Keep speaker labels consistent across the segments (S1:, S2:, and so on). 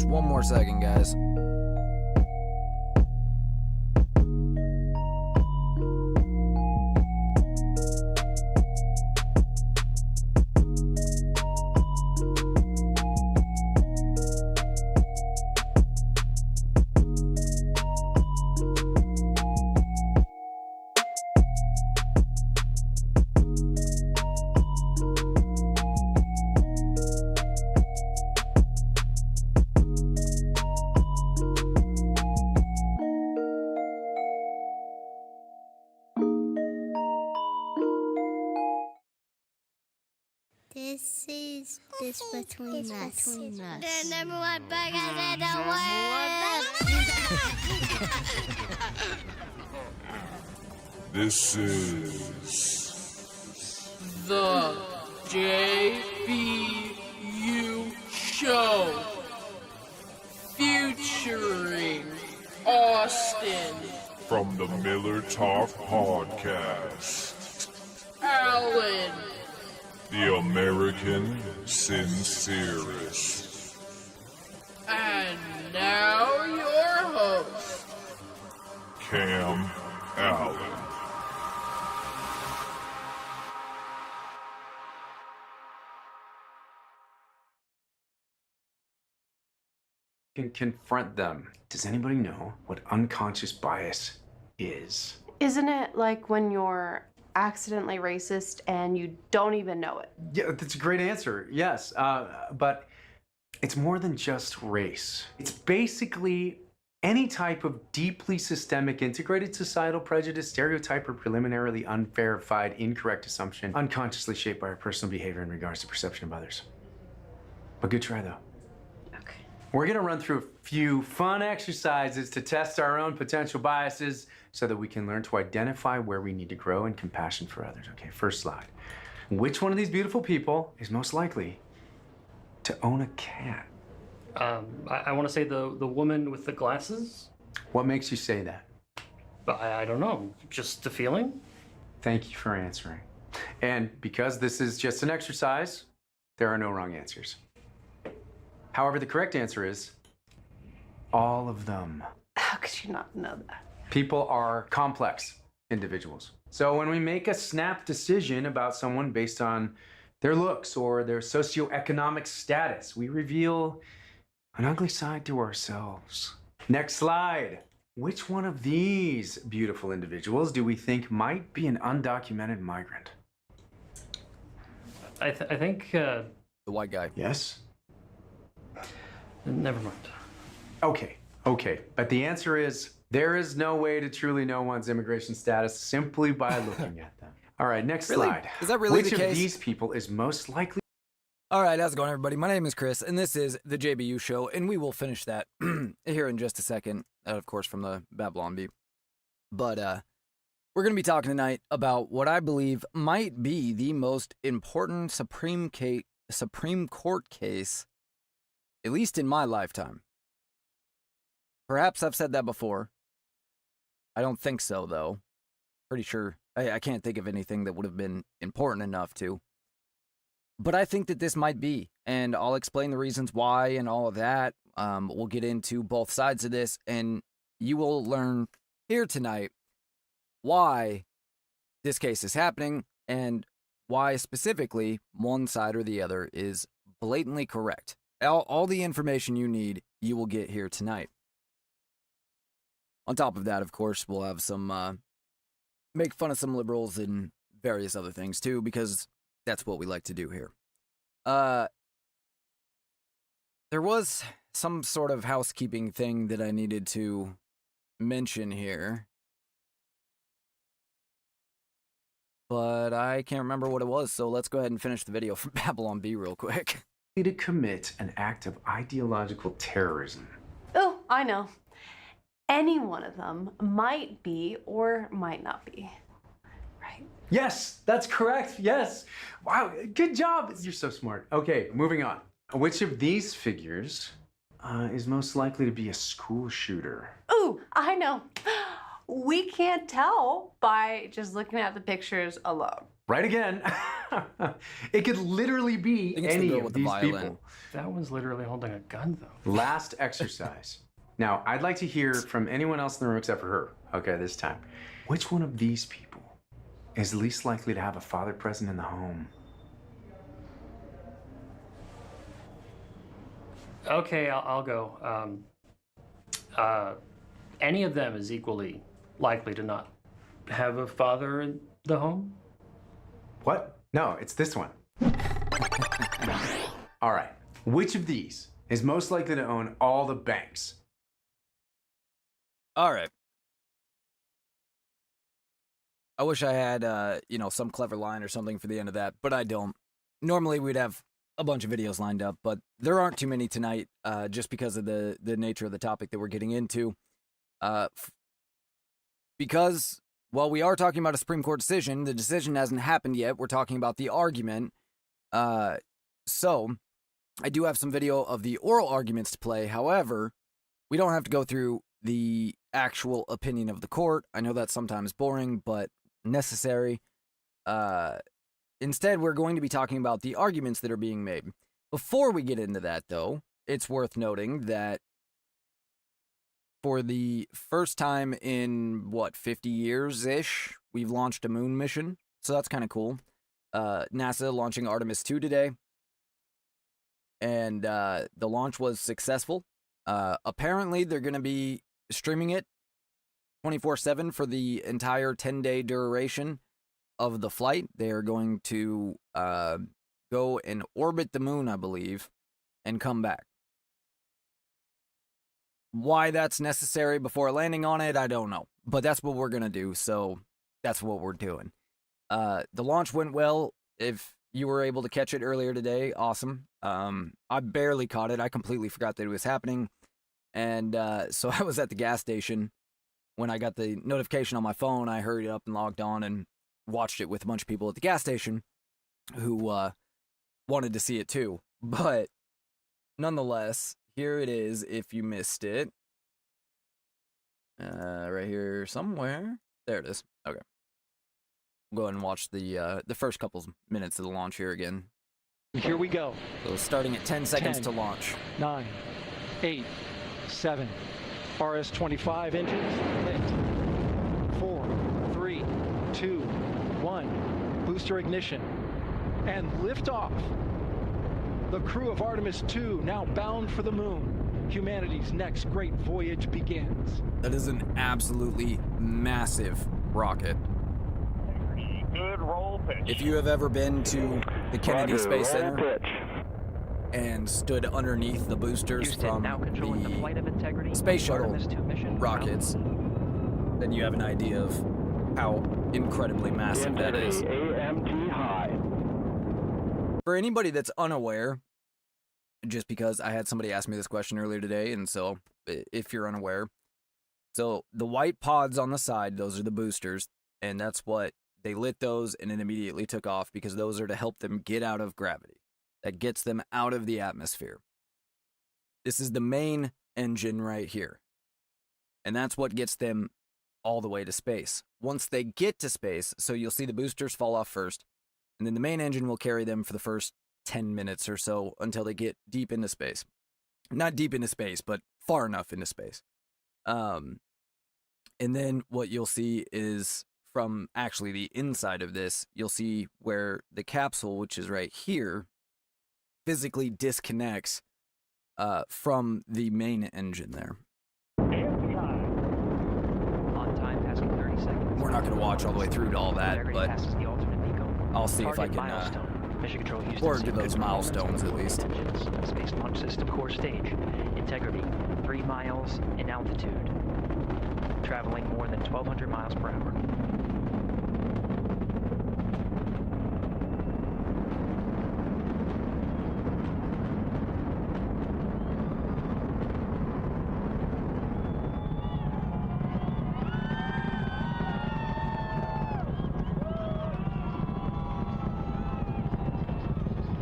S1: One more second, guys.
S2: This is this between us.
S3: The number one podcast in the world.
S4: This is
S5: the JBU.Show featuring Austin
S4: from the Miller Talk Podcast.
S5: Allen,
S4: The American Sincerest.
S5: and now your host,
S4: Cam Allen.
S6: Can confront them. Does anybody know what unconscious bias is?
S7: Isn't it like when you're accidentally racist and you don't even know it?
S6: Yeah, that's a great answer. Yes, but it's more than just race. It's basically any type of deeply systemic, integrated societal prejudice, stereotype, or preliminarily unverified, incorrect assumption, unconsciously shaped by our personal behavior in regards to perception of others. But good try, though.
S7: Okay.
S6: We're gonna run through a few fun exercises to test our own potential biases so that we can learn to identify where we need to grow in compassion for others. Okay, first slide. Which one of these beautiful people is most likely to own a cat?
S8: I want to say the woman with the glasses.
S6: What makes you say that?
S8: But I don't know, just the feeling.
S6: Thank you for answering. And because this is just an exercise, there are no wrong answers. However, the correct answer is all of them.
S7: How could you not know that?
S6: People are complex individuals. So when we make a snap decision about someone based on their looks or their socioeconomic status, we reveal an ugly side to ourselves. Next slide. Which one of these beautiful individuals do we think might be an undocumented migrant?
S8: I think,
S1: The white guy.
S6: Yes?
S8: never mind.
S6: Okay. But the answer is there is no way to truly know one's immigration status simply by looking at them. All right, next
S1: Really?
S6: slide.
S1: Is that really
S6: Which
S1: the
S6: of
S1: case?
S6: these people is most likely?
S1: All right, how's it going, everybody? My name is Chris, and this is the JBU Show, and we will finish that here in just a second, of course, from the Babylon Beat. But we're going to be talking tonight about what I believe might be the most important Supreme Court case, at least in my lifetime. Perhaps I've said that before. I don't think so, though. Pretty sure. I can't think of anything that would have been important enough to. But I think that this might be, and I'll explain the reasons why and all of that. We'll get into both sides of this, and you will learn here tonight why this case is happening and why specifically one side or the other is blatantly correct. All the information you need, you will get here tonight. On top of that, of course, we'll have some make fun of some liberals and various other things too, because that's what we like to do here. There was some sort of housekeeping thing that I needed to mention here, but I can't remember what it was, so let's go ahead and finish the video from Babylon B real quick.
S6: To commit an act of ideological terrorism.
S7: Oh, I know. Any one of them might be or might not be. Right?
S6: Yes, that's correct. Yes. Wow, good job. You're so smart. Okay, moving on. Which of these figures is most likely to be a school shooter?
S7: Ooh, I know. We can't tell by just looking at the pictures alone.
S6: Right again. It could literally be
S1: think it's the
S6: any
S1: girl
S6: of
S1: with the
S6: these
S1: violin.
S6: people.
S8: That one's literally holding a gun, though.
S6: Last exercise. Now, I'd like to hear from anyone else in the room except for her. Okay, this time. Which one of these people is least likely to have a father present in the home?
S8: Okay, I'll go. Any of them is equally likely to not have a father in the home?
S6: What? No, it's this one. All right. Which of these is most likely to own all the banks?
S1: All right. I wish I had, some clever line or something for the end of that, but I don't. Normally we'd have a bunch of videos lined up, but there aren't too many tonight, just because of the nature of the topic that we're getting into. Because, while we are talking about a Supreme Court decision, the decision hasn't happened yet. We're talking about the argument. So, I do have some video of the oral arguments to play. However, we don't have to go through the actual opinion of the court. I know that's sometimes boring, but necessary. Instead, we're going to be talking about the arguments that are being made. Before we get into that, though, it's worth noting that for the first time in, 50 years-ish, we've launched a moon mission. So that's kind of cool. NASA launching Artemis 2 today. And the launch was successful. Apparently, they're going to be streaming it 24/7 for the entire 10-day duration of the flight. They're going to go and orbit the moon, I believe, and come back. Why that's necessary before landing on it, I don't know. But that's what we're going to do, so that's what we're doing. The launch went well. If you were able to catch it earlier today, awesome. I barely caught it. I completely forgot that it was happening. And so I was at the gas station. When I got the notification on my phone, I hurried up and logged on and watched it with a bunch of people at the gas station who wanted to see it too. But nonetheless, here it is if you missed it. Right here somewhere. There it is. Okay. We'll go ahead and watch the first couple minutes of the launch here again.
S9: Here we go.
S1: So starting at 10 seconds
S9: 10,
S1: to launch.
S9: 9, 8, 7. RS-25 engines lit. 4, 3, 2, 1. Booster ignition. And liftoff. The crew of Artemis 2 now bound for the moon. Humanity's next great voyage begins.
S1: That is an absolutely massive rocket.
S10: Good roll pitch.
S1: If you have ever been to the Kennedy Space Center and stood underneath the boosters from the space shuttle rockets, then you have an idea of how incredibly massive that is.
S10: AMT high.
S1: For anybody that's unaware, just because I had somebody ask me this question earlier today, and so if you're unaware, so the white pods on the side, those are the boosters, and that's what they lit those and it immediately took off because those are to help them get out of gravity. That gets them out of the atmosphere. This is the main engine right here. And that's what gets them all the way to space. Once they get to space, so you'll see the boosters fall off first, and then the main engine will carry them for the first 10 minutes or so until they get deep into space. Not deep into space, but far enough into space. And then what you'll see is from actually the inside of this, you'll see where the capsule, which is right here, physically disconnects from the main engine there.
S11: On time, passing 30 seconds.
S1: We're not going to watch all the way through to all that, but I'll see if I can forward to those milestones at least.
S11: Space Launch System core stage. Integrity, 3 miles in altitude. Traveling more than 1,200 miles per hour.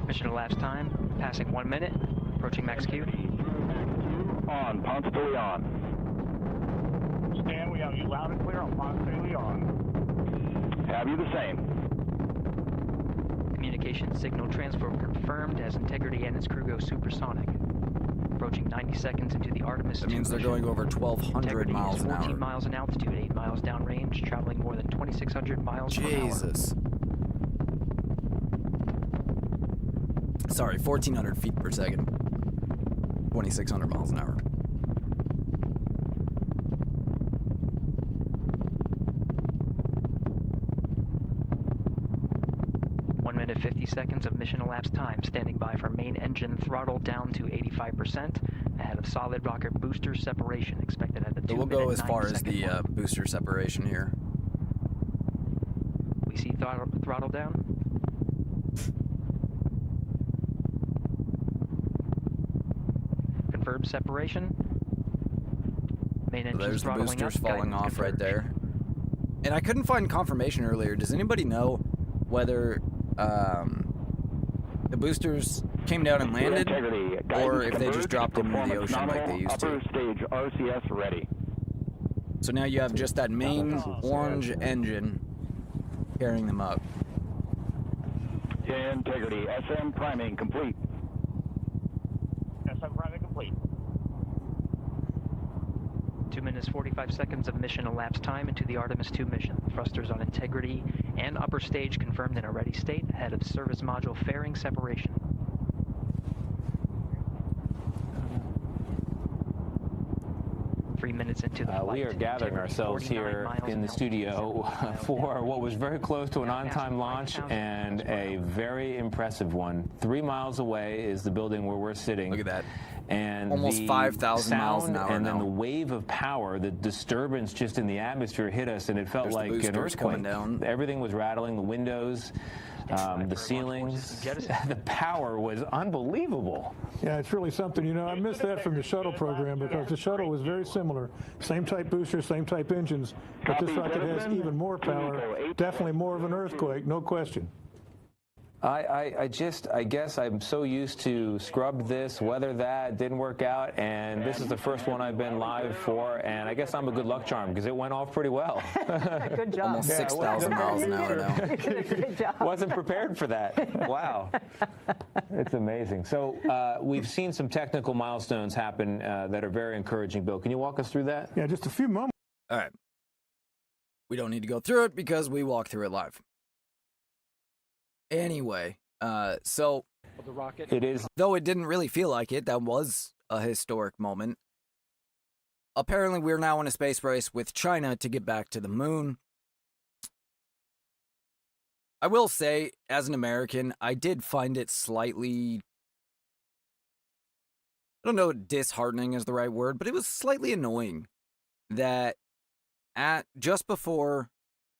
S11: Mission elapsed time, passing 1 minute, approaching max Q.
S10: On, Ponce de Leon. Stan, we have you loud and clear on Ponce de Leon. Have you the same?
S11: Communication signal transfer confirmed as Integrity and its crew go supersonic. Approaching 90 seconds into the Artemis 2
S1: That means they're going over 1,200 miles an hour.
S11: 14 miles in altitude, 8 miles downrange, traveling more than 2,600 miles per hour.
S1: Jesus. Sorry, 1,400 feet per second. 2,600 miles an hour.
S11: One minute 50 seconds of mission elapsed time. Standing by for main engine throttle down to 85%. Ahead of solid rocket booster separation expected at the 2
S1: So we'll
S11: minute
S1: go as far as the
S11: mark.
S1: booster separation here.
S11: We see throttle down. Confirmed separation. Main
S1: So
S11: engine
S1: there's the
S11: throttling
S1: boosters
S11: up,
S1: falling
S11: guidance
S1: off right
S11: confirmed.
S1: there. And I couldn't find confirmation earlier. Does anybody know whether the boosters came down and landed, or if they just dropped them into the ocean like they used to?
S10: Upper stage RCS ready.
S1: So now you have just that main orange engine carrying them up.
S10: Integrity, SM priming complete. SM priming complete.
S11: 2 minutes 45 seconds of mission elapsed time into the Artemis 2 mission. Thrusters on Integrity and upper stage confirmed in a ready state ahead of service module fairing separation. 3 minutes into the flight.
S12: We are gathering
S11: Integrity,
S12: ourselves
S11: 49
S12: here
S11: miles
S12: in the
S11: an
S12: studio for what was very close to an on-time launch and a very impressive one. 3 miles away is the building where we're sitting.
S1: Look at that.
S12: And
S1: Almost
S12: the
S1: 5,000 miles an
S12: sound
S1: hour
S12: and then
S1: now.
S12: the wave of power, the disturbance just in the atmosphere hit us, and it felt
S1: There's the
S12: like an
S1: boosters coming
S12: earthquake.
S1: down.
S12: Everything was rattling, the windows, the ceilings. The power was unbelievable.
S13: Yeah, it's really something. You know, I missed that from the shuttle program because the shuttle was very similar. Same type boosters, same type engines, but this rocket has even more power. Definitely more of an earthquake, no question.
S12: I guess I'm so used to scrubbed this, weather that, didn't work out, and this is the first one I've been live for, and I guess I'm a good luck charm because it went off pretty well.
S7: Good job.
S1: Almost 6,000 miles an hour now.
S7: Good job.
S12: Wasn't prepared for that. Wow. It's amazing. So we've seen some technical milestones happen that are very encouraging. Bill, can you walk us through that?
S13: Yeah, just a few moments.
S1: All right. We don't need to go through it because we walk through it live. Anyway, so
S9: The rocket.
S12: It is.
S1: though it didn't really feel like it, that was a historic moment. Apparently, we're now in a space race with China to get back to the moon. I will say, as an American, I did find it slightly, I don't know if disheartening is the right word, but it was slightly annoying that just before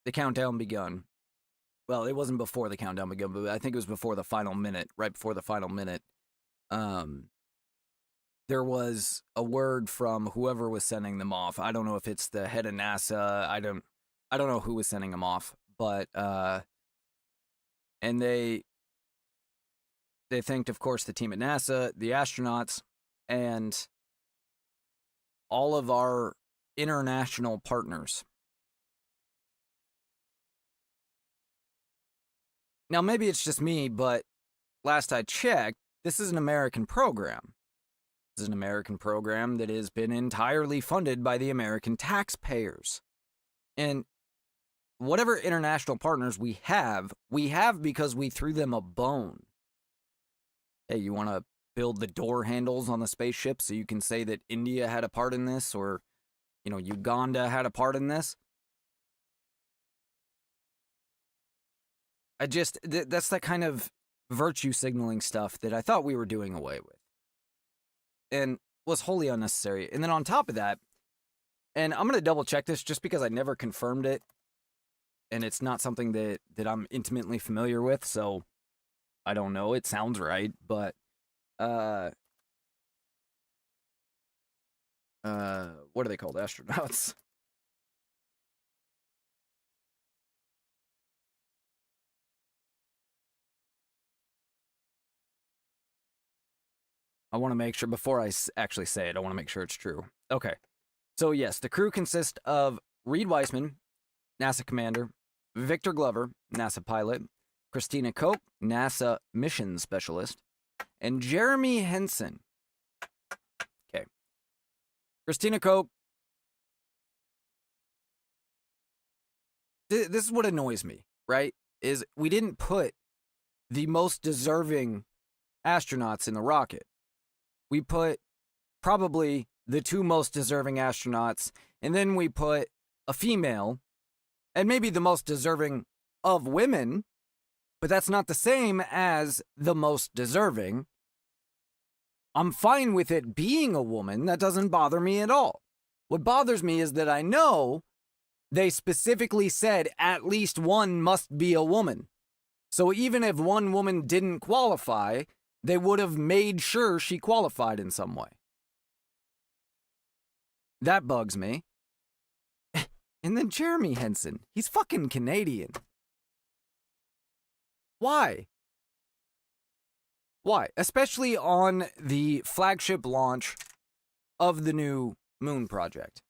S1: the countdown begun, well, it wasn't before the countdown begun, but I think it was before the final minute, right before the final minute, there was a word from whoever was sending them off. I don't know if it's the head of NASA. I don't know who was sending them off, but and they thanked, of course, the team at NASA, the astronauts, and all of our international partners. Now, maybe it's just me, but last I checked, this is an American program. This is an American program that has been entirely funded by the American taxpayers. And whatever international partners we have because we threw them a bone. Hey, you want to build the door handles on the spaceship so you can say that India had a part in this, or, Uganda had a part in this? That's that kind of virtue signaling stuff that I thought we were doing away with. And was wholly unnecessary. And then on top of that, and I'm going to double check this just because I never confirmed it, and it's not something that I'm intimately familiar with, so I don't know. It sounds right, but what are they called? Astronauts. I want to make sure, before I actually say it, I want to make sure it's true. Okay. So yes, the crew consists of Reed Weissman, NASA commander, Victor Glover, NASA pilot, Christina Koch, NASA mission specialist, and Jeremy Henson. Okay. Christina Koch. This is what annoys me, right? Is we didn't put the most deserving astronauts in the rocket. We put probably the two most deserving astronauts, and then we put a female, and maybe the most deserving of women, but that's not the same as the most deserving. I'm fine with it being a woman. That doesn't bother me at all. What bothers me is that I know they specifically said at least one must be a woman. So even if one woman didn't qualify, they would have made sure she qualified in some way. That bugs me. And then Jeremy Henson. He's fucking Canadian. Why? Why? Especially on the flagship launch of the new moon project.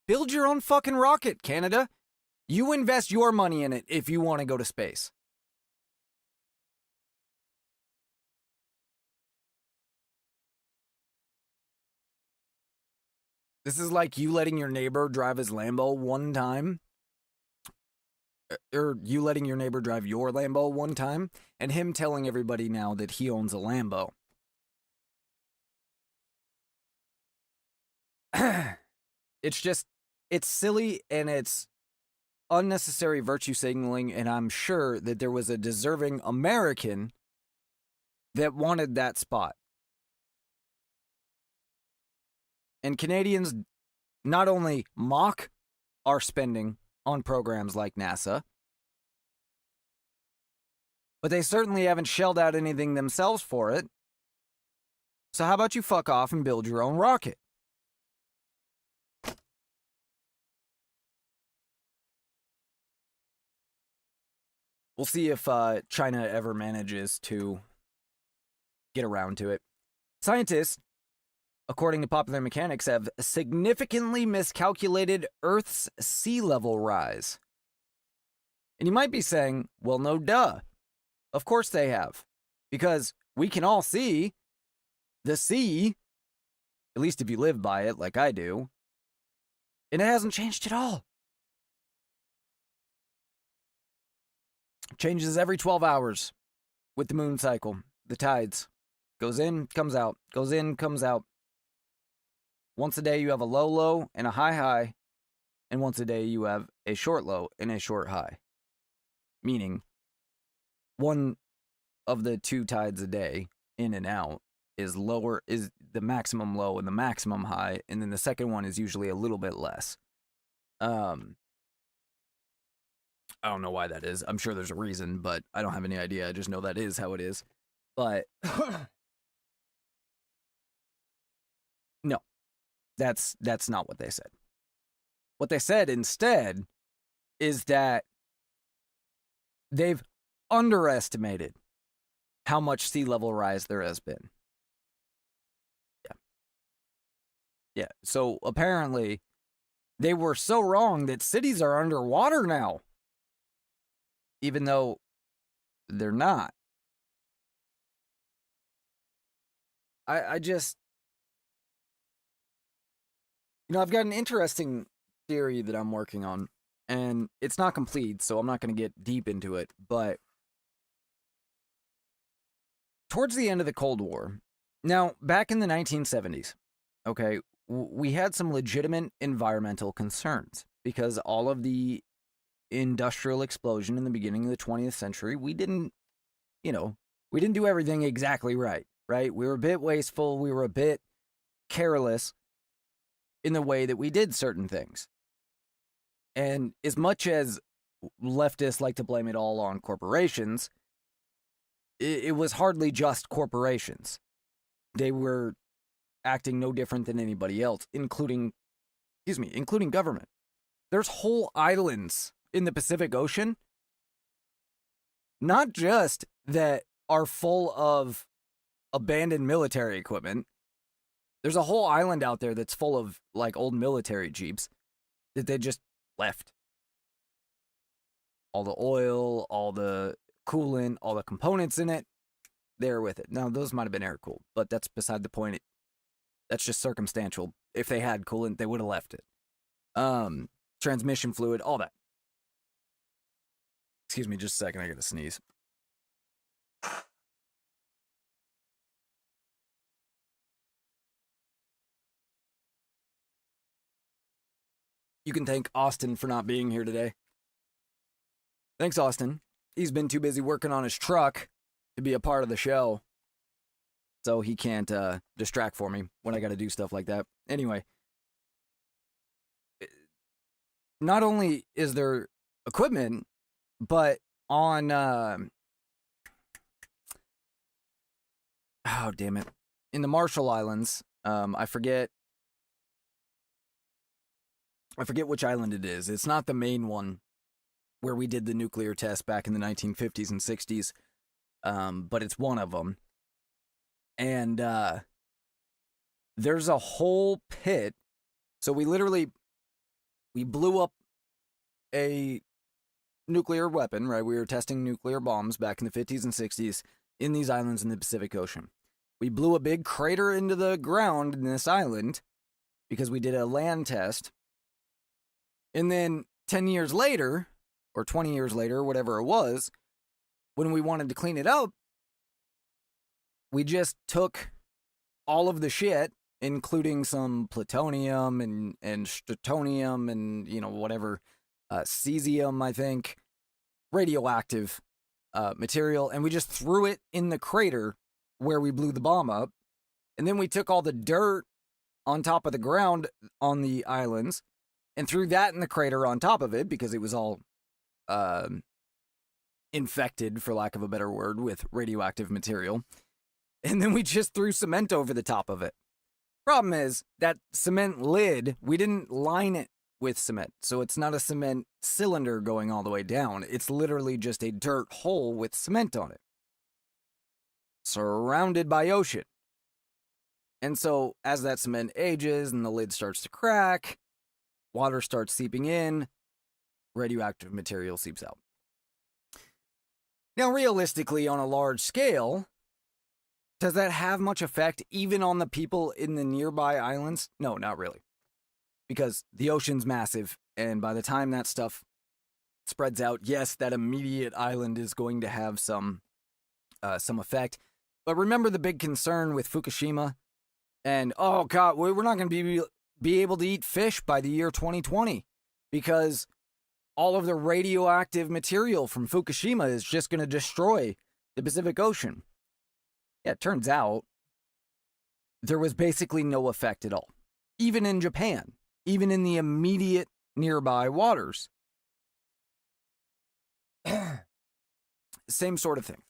S1: Build your own fucking rocket, Canada. You invest your money in it if you want to go to space. This is like you letting your neighbor drive his Lambo one time. Or you letting your neighbor drive your Lambo one time, and him telling everybody now that he owns a Lambo. It's silly, and it's unnecessary virtue signaling, and I'm sure that there was a deserving American that wanted that spot. And Canadians not only mock our spending on programs like NASA, but they certainly haven't shelled out anything themselves for it. So how about you fuck off and build your own rocket? We'll see if China ever manages to get around to it. Scientists, according to Popular Mechanics, have significantly miscalculated Earth's sea level rise. And you might be saying, well, no duh. Of course they have. Because we can all see the sea, at least if you live by it like I do, and it hasn't changed at all. Changes every 12 hours. with the moon cycle, the tides. Goes in, comes out. Goes in, comes out. Once a day you have a low low and a high high. And once a day you have a short low and a short high. Meaning, one of the two tides a day, in and out, is the maximum low and the maximum high, and then the second one is usually a little bit less. I don't know why that is. I'm sure there's a reason, but I don't have any idea. I just know that is how it is. But no, that's not what they said. What they said instead is that they've underestimated how much sea level rise there has been. Yeah. So apparently they were so wrong that cities are underwater now, even though they're not. I just, I've got an interesting theory that I'm working on, and it's not complete, so I'm not going to get deep into it, but towards the end of the Cold War, now, back in the 1970s, okay, we had some legitimate environmental concerns because all of the industrial explosion in the beginning of the 20th century, we didn't do everything exactly right? We were a bit wasteful, we were a bit careless in the way that we did certain things. And as much as leftists like to blame it all on corporations, it was hardly just corporations. They were acting no different than anybody else, including government. There's whole islands in the Pacific Ocean, not just that are full of abandoned military equipment. There's a whole island out there that's full of like old military jeeps that they just left. All the oil, all the coolant, all the components in it, they're with it. Now, those might have been air cooled, but that's beside the point. That's just circumstantial. If they had coolant, they would have left it. Transmission fluid, all that. Excuse me just a second, I gotta sneeze. You can thank Austin for not being here today. Thanks, Austin. He's been too busy working on his truck to be a part of the show, so he can't distract for me when I gotta do stuff like that. Anyway, not only is there equipment, but on in the Marshall Islands, I forget which island it is. It's not the main one where we did the nuclear test back in the 1950s and 60s, but it's one of them. And there's a whole pit. So we blew up a nuclear weapon, right? We were testing nuclear bombs back in the 50s and 60s in these islands in the Pacific Ocean. We blew a big crater into the ground in this island because we did a land test. And then 10 years later, or 20 years later, whatever it was, when we wanted to clean it up, we just took all of the shit, including some plutonium and stratonium and, whatever, cesium, I think, radioactive material, and we just threw it in the crater where we blew the bomb up. And then we took all the dirt on top of the ground on the islands and threw that in the crater on top of it because it was all infected, for lack of a better word, with radioactive material. And then we just threw cement over the top of it. Problem is, that cement lid, we didn't line it with cement. So it's not a cement cylinder going all the way down. It's literally just a dirt hole with cement on it, surrounded by ocean. And so as that cement ages and the lid starts to crack, water starts seeping in, radioactive material seeps out. Now, realistically, on a large scale, does that have much effect even on the people in the nearby islands? No, not really. Because the ocean's massive, and by the time that stuff spreads out, yes, that immediate island is going to have some some effect. But remember the big concern with Fukushima? And, oh, God, we're not going to be able to eat fish by the year 2020 because all of the radioactive material from Fukushima is just going to destroy the Pacific Ocean. Yeah, it turns out there was basically no effect at all. Even in Japan, even in the immediate nearby waters. Same sort of thing.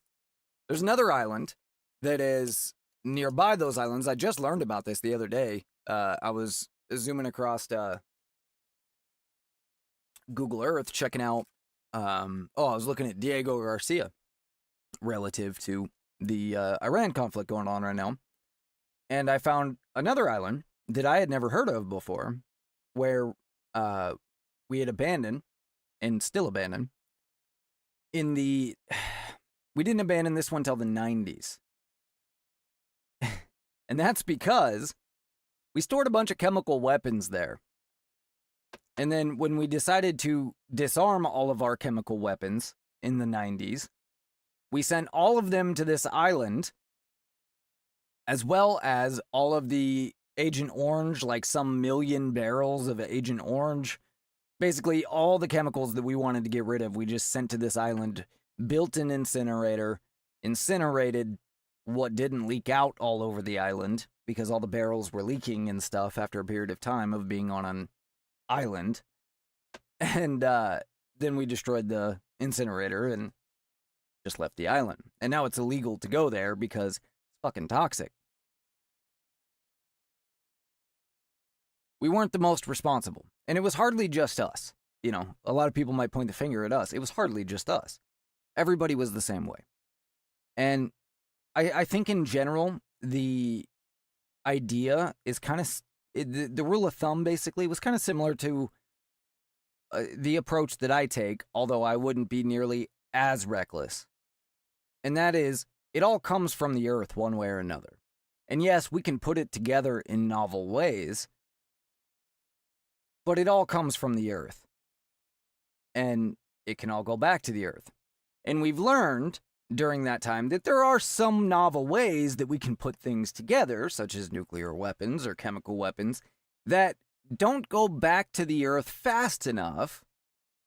S1: There's another island that is nearby those islands. I just learned about this the other day. I was zooming across Google Earth, checking out. I was looking at Diego Garcia relative to the Iran conflict going on right now. And I found another island that I had never heard of before, where we had abandoned and still abandoned. We didn't abandon this one till the 90s. And that's because we stored a bunch of chemical weapons there. And then when we decided to disarm all of our chemical weapons in the 90s, we sent all of them to this island, as well as all of the Agent Orange, like some million barrels of Agent Orange. Basically, all the chemicals that we wanted to get rid of, we just sent to this island, built an incinerator, incinerated what didn't leak out all over the island, because all the barrels were leaking and stuff after a period of time of being on an island. And then we destroyed the incinerator and just left the island. And now it's illegal to go there because it's fucking toxic. We weren't the most responsible. And it was hardly just us. You know, a lot of people might point the finger at us. It was hardly just us. Everybody was the same way. And I think in general, the idea is kind of, the rule of thumb basically was kind of similar to the approach that I take, although I wouldn't be nearly as reckless. And that is, it all comes from the earth one way or another. And yes, we can put it together in novel ways, but it all comes from the earth. And it can all go back to the earth. And we've learned during that time that there are some novel ways that we can put things together, such as nuclear weapons or chemical weapons, that don't go back to the earth fast enough.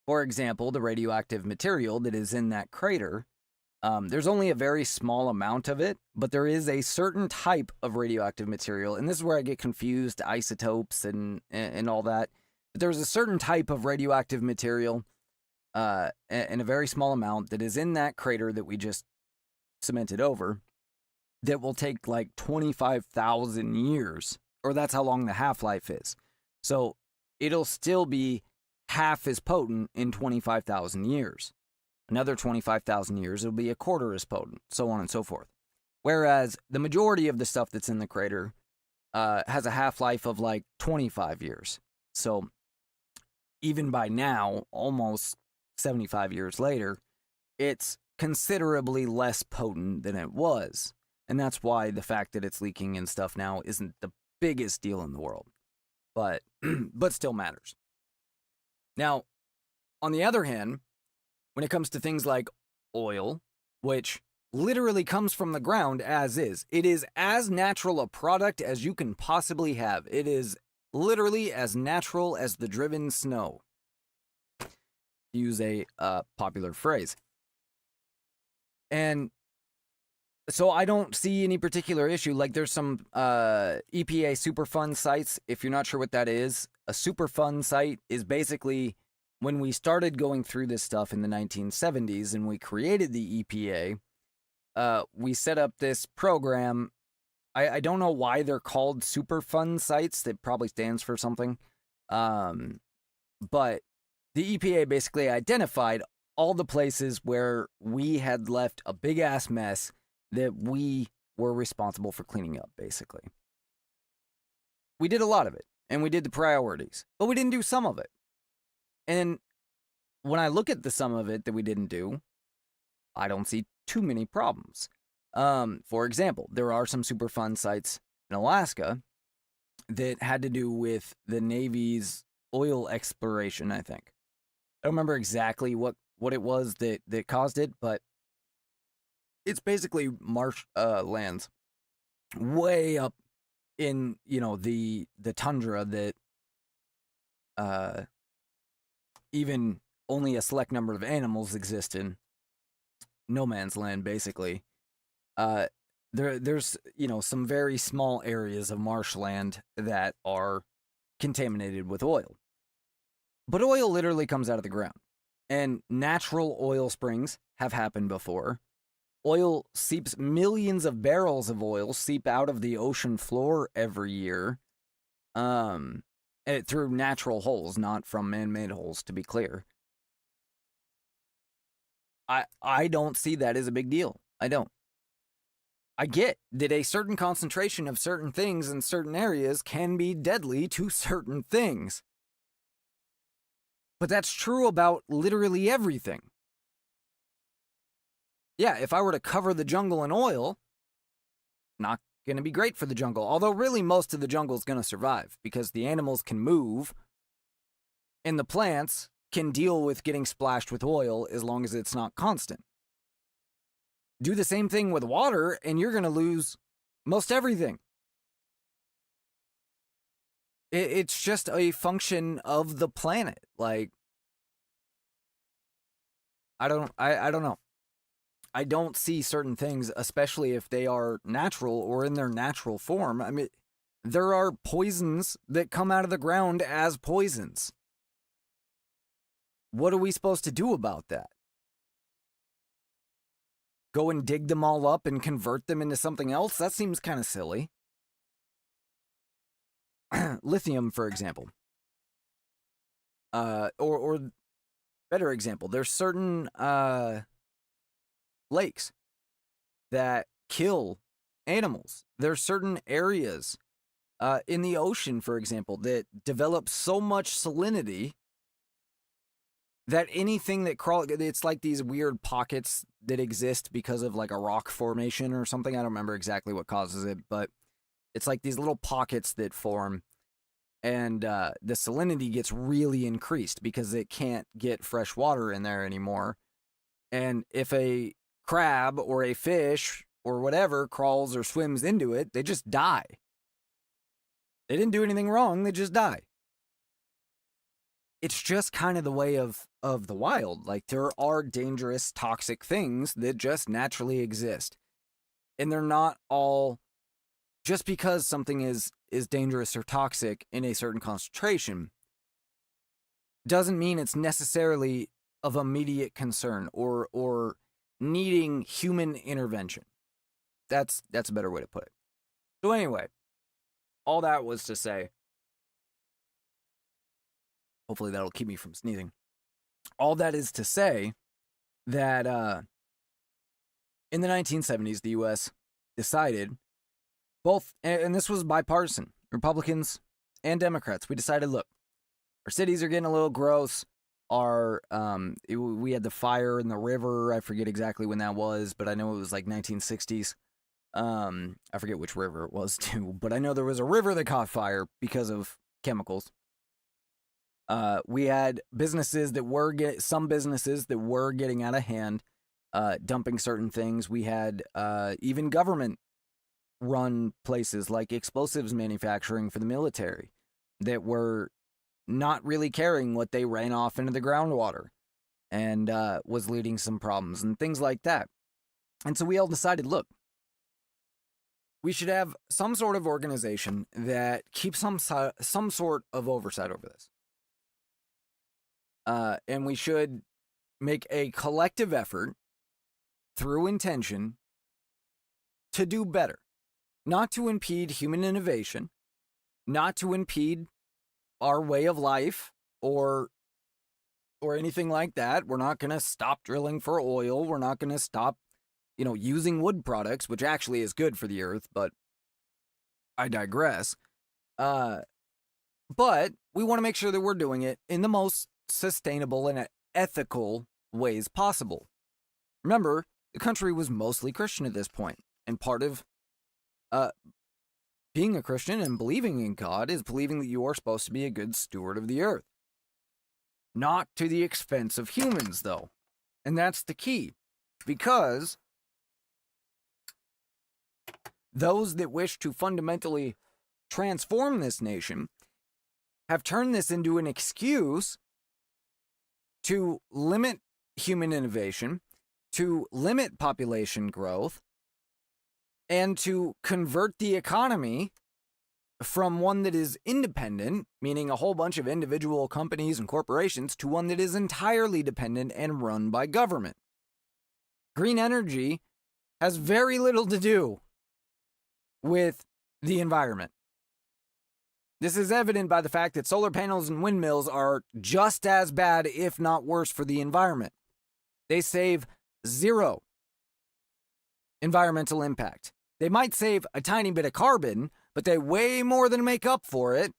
S1: For example, the radioactive material that is in that crater, there's only a very small amount of it, but there is a certain type of radioactive material, and this is where I get confused, isotopes and all that. But there's a certain type of radioactive material in a very small amount that is in that crater that we just cemented over that will take like 25,000 years, or that's how long the half-life is. So it'll still be half as potent in 25,000 years. Another 25,000 years, it'll be a quarter as potent, so on and so forth. Whereas the majority of the stuff that's in the crater has a half-life of like 25 years. So even by now, almost 75 years later, it's considerably less potent than it was. And that's why the fact that it's leaking and stuff now isn't the biggest deal in the world. But still matters. Now, on the other hand, when it comes to things like oil, which literally comes from the ground as is, it is as natural a product as you can possibly have. It is literally as natural as the driven snow. Use a popular phrase. And so I don't see any particular issue. Like there's some EPA Superfund sites. If you're not sure what that is, a Superfund site is basically when we started going through this stuff in the 1970s and we created the EPA, we set up this program. I don't know why they're called Superfund sites. That probably stands for something. But the EPA basically identified all the places where we had left a big-ass mess that we were responsible for cleaning up, basically. We did a lot of it, and we did the priorities, but we didn't do some of it. And when I look at the sum of it that we didn't do, I don't see too many problems. For example, there are some Superfund sites in Alaska that had to do with the Navy's oil exploration, I think. I don't remember exactly what it was that caused it, but it's basically marsh lands way up in, the tundra that even only a select number of animals exist in. No man's land, basically. There's some very small areas of marshland that are contaminated with oil. But oil literally comes out of the ground. And natural oil springs have happened before. Millions of barrels of oil seep out of the ocean floor every year. Through natural holes, not from man-made holes, to be clear. I don't see that as a big deal. I don't. I get that a certain concentration of certain things in certain areas can be deadly to certain things. But that's true about literally everything. Yeah, if I were to cover the jungle in oil, not going to be great for the jungle. Although really most of the jungle is going to survive because the animals can move and the plants can deal with getting splashed with oil as long as it's not constant. Do the same thing with water and you're going to lose most everything. It's just a function of the planet. Like, I don't know. I don't see certain things, especially if they are natural or in their natural form. I mean, there are poisons that come out of the ground as poisons. What are we supposed to do about that? Go and dig them all up and convert them into something else? That seems kind of silly. Lithium, for example. Or better example, there's certain lakes that kill animals. There's certain areas in the ocean, for example, that develop so much salinity that anything that crawls, it's like these weird pockets that exist because of like a rock formation or something. I don't remember exactly what causes it, but it's like these little pockets that form, and the salinity gets really increased because it can't get fresh water in there anymore. And if a crab or a fish or whatever crawls or swims into it, they just die. They didn't do anything wrong, they just die. It's just kind of the way of the wild. Like, there are dangerous, toxic things that just naturally exist. And they're not all, just because something is dangerous or toxic in a certain concentration, doesn't mean it's necessarily of immediate concern or needing human intervention. That's a better way to put it. So anyway, all that was to say, hopefully that'll keep me from sneezing. All that is to say that in the 1970s, the U.S. decided, both, and this was bipartisan, Republicans and Democrats, we decided, look, our cities are getting a little gross. We had the fire in the river. I forget exactly when that was, but I know it was like 1960s. I forget which river it was too, but I know there was a river that caught fire because of chemicals. We had some businesses that were getting out of hand, dumping certain things. We had even government-run places like explosives manufacturing for the military that were not really caring what they ran off into the groundwater, and was leading some problems and things like that. And so we all decided, look, we should have some sort of organization that keeps some sort of oversight over this. And we should make a collective effort through intention to do better. Not to impede human innovation, not to impede our way of life or anything like that. We're not going to stop drilling for oil. We're not going to stop, using wood products, which actually is good for the earth, but I digress. But we want to make sure that we're doing it in the most sustainable and ethical ways possible. Remember, the country was mostly Christian at this point, and part of being a Christian and believing in God is believing that you are supposed to be a good steward of the earth. Not to the expense of humans, though. And that's the key. Because those that wish to fundamentally transform this nation have turned this into an excuse to limit human innovation, to limit population growth, and to convert the economy from one that is independent, meaning a whole bunch of individual companies and corporations, to one that is entirely dependent and run by government. Green energy has very little to do with the environment. This is evident by the fact that solar panels and windmills are just as bad, if not worse, for the environment. They save zero environmental impact. They might save a tiny bit of carbon, but they way more than make up for it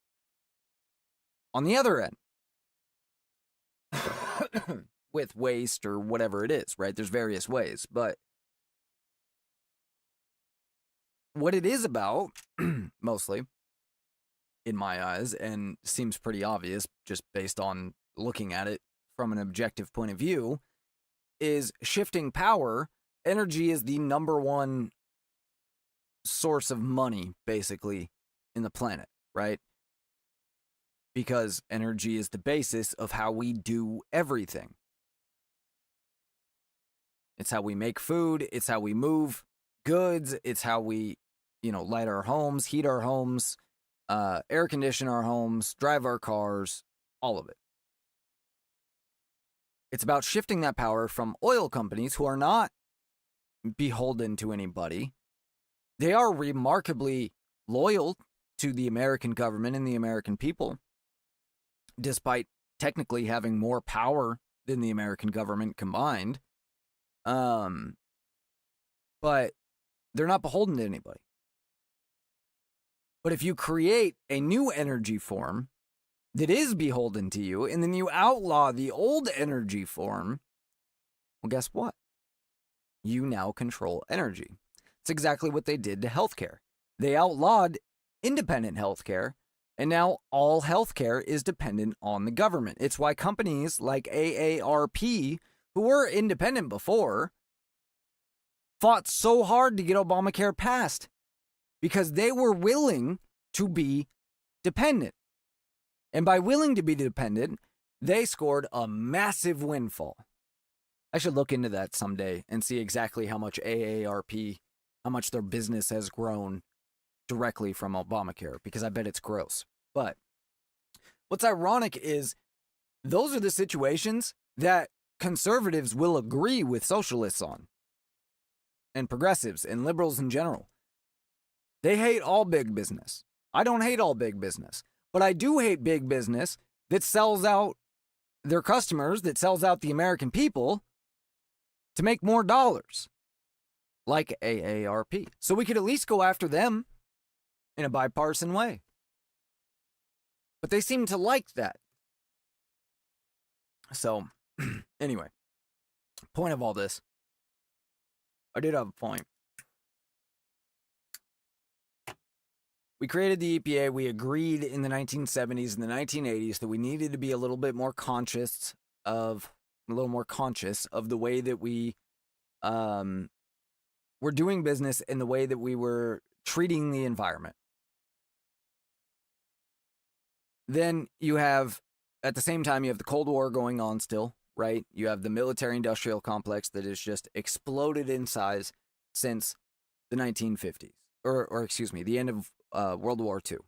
S1: on the other end. With waste or whatever it is, right? There's various ways, but what it is about, mostly, in my eyes, and seems pretty obvious just based on looking at it from an objective point of view, is shifting power. Energy is the number one source of money, basically, in the planet, right? Because energy is the basis of how we do everything. It's how we make food, it's how we move goods, it's how we, light our homes, heat our homes, air condition our homes, drive our cars, all of it. It's about shifting that power from oil companies who are not beholden to anybody. They are remarkably loyal to the American government and the American people, despite technically having more power than the American government combined. But they're not beholden to anybody. But if you create a new energy form that is beholden to you, and then you outlaw the old energy form, well, guess what? You now control energy. It's exactly what they did to healthcare. They outlawed independent healthcare, and now all healthcare is dependent on the government. It's why companies like AARP, who were independent before, fought so hard to get Obamacare passed, because they were willing to be dependent. And by willing to be dependent, they scored a massive windfall. I should look into that someday and see exactly how much AARP, how much their business has grown directly from Obamacare, because I bet it's gross. But what's ironic is those are the situations that conservatives will agree with socialists on, and progressives and liberals in general. They hate all big business. I don't hate all big business, but I do hate big business that sells out their customers, that sells out the American people to make more dollars, like AARP. So we could at least go after them in a bipartisan way. But they seem to like that. So, anyway, point of all this, I did have a point. We created the EPA. We agreed in the 1970s and the 1980s that we needed to be a little more conscious of the way that we were doing business and the way that we were treating the environment. Then you have, at the same time, you have the Cold War going on still, right? You have the military-industrial complex that has just exploded in size since the 1950s, or excuse me, the end of World War II.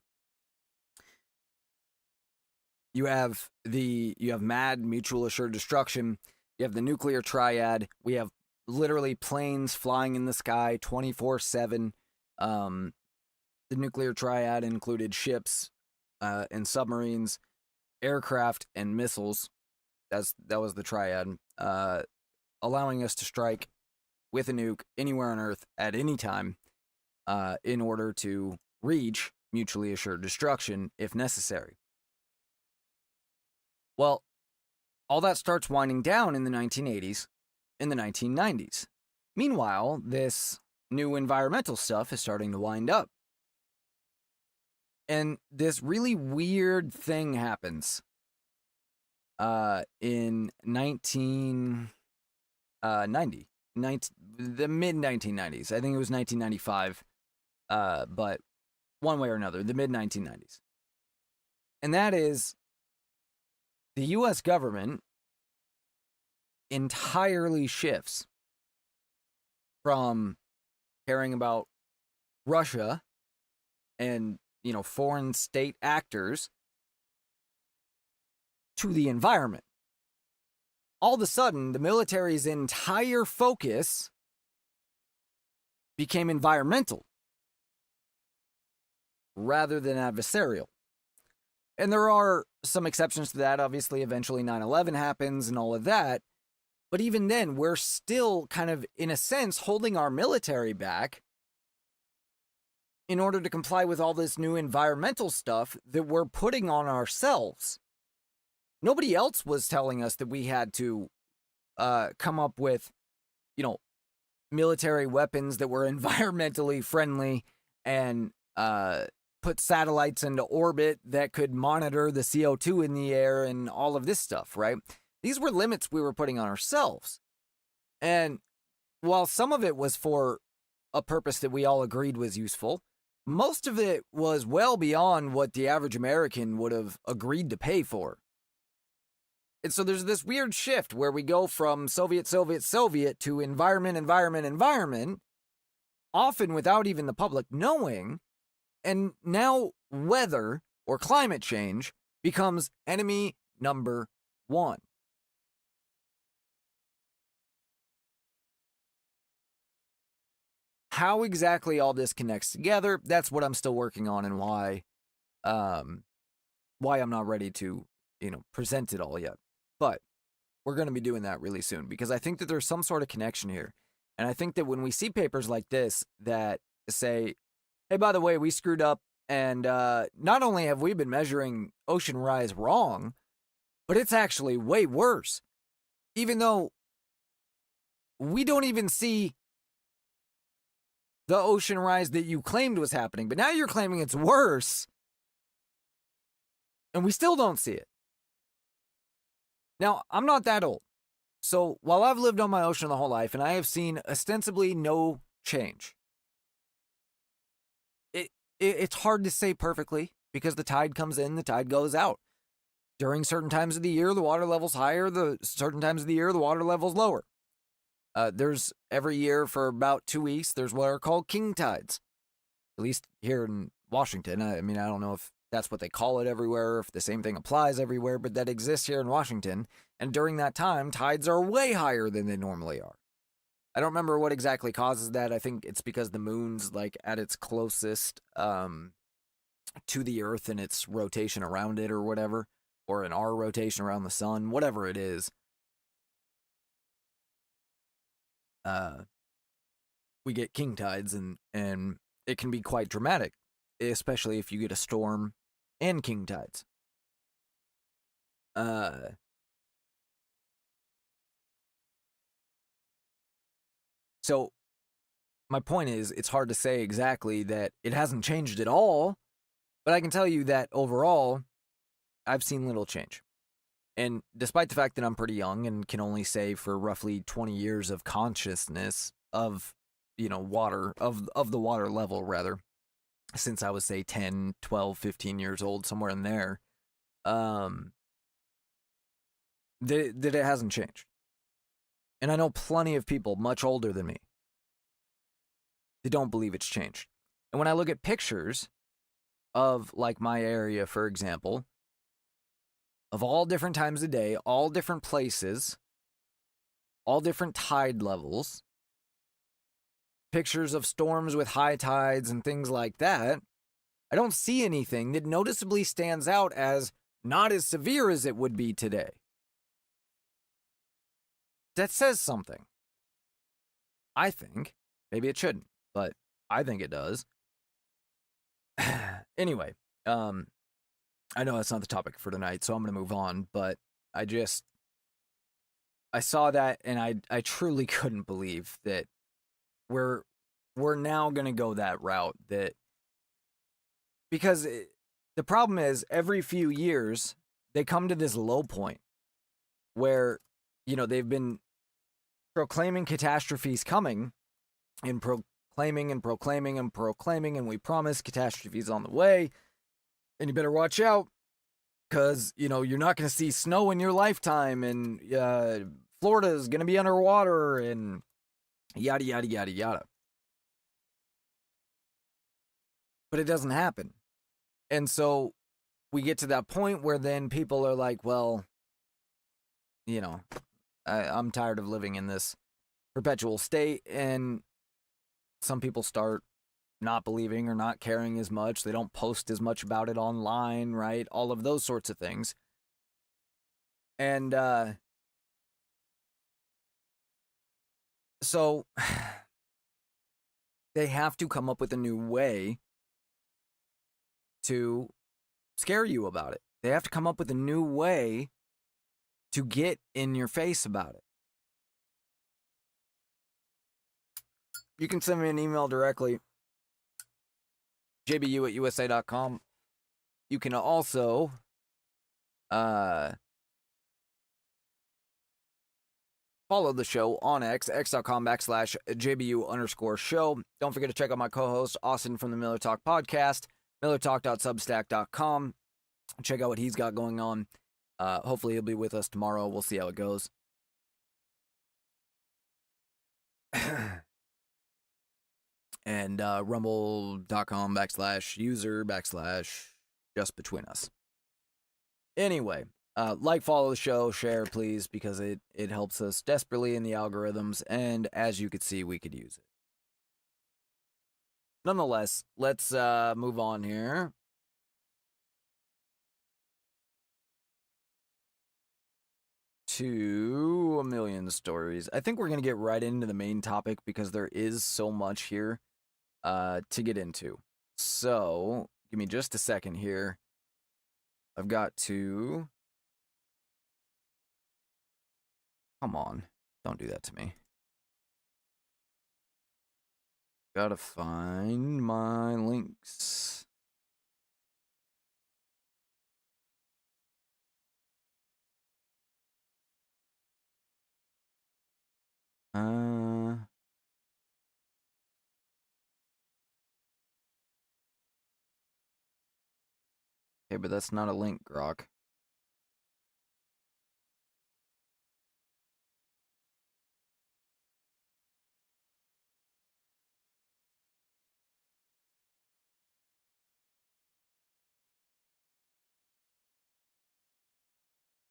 S1: You have MAD, mutual assured destruction. You have the nuclear triad. We have literally planes flying in the sky 24/7. The nuclear triad included ships and submarines, aircraft and missiles. That was the triad, allowing us to strike with a nuke anywhere on Earth at any time in order to reach mutually assured destruction if necessary. Well, all that starts winding down in the 1980s, in the 1990s. Meanwhile, this new environmental stuff is starting to wind up. And this really weird thing happens in 1990, the mid-1990s. I think it was 1995. but one way or another, the mid-1990s. And that is the U.S. government entirely shifts from caring about Russia and, foreign state actors to the environment. All of a sudden, the military's entire focus became environmental rather than adversarial. And there are some exceptions to that. Obviously, eventually 9/11 happens and all of that. But even then, we're still kind of, in a sense, holding our military back in order to comply with all this new environmental stuff that we're putting on ourselves. Nobody else was telling us that we had to come up with, military weapons that were environmentally friendly and put satellites into orbit that could monitor the CO2 in the air and all of this stuff, right? These were limits we were putting on ourselves. And while some of it was for a purpose that we all agreed was useful, most of it was well beyond what the average American would have agreed to pay for. And so there's this weird shift where we go from Soviet to environment, often without even the public knowing. And now weather or climate change becomes enemy number one. How exactly all this connects together, that's what I'm still working on, and why I'm not ready to, present it all yet. But we're going to be doing that really soon, because I think that there's some sort of connection here. And I think that when we see papers like this that say, hey, by the way, we screwed up, and not only have we been measuring ocean rise wrong, but it's actually way worse. Even though we don't even see the ocean rise that you claimed was happening, but now you're claiming it's worse, and we still don't see it. Now, I'm not that old, so while I've lived on my ocean the whole life, and I have seen ostensibly no change, it's hard to say perfectly, because the tide comes in, the tide goes out. During certain times of the year, the water level's higher. Certain times of the year, the water level's lower. There's every year for about 2 weeks, there's what are called king tides. At least here in Washington. I mean, I don't know if that's what they call it everywhere, if the same thing applies everywhere, but that exists here in Washington. And during that time, tides are way higher than they normally are. I don't remember what exactly causes that. I think it's because the moon's like at its closest to the earth in its rotation around it or whatever, or in our rotation around the sun, whatever it is. We get king tides, and it can be quite dramatic, especially if you get a storm and king tides. So my point is, it's hard to say exactly that it hasn't changed at all, but I can tell you that overall, I've seen little change. And despite the fact that I'm pretty young and can only say for roughly 20 years of consciousness of, water, of the water level, rather, since I was, say, 10, 12, 15 years old, somewhere in there, that it hasn't changed. And I know plenty of people much older than me that don't believe it's changed. And when I look at pictures of, like, my area, for example, of all different times of day, all different places, all different tide levels, pictures of storms with high tides and things like that, I don't see anything that noticeably stands out as not as severe as it would be today. That says something. I think. Maybe it shouldn't, but I think it does. Anyway, I know that's not the topic for tonight, so I'm going to move on, but I saw that, and I truly couldn't believe that we're now going to go that route, because the problem is every few years they come to this low point where, they've been proclaiming catastrophes coming and claiming and proclaiming and proclaiming, and we promise catastrophes on the way, and you better watch out, because, you know, you're not going to see snow in your lifetime, and Florida is going to be underwater, and yada, yada, yada, yada. But it doesn't happen. And so we get to that point where then people are like, well, you know, I'm tired of living in this perpetual state, and some people start not believing or not caring as much. They don't post as much about it online, right? All of those sorts of things. And so they have to come up with a new way to scare you about it. They have to come up with a new way to get in your face about it. You can send me an email directly, jbu@usa.com. You can also follow the show on x.com/JBU_show. Don't forget to check out my co-host, Austin from the Miller Talk podcast, millertalk.substack.com. Check out what he's got going on. Hopefully he'll be with us tomorrow. We'll see how it goes. And rumble.com/user/just between us. Anyway, follow the show, share, please, because it helps us desperately in the algorithms, and as you could see, we could use it. Nonetheless, let's move on here. To a million stories. I think we're going to get right into the main topic because there is so much here to get into. So, give me just a second here. I've got to... Come on. Don't do that to me. Gotta find my links. Okay, but that's not a link, Grok.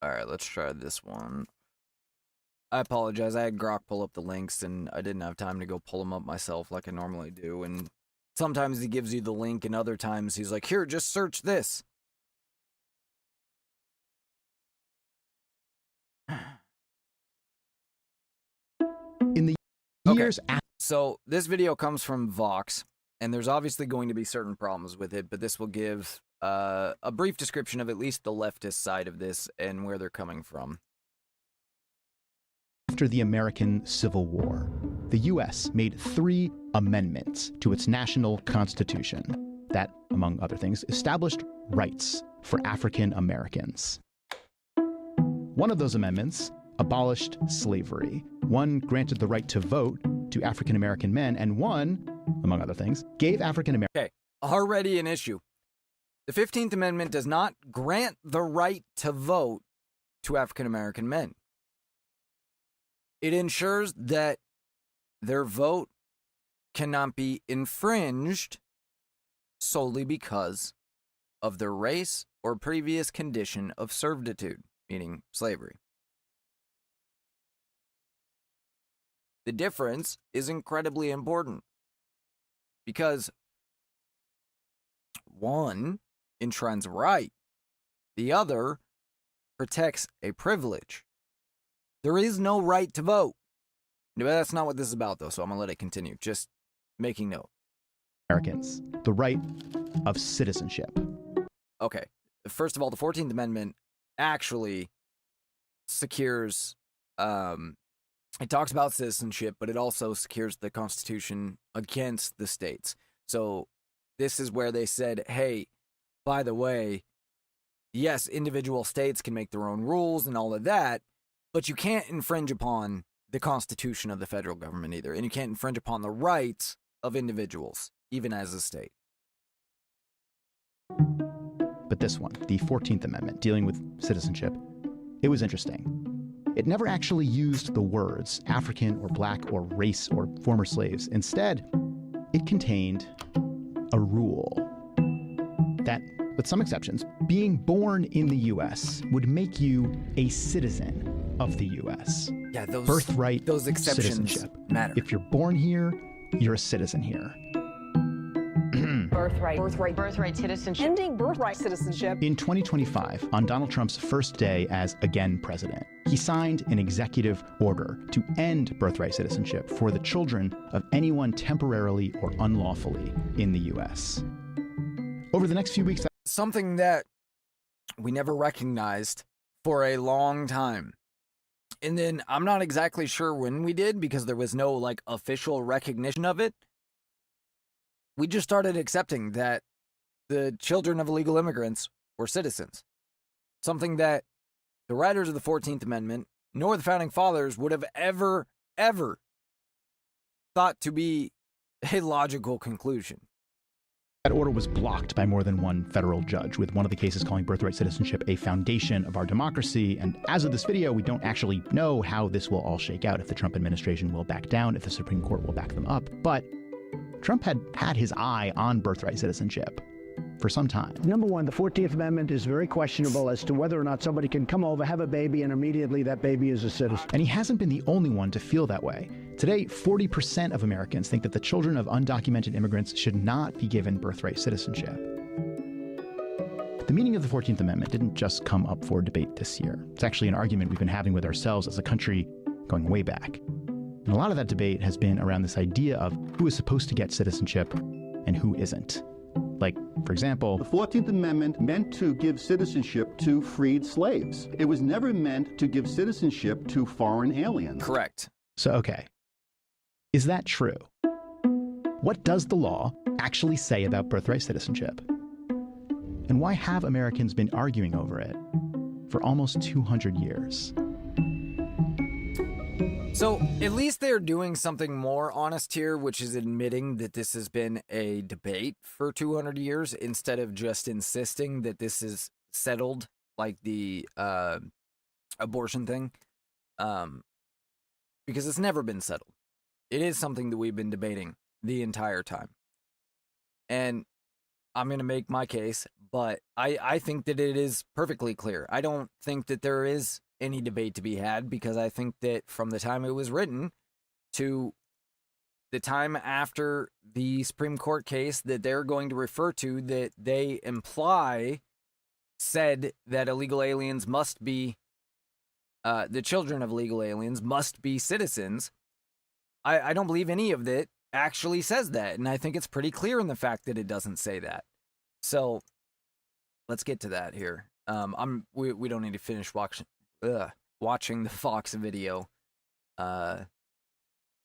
S1: Alright, let's try this one. I apologize, I had Grok pull up the links, and I didn't have time to go pull them up myself like I normally do, and sometimes he gives you the link, and other times he's like, here, just search this.
S14: In the years after.
S1: So, this video comes from Vox, and there's obviously going to be certain problems with it, but this will give a brief description of at least the leftist side of this and where they're coming from.
S14: After the American Civil War, the U.S. made 3 amendments to its national constitution that, among other things, established rights for African Americans. One of those amendments abolished slavery. One granted the right to vote to African American men, and one, among other things, gave African Americans...
S1: Okay, already an issue. The 15th Amendment does not grant the right to vote to African American men. It ensures that their vote cannot be infringed solely because of their race or previous condition of servitude, meaning slavery. The difference is incredibly important because one enshrines a right, the other protects a privilege. There is no right to vote. But that's not what this is about, though, so I'm going to let it continue. Just making note.
S14: Americans, the right of citizenship.
S1: Okay. First of all, the 14th Amendment actually secures, it talks about citizenship, but it also secures the Constitution against the states. So this is where they said, hey, by the way, yes, individual states can make their own rules and all of that, but you can't infringe upon the Constitution of the federal government either, and you can't infringe upon the rights of individuals, even as a state.
S14: But this one, the 14th Amendment, dealing with citizenship, it was interesting. It never actually used the words African or black or race or former slaves. Instead, it contained a rule that, with some exceptions, being born in the U.S. would make you a citizen of the U.S.
S1: Yeah,
S14: birthright
S1: those exceptions
S14: citizenship
S1: matter.
S14: If you're born here, you're a citizen here.
S15: Birthright citizenship. Ending birthright citizenship.
S14: In 2025, on Donald Trump's first day as again president, he signed an executive order to end birthright citizenship for the children of anyone temporarily or unlawfully in the U.S. Over the next few weeks,
S1: something that we never recognized for a long time. And then I'm not exactly sure when we did because there was no like official recognition of it. We just started accepting that the children of illegal immigrants were citizens. Something that the writers of the 14th Amendment, nor the Founding Fathers, would have ever thought to be a logical conclusion.
S14: That order was blocked by more than one federal judge, with one of the cases calling birthright citizenship a foundation of our democracy. And as of this video, we don't actually know how this will all shake out, if the Trump administration will back down, if the Supreme Court will back them up. But Trump had his eye on birthright citizenship for some time.
S16: Number one, the 14th Amendment is very questionable as to whether or not somebody can come over, have a baby, and immediately that baby is a citizen.
S14: And he hasn't been the only one to feel that way. Today, 40% of Americans think that the children of undocumented immigrants should not be given birthright citizenship. The meaning of the 14th Amendment didn't just come up for debate this year. It's actually an argument we've been having with ourselves as a country going way back. And a lot of that debate has been around this idea of who is supposed to get citizenship and who isn't. Like, for example,
S17: the 14th Amendment meant to give citizenship to freed slaves. It was never meant to give citizenship to foreign aliens.
S1: Correct.
S14: So, okay. Is that true? What does the law actually say about birthright citizenship? And why have Americans been arguing over it for almost 200 years?
S1: So at least they're doing something more honest here, which is admitting that this has been a debate for 200 years instead of just insisting that this is settled, like the abortion thing, because it's never been settled. It is something that we've been debating the entire time. And I'm going to make my case, but I think that it is perfectly clear. I don't think that there is any debate to be had, because I think that from the time it was written to the time after the Supreme Court case that they're going to refer to, that they imply said that illegal aliens must be, the children of illegal aliens must be citizens. I don't believe any of it actually says that, and I think it's pretty clear in the fact that it doesn't say that. So let's get to that here. We don't need to finish watching the Fox video.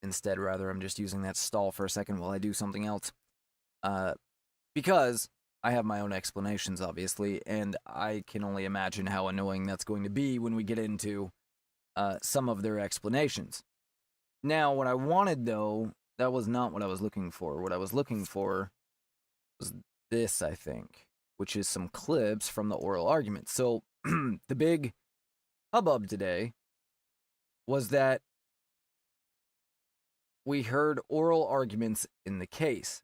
S1: Instead, rather, I'm just using that stall for a second while I do something else. Because I have my own explanations, obviously, and I can only imagine how annoying that's going to be when we get into some of their explanations. Now, what I wanted, though, that was not what I was looking for. What I was looking for was this, I think, which is some clips from the oral argument. So, the big hubbub today was that we heard oral arguments in the case.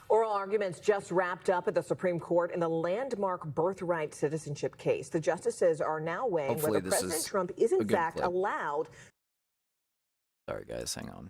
S18: Oral arguments just wrapped up at the Supreme Court in the landmark birthright citizenship case. The justices are now weighing whether President Trump is in fact allowed.
S1: Sorry, guys, hang on.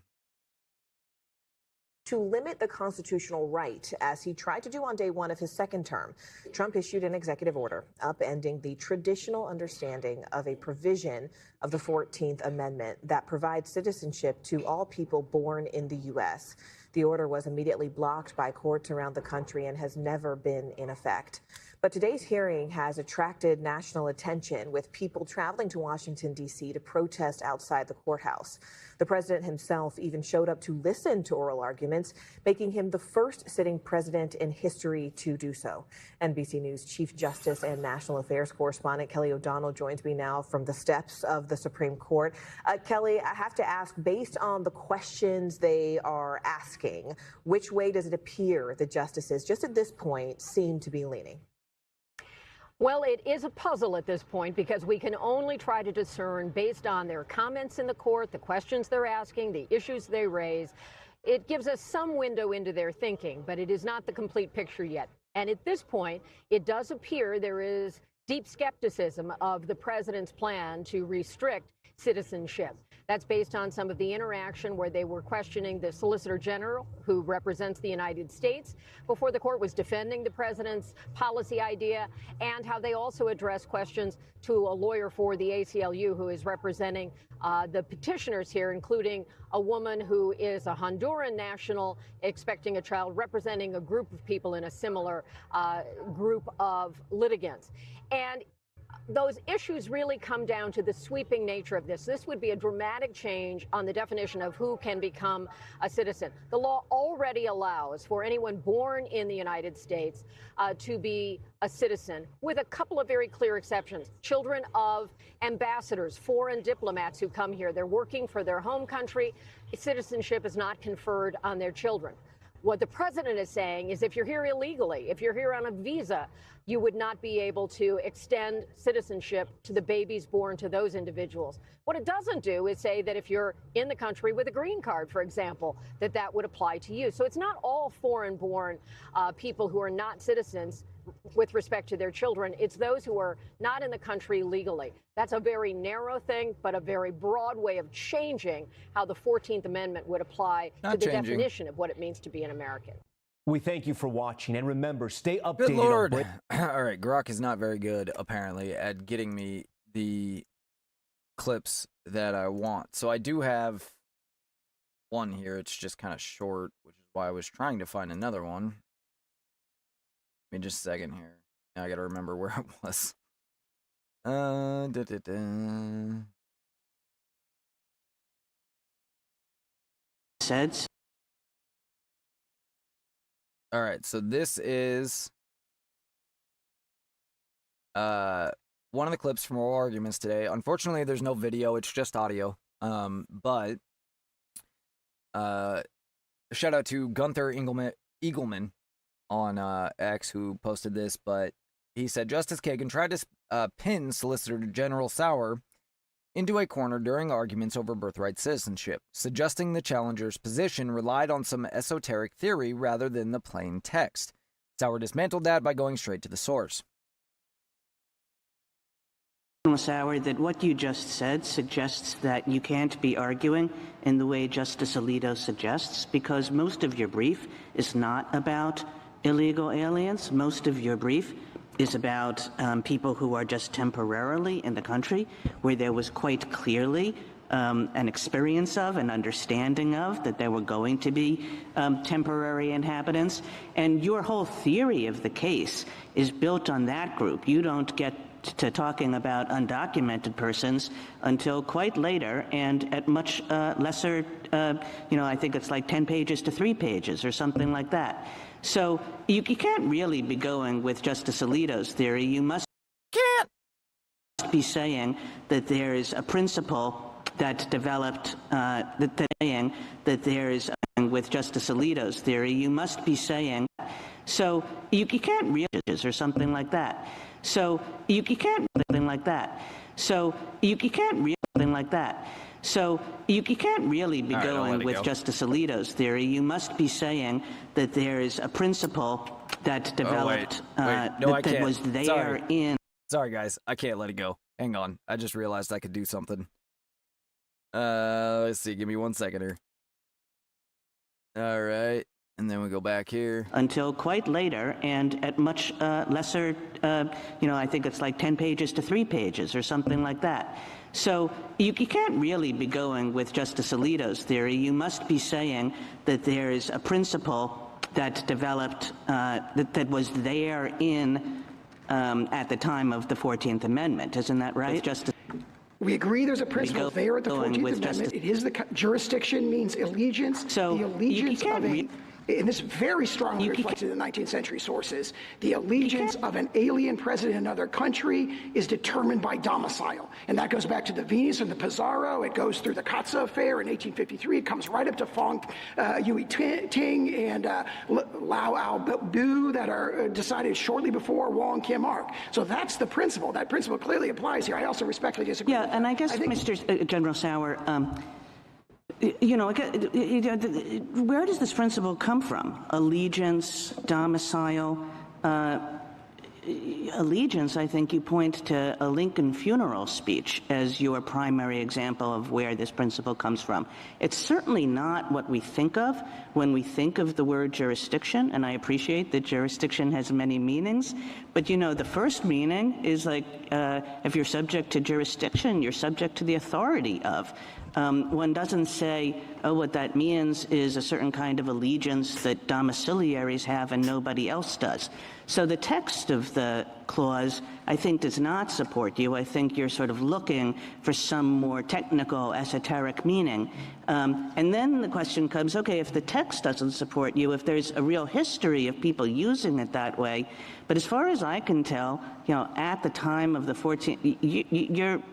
S18: To limit the constitutional right, as he tried to do on day one of his second term. Trump issued an executive order upending the traditional understanding of a provision of the 14th Amendment that provides citizenship to all people born in the U.S. The order was immediately blocked by courts around the country and has never been in effect. But today's hearing has attracted national attention, with people traveling to Washington, D.C. to protest outside the courthouse. The president himself even showed up to listen to oral arguments, making him the first sitting president in history to do so. NBC News Chief Justice and National Affairs correspondent Kelly O'Donnell joins me now from the steps of the Supreme Court. Kelly, I have to ask, based on the questions they are asking, which way does it appear the justices, just at this point, seem to be leaning?
S19: Well, it is a puzzle at this point because we can only try to discern based on their comments in the court, the questions they're asking, the issues they raise. It gives us some window into their thinking, but it is not the complete picture yet. And at this point, it does appear there is deep skepticism of the president's plan to restrict citizenship. That's based on some of the interaction where they were questioning the Solicitor General, who represents the United States, before the court was defending the president's policy idea, and how they also addressed questions to a lawyer for the ACLU who is representing the petitioners here, including a woman who is a Honduran national expecting a child, representing a group of people in a similar group of litigants. And those issues really come down to the sweeping nature of this. This would be a dramatic change on the definition of who can become a citizen. The law already allows for anyone born in the United States to be a citizen, with a couple of very clear exceptions. Children of ambassadors, foreign diplomats who come here, they're working for their home country. Citizenship is not conferred on their children. What the president is saying is if you're here illegally, if you're here on a visa, you would not be able to extend citizenship to the babies born to those individuals. What it doesn't do is say that if you're in the country with a green card, for example, that would apply to you. So it's not all foreign-born people who are not citizens with respect to their children. It's those who are not in the country legally. That's a very narrow thing, but a very broad way of changing how the 14th Amendment would apply to the definition of what it means to be an American.
S20: We thank you for watching, and remember, stay updated.
S1: Good Lord. All right, Grok is not very good, apparently, at getting me the clips that I want. So I do have one here. It's just kind of short, which is why I was trying to find another one. Give me just a second here. Now I got to remember where it was.
S21: Said.
S1: All right, so this is one of the clips from oral arguments today. Unfortunately, there's no video; it's just audio. But shout out to Gunther Eagleman on X, who posted this. But he said Justice Kagan tried to pin Solicitor General Sauer into a corner during arguments over birthright citizenship, suggesting the challenger's position relied on some esoteric theory rather than the plain text. Sauer dismantled that by going straight to the source.
S21: Sauer, that what you just said suggests that you can't be arguing in the way Justice Alito suggests, because most of your brief is not about illegal aliens. Most of your brief is about people who are just temporarily in the country, where there was quite clearly an experience of, an understanding of, that there were going to be temporary inhabitants. And your whole theory of the case is built on that group. You don't get to talking about undocumented persons until quite later, and at much lesser, I think it's like 10 pages to 3 pages or something like that. So you can't really be going with Justice Alito's theory. You must be saying that there is a principle that developed, saying that there is, with Justice Alito's theory, you must be saying, so you can't really, or something like that. So you can't, something like that. So you can't really, something like that. So you can't really be going with Justice Alito's theory. You must be saying that there is a principle that developed, that was there in.
S1: Sorry, guys. I can't let it go. Hang on. I just realized I could do something. Let's see. Give me 1 second here. All right. And then we go back here.
S21: Until quite later, and at much lesser, I think it's like 10 pages to 3 pages or something like that. So you can't really be going with Justice Alito's theory. You must be saying that there is a principle that developed, that was there in at the time of the 14th Amendment. Isn't that right?
S2: We agree there's a principle there at the 14th Amendment. It is the jurisdiction means allegiance.
S21: So
S2: the allegiance of and this very strongly reflected in the 19th century sources, the allegiance of an alien president in another country is determined by domicile. And that goes back to the Venus and the Pizarro. It goes through the Katza affair in 1853. It comes right up to Fong Yui Ting and Lau Ao Bu that are decided shortly before Wong Kim Ark. So that's the principle. That principle clearly applies here. I also respectfully disagree.
S21: Yeah, and I guess, Mr. General Sauer, where does this principle come from? Allegiance, domicile. Allegiance, I think you point to a Lincoln funeral speech as your primary example of where this principle comes from. It's certainly not what we think of when we think of the word jurisdiction, and I appreciate that jurisdiction has many meanings, but the first meaning is like if you're subject to jurisdiction, you're subject to the authority of. One doesn't say, oh, what that means is a certain kind of allegiance that domiciliaries have and nobody else does. So the text of the clause, I think, does not support you. I think you're sort of looking for some more technical, esoteric meaning. And then the question comes, okay, if the text doesn't support you, if there's a real history of people using it that way, but as far as I can tell, at the time of the 14th,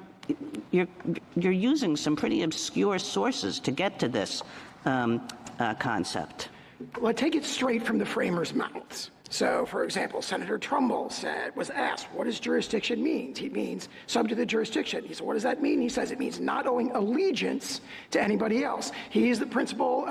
S21: you're using some pretty obscure sources to get to this concept.
S2: Well, I take it straight from the framers' mouths. So, for example, Senator Trumbull was asked, what does jurisdiction mean? He means subject to the jurisdiction. He said, what does that mean? He says it means not owing allegiance to anybody else. He is the principal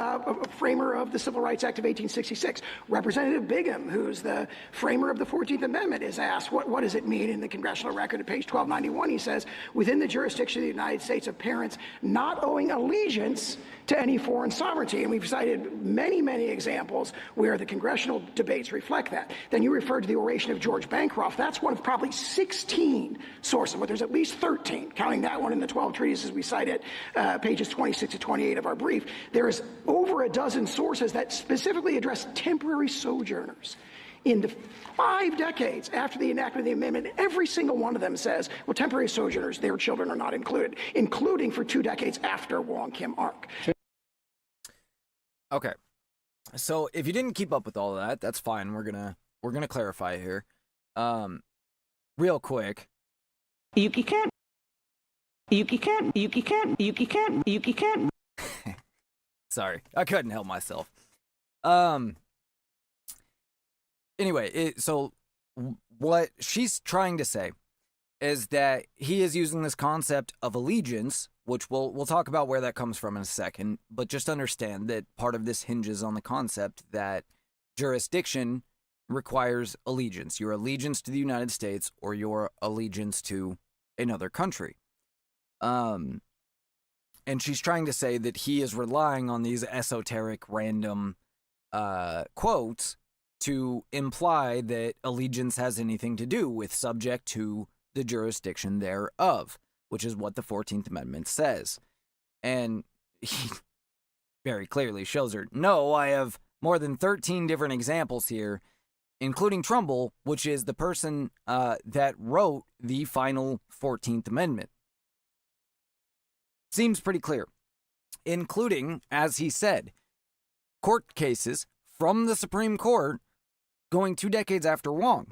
S2: framer of the Civil Rights Act of 1866. Representative Bigham, who's the framer of the 14th Amendment, is asked, what does it mean in the congressional record at page 1291? He says, within the jurisdiction of the United States of parents not owing allegiance to any foreign sovereignty. And we've cited many, many examples where the congressional debates reflect that. Then you referred to the oration of George Bancroft. That's one of probably 16 sources, but there's at least 13, counting that one in the 12 treatises we cited, pages 26 to 28 of our brief. There is over a dozen sources that specifically address temporary sojourners. In the 5 decades after the enactment of the amendment, every single one of them says, well, temporary sojourners, their children are not included, including for 2 decades after Wong Kim Ark.
S1: Okay. So if you didn't keep up with all of that, that's fine. We're gonna clarify here. Real quick.
S21: You can't.
S1: Sorry, I couldn't help myself. Anyway, so what she's trying to say is that he is using this concept of allegiance, which we'll talk about where that comes from in a second, but just understand that part of this hinges on the concept that jurisdiction requires allegiance, your allegiance to the United States or your allegiance to another country. And she's trying to say that he is relying on these esoteric random quotes to imply that allegiance has anything to do with subject to the jurisdiction thereof, which is what the 14th Amendment says. And he very clearly shows her, no, I have more than 13 different examples here, including Trumbull, which is the person that wrote the final 14th Amendment. Seems pretty clear, including, as he said, court cases from the Supreme Court going 2 decades after Wong.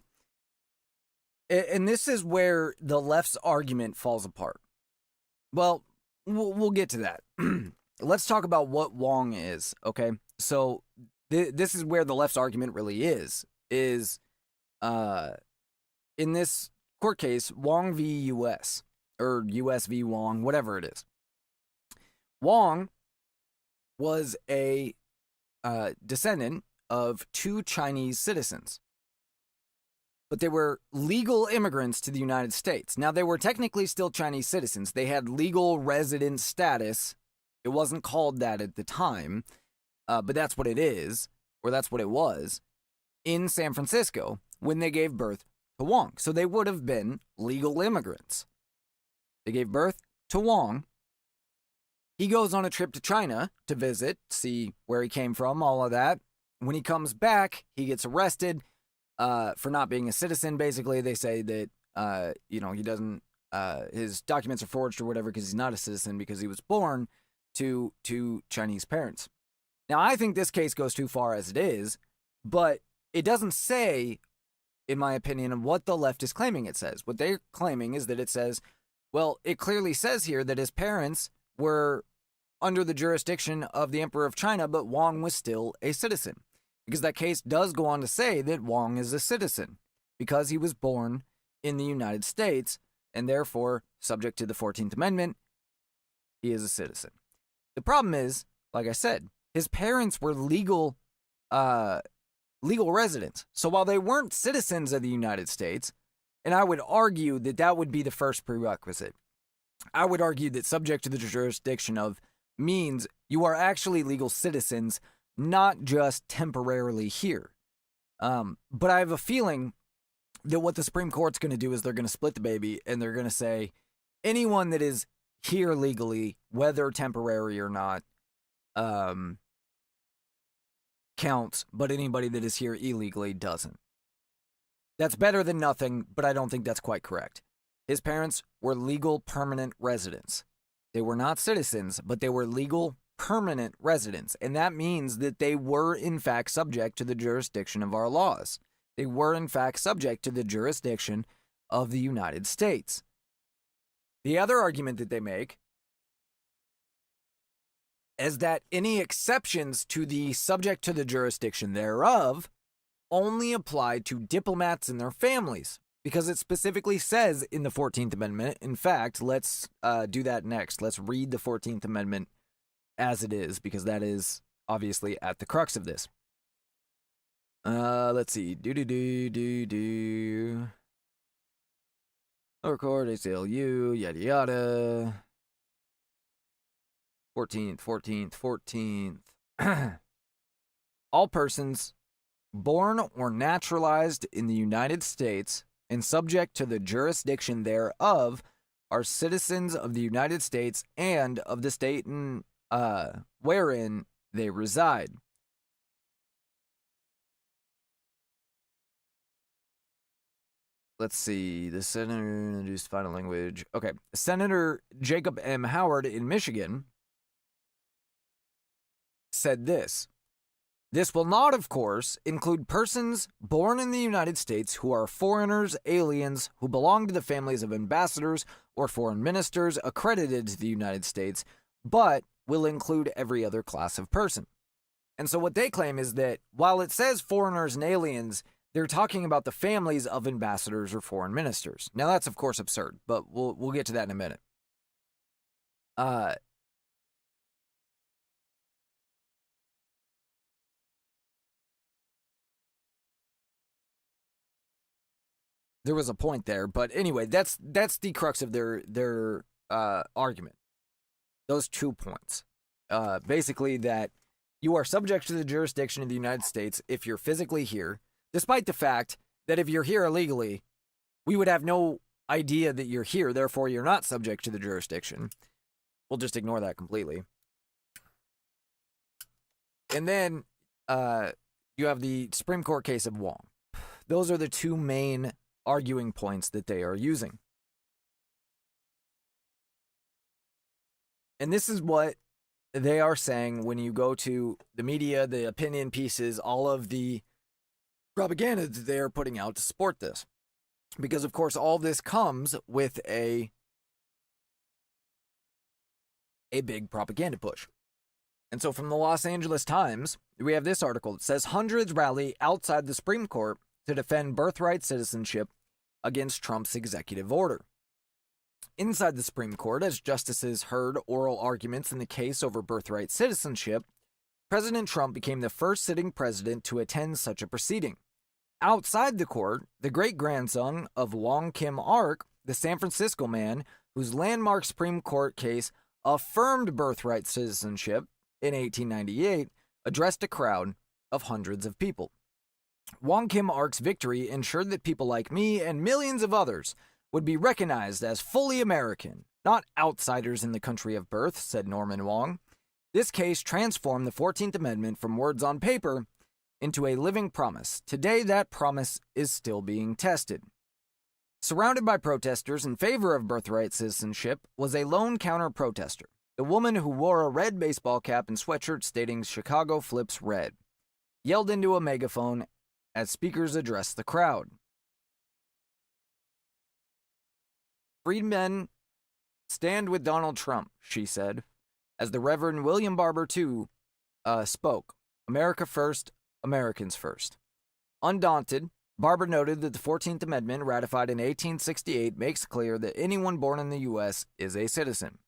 S1: And this is where the left's argument falls apart. Well, we'll get to that. Let's talk about what Wong is, okay? So this is where the left's argument really is in this court case, Wong v. U.S., or U.S. v. Wong, whatever it is. Wong was a descendant of 2 Chinese citizens, but they were legal immigrants to the United States. Now, they were technically still Chinese citizens. They had legal resident status. It wasn't called that at the time, but that's what it is, or that's what it was, in San Francisco when they gave birth to Wong. So they would have been legal immigrants. They gave birth to Wong. He goes on a trip to China to visit, see where he came from, all of that. When he comes back, he gets arrested. for not being a citizen. Basically, they say that, he doesn't, his documents are forged or whatever because he's not a citizen because he was born to Chinese parents. Now, I think this case goes too far as it is, but it doesn't say, in my opinion, what the left is claiming it says. What they're claiming is that it says, well, it clearly says here that his parents were under the jurisdiction of the Emperor of China, but Wang was still a citizen. Because that case does go on to say that Wang is a citizen because he was born in the United States and therefore, subject to the 14th Amendment, he is a citizen. The problem is, like I said, his parents were legal residents. So while they weren't citizens of the United States, and I would argue that that would be the first prerequisite, I would argue that subject to the jurisdiction of means you are actually legal citizens, not just temporarily here. But I have a feeling that what the Supreme Court's going to do is they're going to split the baby and they're going to say anyone that is here legally, whether temporary or not, counts, but anybody that is here illegally doesn't. That's better than nothing, but I don't think that's quite correct. His parents were legal permanent residents. They were not citizens, but they were legal permanent residents, and that means that they were in fact subject to the jurisdiction of our laws. They were in fact subject to the jurisdiction of the United States. The other argument that they make is that any exceptions to the subject to the jurisdiction thereof only apply to diplomats and their families, because it specifically says in the 14th Amendment. In fact, let's do that next. Let's read the 14th Amendment as it is, because that is obviously at the crux of this. Let's see. Lower court, ACLU, yada yada. 14th. All persons born or naturalized in the United States and subject to the jurisdiction thereof are citizens of the United States and of the state wherein they reside. Let's see. The senator introduced final language. Okay. Senator Jacob M. Howard in Michigan said this. This will not, of course, include persons born in the United States who are foreigners, aliens, who belong to the families of ambassadors or foreign ministers accredited to the United States, but will include every other class of person. And so what they claim is that while it says foreigners and aliens, they're talking about the families of ambassadors or foreign ministers. Now that's of course absurd, but we'll get to that in a minute. There was a point there, but anyway, that's the crux of their argument. Those 2 points. Basically that you are subject to the jurisdiction of the United States if you're physically here, despite the fact that if you're here illegally, we would have no idea that you're here, therefore you're not subject to the jurisdiction. We'll just ignore that completely. And then you have the Supreme Court case of Wang. Those are the 2 main arguing points that they are using. And this is what they are saying when you go to the media, the opinion pieces, all of the propaganda that they are putting out to support this. Because, of course, all this comes with a big propaganda push. And so from the Los Angeles Times, we have this article. It says, hundreds rally outside the Supreme Court to defend birthright citizenship against Trump's executive order. Inside the Supreme Court, as justices heard oral arguments in the case over birthright citizenship, President Trump became the first sitting president to attend such a proceeding. Outside the court, the great-grandson of Wong Kim Ark, the San Francisco man whose landmark Supreme Court case affirmed birthright citizenship in 1898, addressed a crowd of hundreds of people. Wong Kim Ark's victory ensured that people like me and millions of others would be recognized as fully American, not outsiders in the country of birth, said Norman Wong. This case transformed the 14th Amendment from words on paper into a living promise. Today, that promise is still being tested. Surrounded by protesters in favor of birthright citizenship was a lone counter-protester, the woman who wore a red baseball cap and sweatshirt stating "Chicago flips red," yelled into a megaphone as speakers addressed the crowd. "Freedmen stand with Donald Trump," she said, as the Reverend William Barber, too, spoke. "America first, Americans first." Undaunted, Barber noted that the 14th Amendment, ratified in 1868, makes clear that anyone born in the U.S. is a citizen.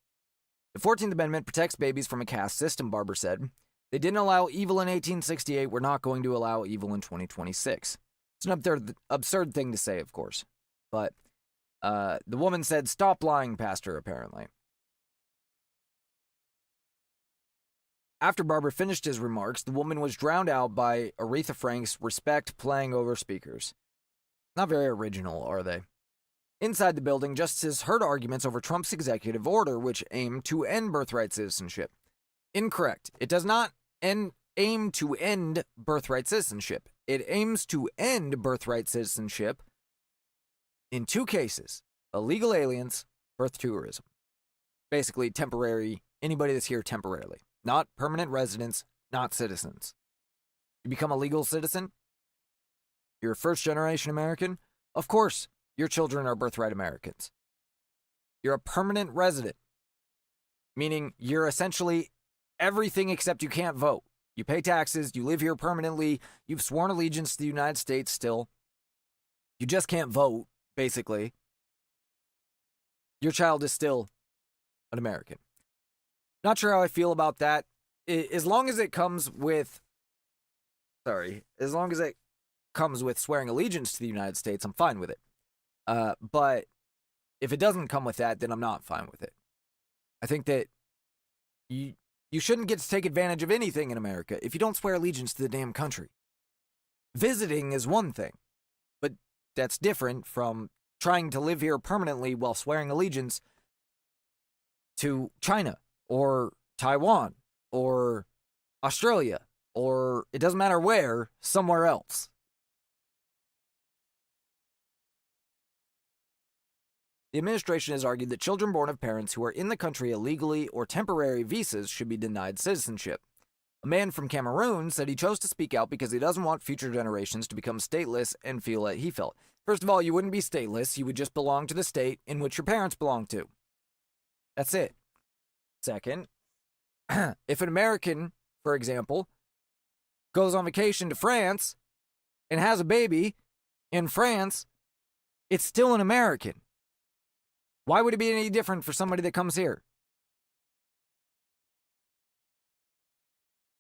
S1: "The 14th Amendment protects babies from a caste system," Barber said. "They didn't allow evil in 1868. We're not going to allow evil in 2026. It's an absurd thing to say, of course. But the woman said, "Stop lying, Pastor," apparently. After Barber finished his remarks, the woman was drowned out by Aretha Frank's "Respect" playing over speakers. Not very original, are they? Inside the building, justices heard arguments over Trump's executive order, which aimed to end birthright citizenship. Incorrect. It does not aim to end birthright citizenship. It aims to end birthright citizenship in two cases: illegal aliens, birth tourism. Basically, temporary, anybody that's here temporarily. Not permanent residents, not citizens. You become a legal citizen? You're a first-generation American? Of course, your children are birthright Americans. You're a permanent resident, meaning you're essentially everything except you can't vote. You pay taxes, you live here permanently, you've sworn allegiance to the United States still. You just can't vote, basically. Your child is still an American. Not sure how I feel about that. As long as it comes with swearing allegiance to the United States, I'm fine with it. But if it doesn't come with that, then I'm not fine with it. I think that you shouldn't get to take advantage of anything in America if you don't swear allegiance to the damn country. Visiting is one thing, but that's different from trying to live here permanently while swearing allegiance to China or Taiwan or Australia, or it doesn't matter where, somewhere else. The administration has argued that children born of parents who are in the country illegally or temporary visas should be denied citizenship. A man from Cameroon said he chose to speak out because he doesn't want future generations to become stateless and feel like he felt. First of all, you wouldn't be stateless. You would just belong to the state in which your parents belong to. That's it. Second, if an American, for example, goes on vacation to France and has a baby in France, it's still an American. Why would it be any different for somebody that comes here?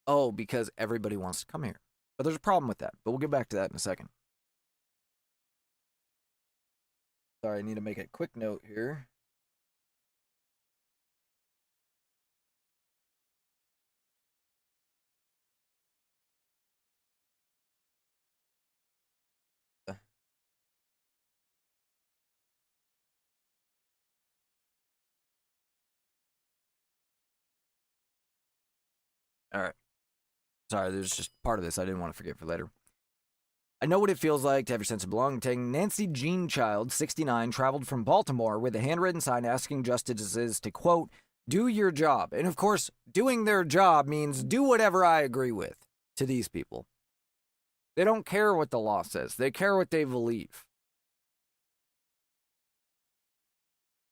S1: Oh, because everybody wants to come here. But there's a problem with that, but we'll get back to that in a second. Sorry, I need to make a quick note here. All right. Sorry, there's just part of this I didn't want to forget for later. I know what it feels like to have your sense of belonging. Nancy Jean Child, 69, traveled from Baltimore with a handwritten sign asking justices to, quote, "do your job." And of course, doing their job means do whatever I agree with to these people. They don't care what the law says. They care what they believe.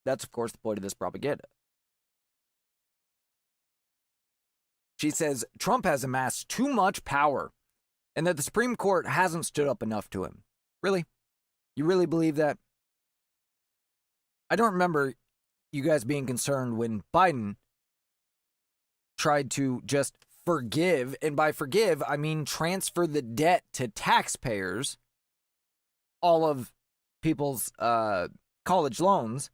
S1: That's, of course, the point of this propaganda. She says Trump has amassed too much power and that the Supreme Court hasn't stood up enough to him. Really? You really believe that? I don't remember you guys being concerned when Biden tried to just forgive, and by forgive, I mean transfer the debt to taxpayers, all of people's college loans,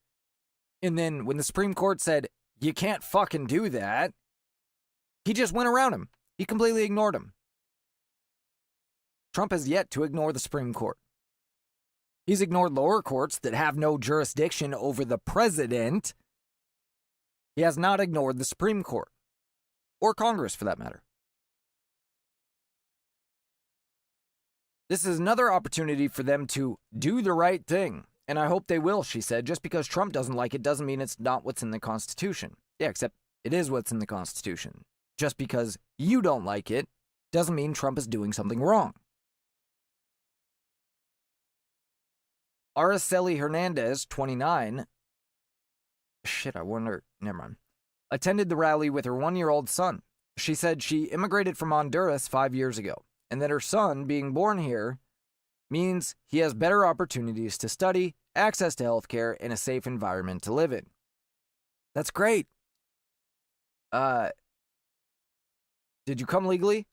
S1: and then when the Supreme Court said, you can't fucking do that, he just went around him. He completely ignored him. Trump has yet to ignore the Supreme Court. He's ignored lower courts that have no jurisdiction over the president. He has not ignored the Supreme Court, or Congress for that matter. This is another opportunity for them to do the right thing. And I hope they will, she said. Just because Trump doesn't like it doesn't mean it's not what's in the Constitution. Yeah, except it is what's in the Constitution. Just because you don't like it doesn't mean Trump is doing something wrong. Araceli Hernandez, 29, never mind, attended the rally with her 1-year-old son. She said she immigrated from Honduras 5 years ago, and that her son being born here means he has better opportunities to study, access to healthcare, and a safe environment to live in. That's great. Did you come legally?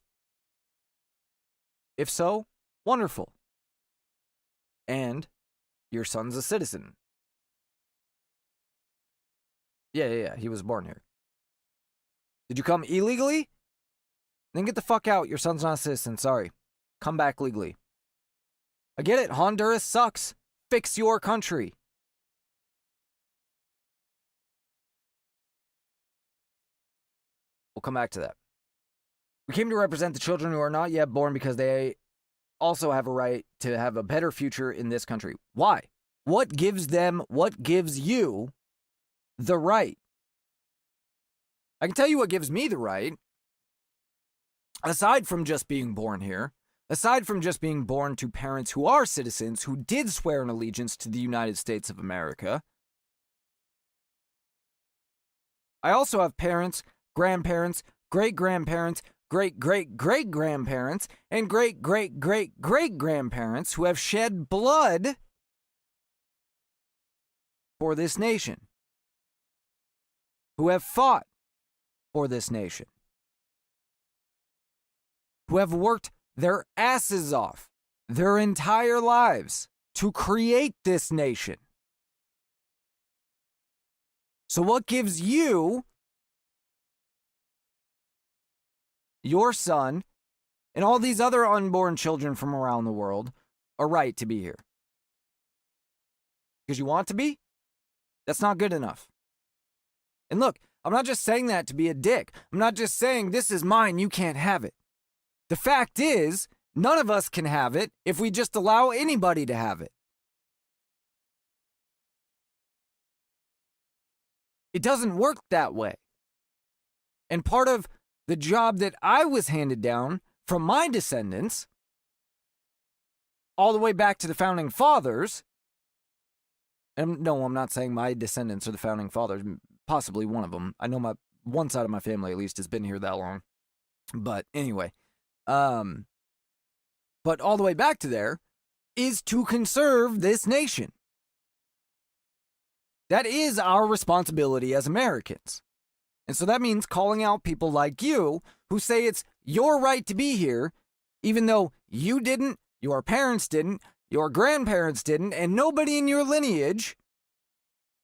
S1: If so, wonderful. And your son's a citizen. Yeah, he was born here. Did you come illegally? Then get the fuck out. Your son's not a citizen, sorry. Come back legally. I get it, Honduras sucks. Fix your country. We'll come back to that. We came to represent the children who are not yet born because they also have a right to have a better future in this country. Why? What gives you the right? I can tell you what gives me the right. Aside from just being born here, aside from just being born to parents who are citizens, who did swear an allegiance to the United States of America, I also have parents, grandparents, great-grandparents, great-great-great-grandparents, and great-great-great-great-grandparents who have shed blood for this nation, who have fought for this nation, who have worked their asses off their entire lives to create this nation. So what gives you, your son, and all these other unborn children from around the world a right to be here? Because you want to be? That's not good enough. And look, I'm not just saying that to be a dick. I'm not just saying this is mine, you can't have it. The fact is, none of us can have it if we just allow anybody to have it. It doesn't work that way. And part of the job that I was handed down from my descendants, all the way back to the founding fathers, and no, I'm not saying my descendants are the founding fathers, possibly one of them. I know one side of my family at least has been here that long. But anyway, but all the way back to there is to conserve this nation. That is our responsibility as Americans. And so that means calling out people like you who say it's your right to be here, even though you didn't, your parents didn't, your grandparents didn't, and nobody in your lineage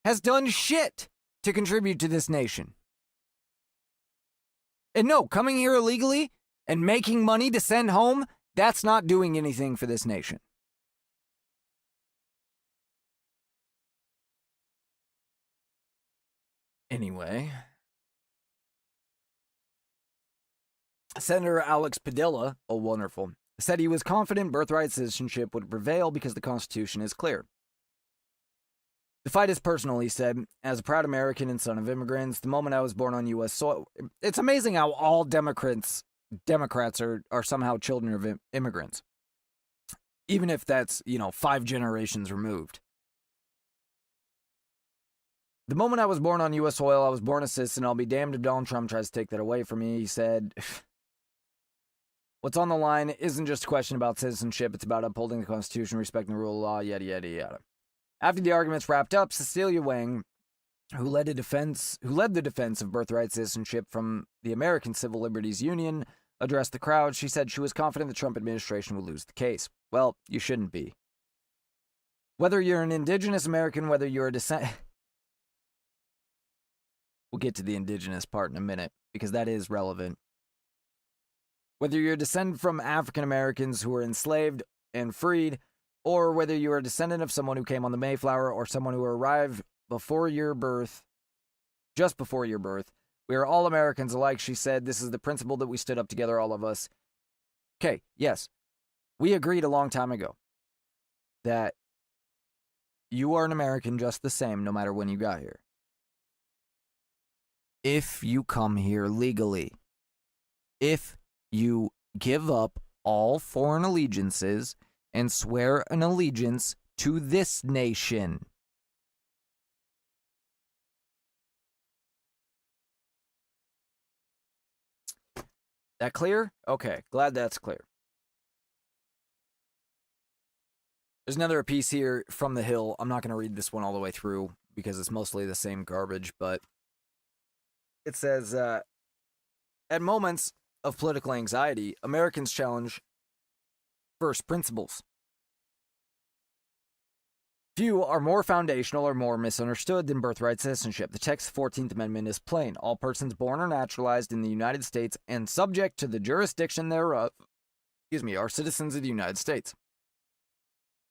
S1: has done shit to contribute to this nation. And no, coming here illegally and making money to send home, that's not doing anything for this nation. Anyway, Senator Alex Padilla, said he was confident birthright citizenship would prevail because the Constitution is clear. The fight is personal, he said. As a proud American and son of immigrants, the moment I was born on U.S. soil, it's amazing how all Democrats are somehow children of immigrants. Even if that's, 5 generations removed. The moment I was born on U.S. soil, I was born a citizen. I'll be damned if Donald Trump tries to take that away from me, he said. What's on the line isn't just a question about citizenship. It's about upholding the Constitution, respecting the rule of law, yada, yada, yada. After the arguments wrapped up, Cecilia Wang, who led the defense of birthright citizenship from the American Civil Liberties Union, addressed the crowd. She said she was confident the Trump administration would lose the case. Well, you shouldn't be. Whether you're an indigenous American, whether you're a we'll get to the indigenous part in a minute, because that is relevant. Whether you're a descendant from African Americans who were enslaved and freed, or whether you are a descendant of someone who came on the Mayflower or someone who arrived before your birth, just before your birth, we are all Americans alike, she said. This is the principle that we stood up together, all of us. Okay, yes. We agreed a long time ago that you are an American just the same no matter when you got here. If you come here legally, if you give up all foreign allegiances and swear an allegiance to this nation. That clear? Okay, glad that's clear. There's another piece here from The Hill. I'm not going to read this one all the way through because it's mostly the same garbage, but it says, at moments of political anxiety, Americans challenge first principles. Few are more foundational or more misunderstood than birthright citizenship. The text's 14th Amendment is plain. All persons born or naturalized in the United States and subject to the jurisdiction thereof, are citizens of the United States.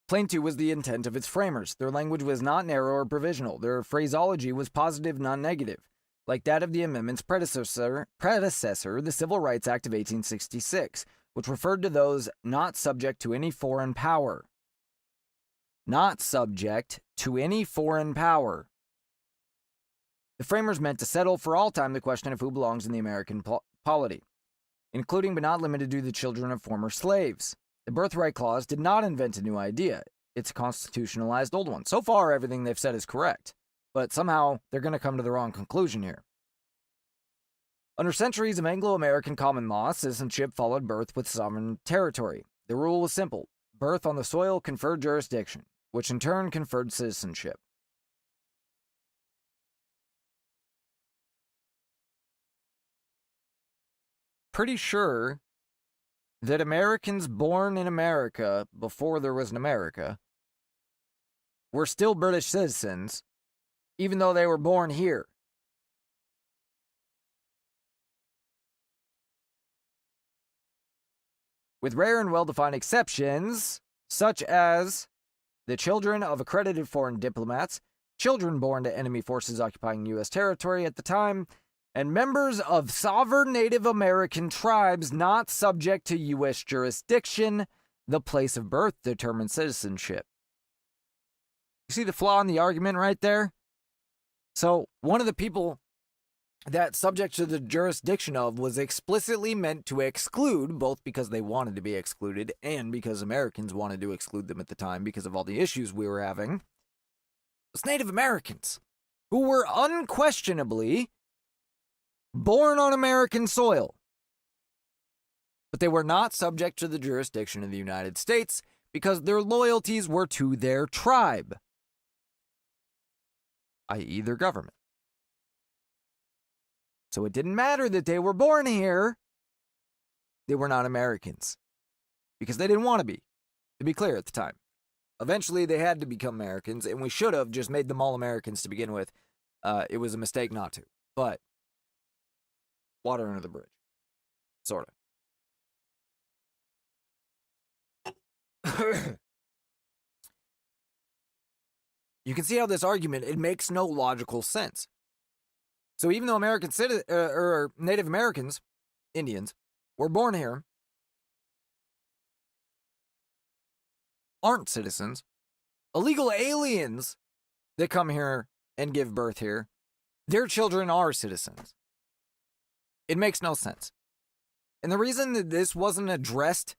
S1: Plain too was the intent of its framers. Their language was not narrow or provisional. Their phraseology was positive, not negative, like that of the amendment's predecessor, the Civil Rights Act of 1866, which referred to those not subject to any foreign power. Not subject to any foreign power. The framers meant to settle for all time the question of who belongs in the American polity, including but not limited to the children of former slaves. The Birthright Clause did not invent a new idea. It's a constitutionalized old one. So far, everything they've said is correct, but somehow they're going to come to the wrong conclusion here. Under centuries of Anglo-American common law, citizenship followed birth with sovereign territory. The rule was simple. Birth on the soil conferred jurisdiction, which in turn conferred citizenship. Pretty sure that Americans born in America before there was an America were still British citizens, even though they were born here. With rare and well-defined exceptions, such as the children of accredited foreign diplomats, children born to enemy forces occupying U.S. territory at the time, and members of sovereign Native American tribes not subject to U.S. jurisdiction, the place of birth determines citizenship. You see the flaw in the argument right there? So, one of the people that subject to the jurisdiction of was explicitly meant to exclude, both because they wanted to be excluded and because Americans wanted to exclude them at the time because of all the issues we were having, was Native Americans, who were unquestionably born on American soil. But they were not subject to the jurisdiction of the United States because their loyalties were to their tribe, i.e. their government. So it didn't matter that they were born here. They were not Americans because they didn't want to be clear at the time. Eventually, they had to become Americans, and we should have just made them all Americans to begin with. It was a mistake not to, but water under the bridge, sort of. You can see how this argument, it makes no logical sense. So even though American or Native Americans, Indians, were born here, aren't citizens, illegal aliens that come here and give birth here, their children are citizens. It makes no sense. And the reason that this wasn't addressed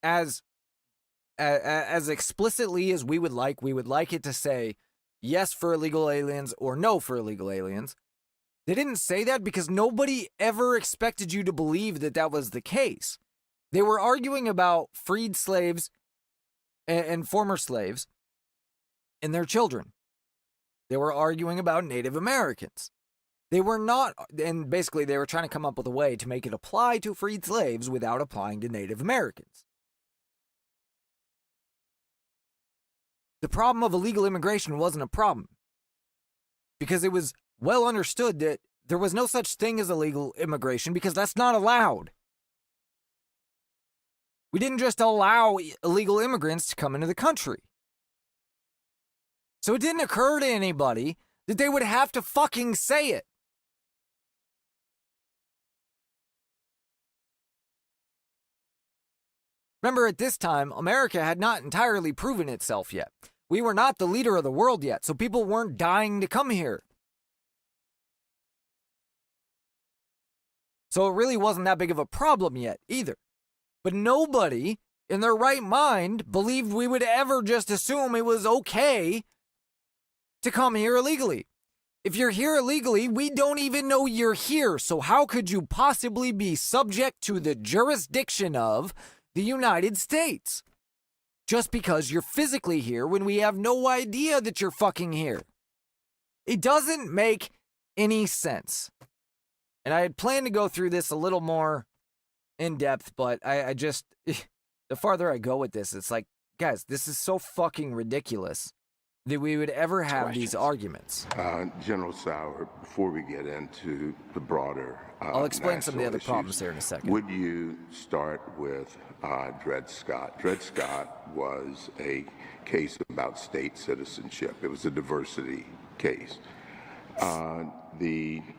S1: as explicitly as we would like it to say yes for illegal aliens or no for illegal aliens. They didn't say that because nobody ever expected you to believe that that was the case. They were arguing about freed slaves and former slaves and their children. They were arguing about Native Americans. They were not, and basically they were trying to come up with a way to make it apply to freed slaves without applying to Native Americans. The problem of illegal immigration wasn't a problem because it was well understood that there was no such thing as illegal immigration because that's not allowed. We didn't just allow illegal immigrants to come into the country. So it didn't occur to anybody that they would have to fucking say it. Remember, at this time, America had not entirely proven itself yet. We were not the leader of the world yet, so people weren't dying to come here. So it really wasn't that big of a problem yet, either. But nobody in their right mind believed we would ever just assume it was okay to come here illegally. If you're here illegally, we don't even know you're here, so how could you possibly be subject to the jurisdiction of the United States? Just because you're physically here when we have no idea that you're fucking here. It doesn't make any sense. And I had planned to go through this a little more in depth, but I just, the farther I go with this, it's like, guys, this is so fucking ridiculous that we would ever have these arguments.
S3: General Sauer, before we get into the broader
S1: I'll explain some of the other
S3: issues,
S1: problems here in a second.
S3: Would you start with Dred Scott? Dred Scott was a case about state citizenship. It was a diversity case. And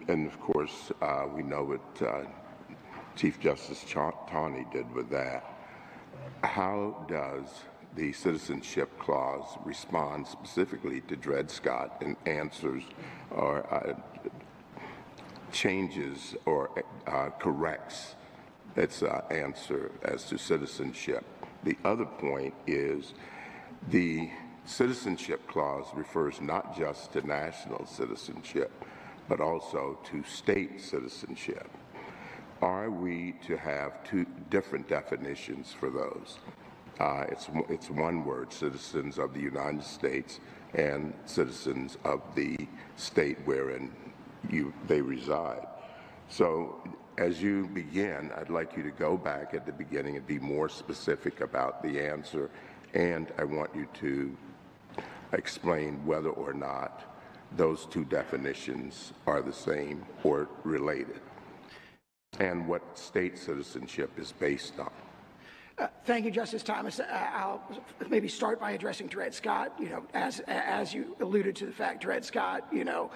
S3: of course, we know what Chief Justice Taney did with that. How does the Citizenship Clause respond specifically to Dred Scott and answers or changes or corrects its answer as to citizenship? The other point is the Citizenship Clause refers not just to national citizenship, but also to state citizenship. Are we to have two different definitions for those? It's one word, citizens of the United States and citizens of the state wherein they reside. So as you begin, I'd like you to go back at the beginning and be more specific about the answer, and I want you to explain whether or not those two definitions are the same or related, and what state citizenship is based on.
S2: Thank you, Justice Thomas. I'll maybe start by addressing Dred Scott. You know, as you alluded to the fact, Dred Scott, you know,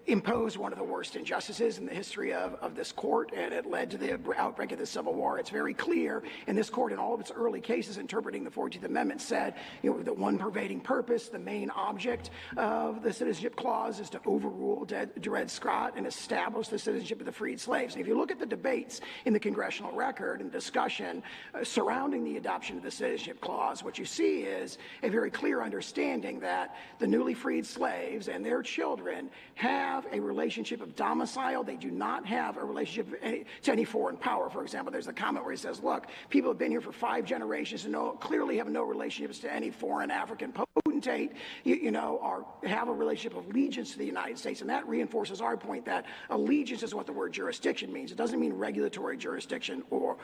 S2: imposed one of the worst injustices in the history of this court, and it led to the outbreak of the Civil War. It's very clear, and this court in all of its early cases interpreting the 14th Amendment said, you know, the one pervading purpose, the main object of the Citizenship Clause is to overrule Dred Scott and establish the citizenship of the freed slaves. And if you look at the debates in the congressional record and discussion surrounding the adoption of the Citizenship Clause, what you see is a very clear understanding that the newly freed slaves and their children have a relationship of domicile. They do not have a relationship to any foreign power. For example, there's a comment where he says, look, people have been here for 5 generations and clearly have no relationships to any foreign African potentate, or have a relationship of allegiance to the United States. And that reinforces our point that allegiance is what the word jurisdiction means. It doesn't mean regulatory jurisdiction or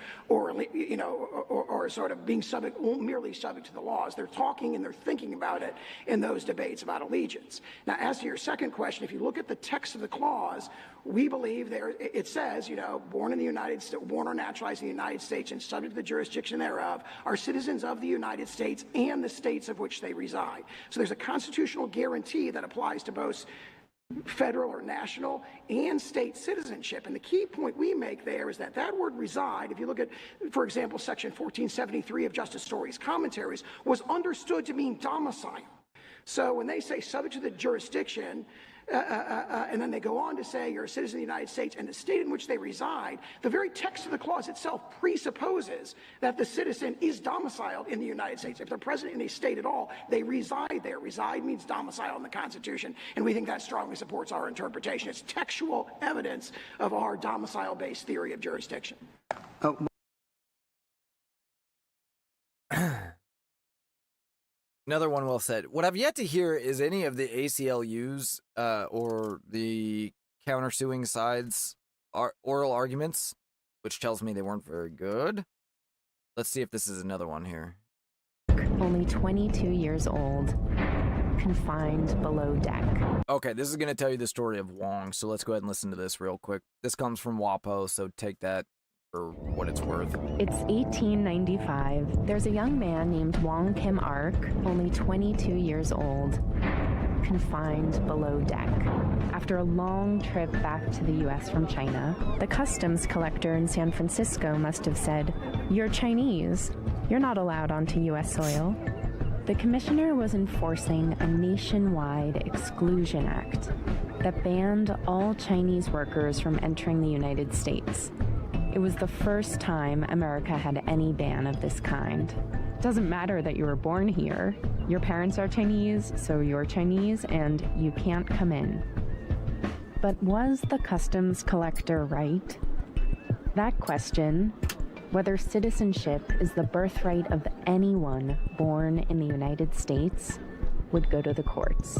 S2: sort of being merely subject to the laws. They're talking and they're thinking about it in those debates about allegiance. Now, as to your second question, if you look at the text of the clause, we believe it says, born in the United States, born or naturalized in the United States and subject to the jurisdiction thereof, are citizens of the United States and the states of which they reside. So there's a constitutional guarantee that applies to both federal or national and state citizenship. And the key point we make there is that that word reside, if you look at, for example, section 1473 of Justice Story's commentaries, was understood to mean domicile. So when they say subject to the jurisdiction, and then they go on to say you're a citizen of the United States and the state in which they reside, the very text of the clause itself presupposes that the citizen is domiciled in the United States. If they're present in a state at all, they reside there. Reside means domicile in the Constitution, and we think that strongly supports our interpretation. It's textual evidence of our domicile-based theory of jurisdiction.
S1: Another one well said. What I've yet to hear is any of the ACLU's or the countersuing sides' oral arguments, which tells me they weren't very good. Let's see if this is another one here.
S22: Only 22 years old, confined below deck.
S1: Okay, this is going to tell you the story of Wong, so let's go ahead and listen to this real quick. This comes from WAPO, so take that for what it's worth.
S22: It's 1895. There's a young man named Wong Kim Ark, only 22 years old, confined below deck. After a long trip back to the U.S. from China, the customs collector in San Francisco must have said, "You're Chinese. You're not allowed onto U.S. soil." The commissioner was enforcing a nationwide exclusion act that banned all Chinese workers from entering the United States. It was the first time America had any ban of this kind. It doesn't matter that you were born here. Your parents are Chinese, so you're Chinese, and you can't come in. But was the customs collector right? That question, whether citizenship is the birthright of anyone born in the United States, would go to the courts.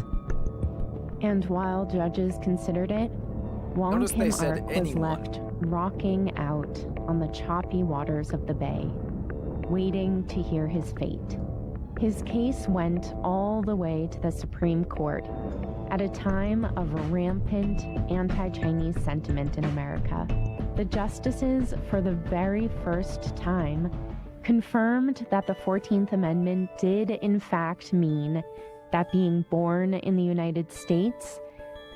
S22: And while judges considered it, Wong Kim Ark was left rocking out on the choppy waters of the bay, waiting to hear his fate. His case went all the way to the Supreme Court at a time of rampant anti-Chinese sentiment in America. The justices, for the very first time, confirmed that the 14th Amendment did in fact mean that being born in the United States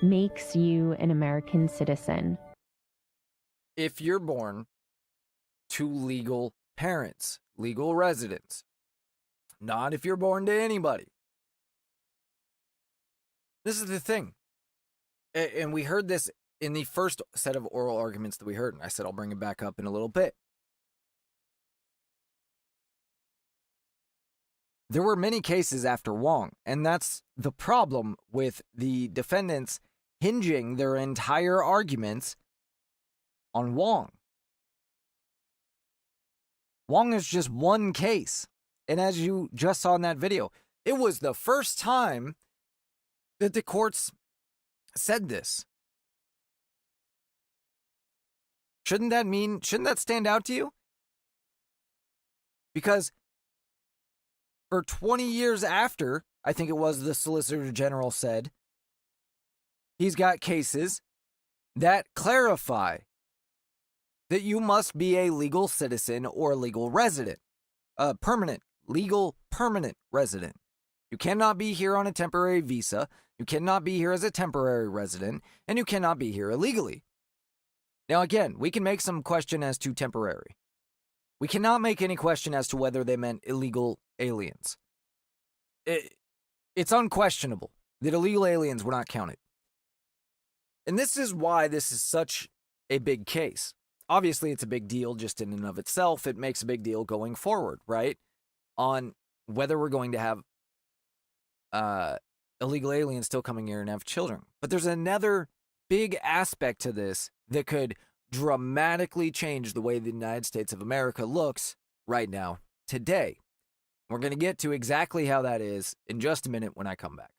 S22: makes you an American citizen.
S1: If you're born to legal parents, legal residents, not if you're born to anybody. This is the thing. And we heard this in the first set of oral arguments that we heard, and I said I'll bring it back up in a little bit. There were many cases after Wong, and that's the problem with the defendants hinging their entire arguments on Wong. Wong is just one case, and as you just saw in that video, it was the first time that the courts said this. Shouldn't that stand out to you? Because for 20 years after, I think it was the Solicitor General said, he's got cases that clarify that you must be a legal citizen or legal resident, legal permanent resident. You cannot be here on a temporary visa, you cannot be here as a temporary resident, and you cannot be here illegally. Now again, we can make some question as to temporary. We cannot make any question as to whether they meant illegal aliens. It's unquestionable that illegal aliens were not counted. And this is why this is such a big case. Obviously, it's a big deal just in and of itself. It makes a big deal going forward, right? On whether we're going to have illegal aliens still coming here and have children. But there's another big aspect to this that could dramatically change the way the United States of America looks right now, today. We're going to get to exactly how that is in just a minute when I come back.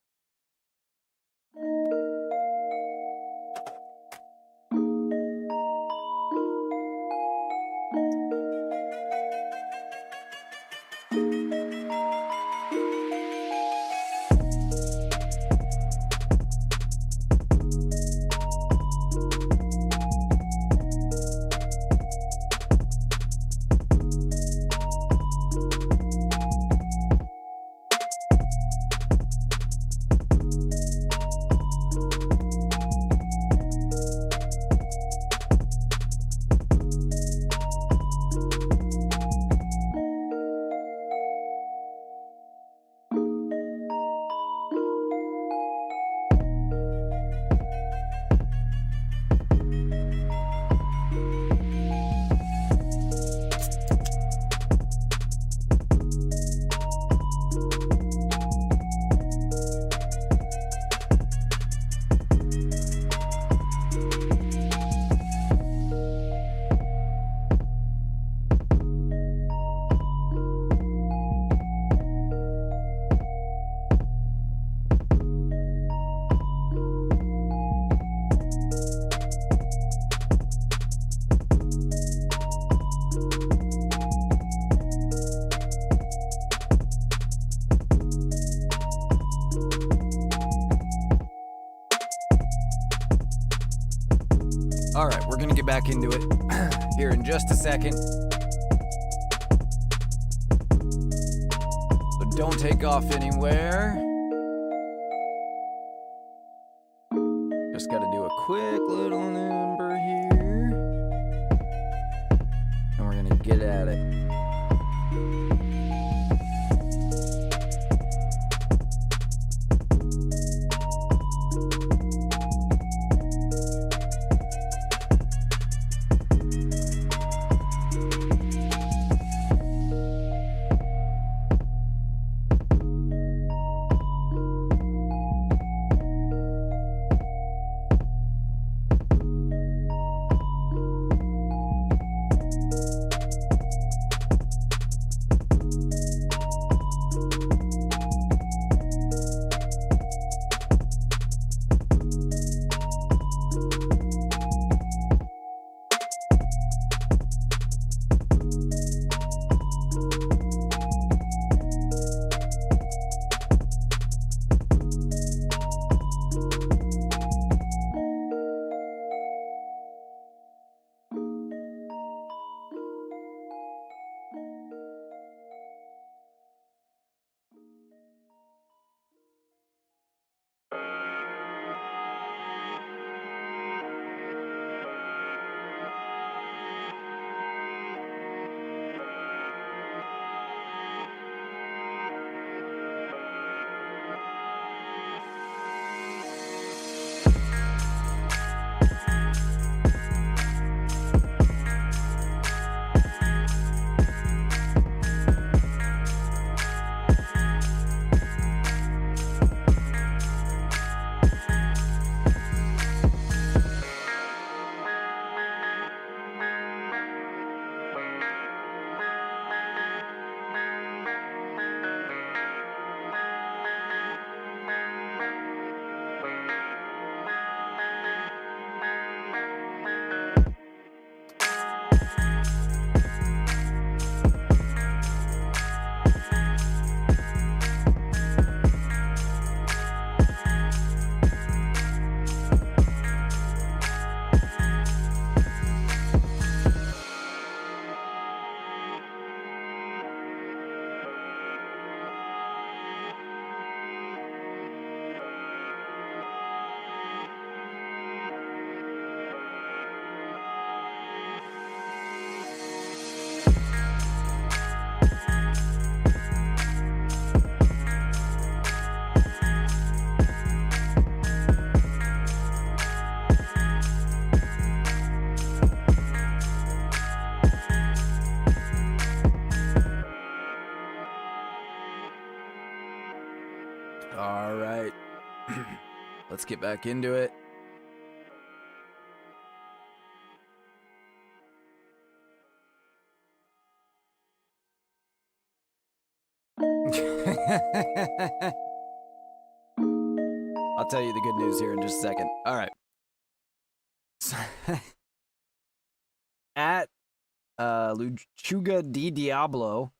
S1: All right, we're going to get back into it here in just a second. So don't take off anywhere. quick little number here. And we're going to get at it. All right. Let's get back into it. I'll tell you the good news here in just a second. All right. At Luchuga Di Diablo,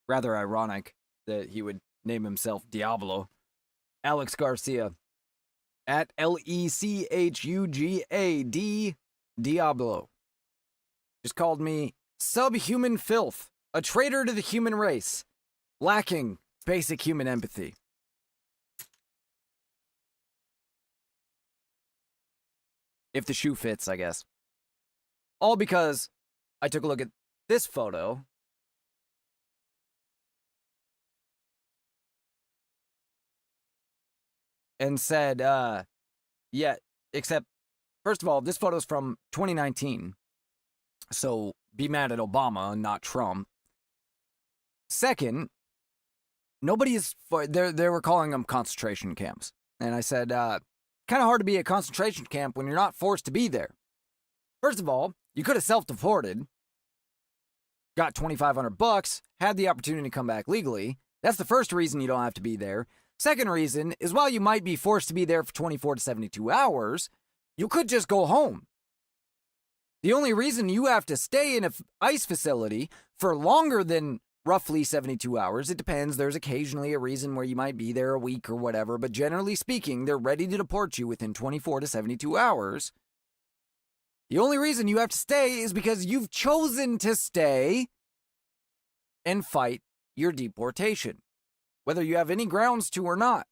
S1: rather ironic that he would name himself Diablo. Alex Garcia at LECHUGAD Diablo just called me subhuman filth, a traitor to the human race, lacking basic human empathy. If the shoe fits, I guess. All because I took a look at this photo. And said, yeah, except, first of all, this photo's from 2019. So be mad at Obama, not Trump. Second, nobody is, they were calling them concentration camps. And I said, kind of hard to be a concentration camp when you're not forced to be there. First of all, you could have self-deported, got $2,500, had the opportunity to come back legally. That's the first reason you don't have to be there. Second reason is while you might be forced to be there for 24 to 72 hours, you could just go home. The only reason you have to stay in an ICE facility for longer than roughly 72 hours, it depends. There's occasionally a reason where you might be there a week or whatever, but generally speaking, they're ready to deport you within 24 to 72 hours. The only reason you have to stay is because you've chosen to stay and fight your deportation, whether you have any grounds to or not.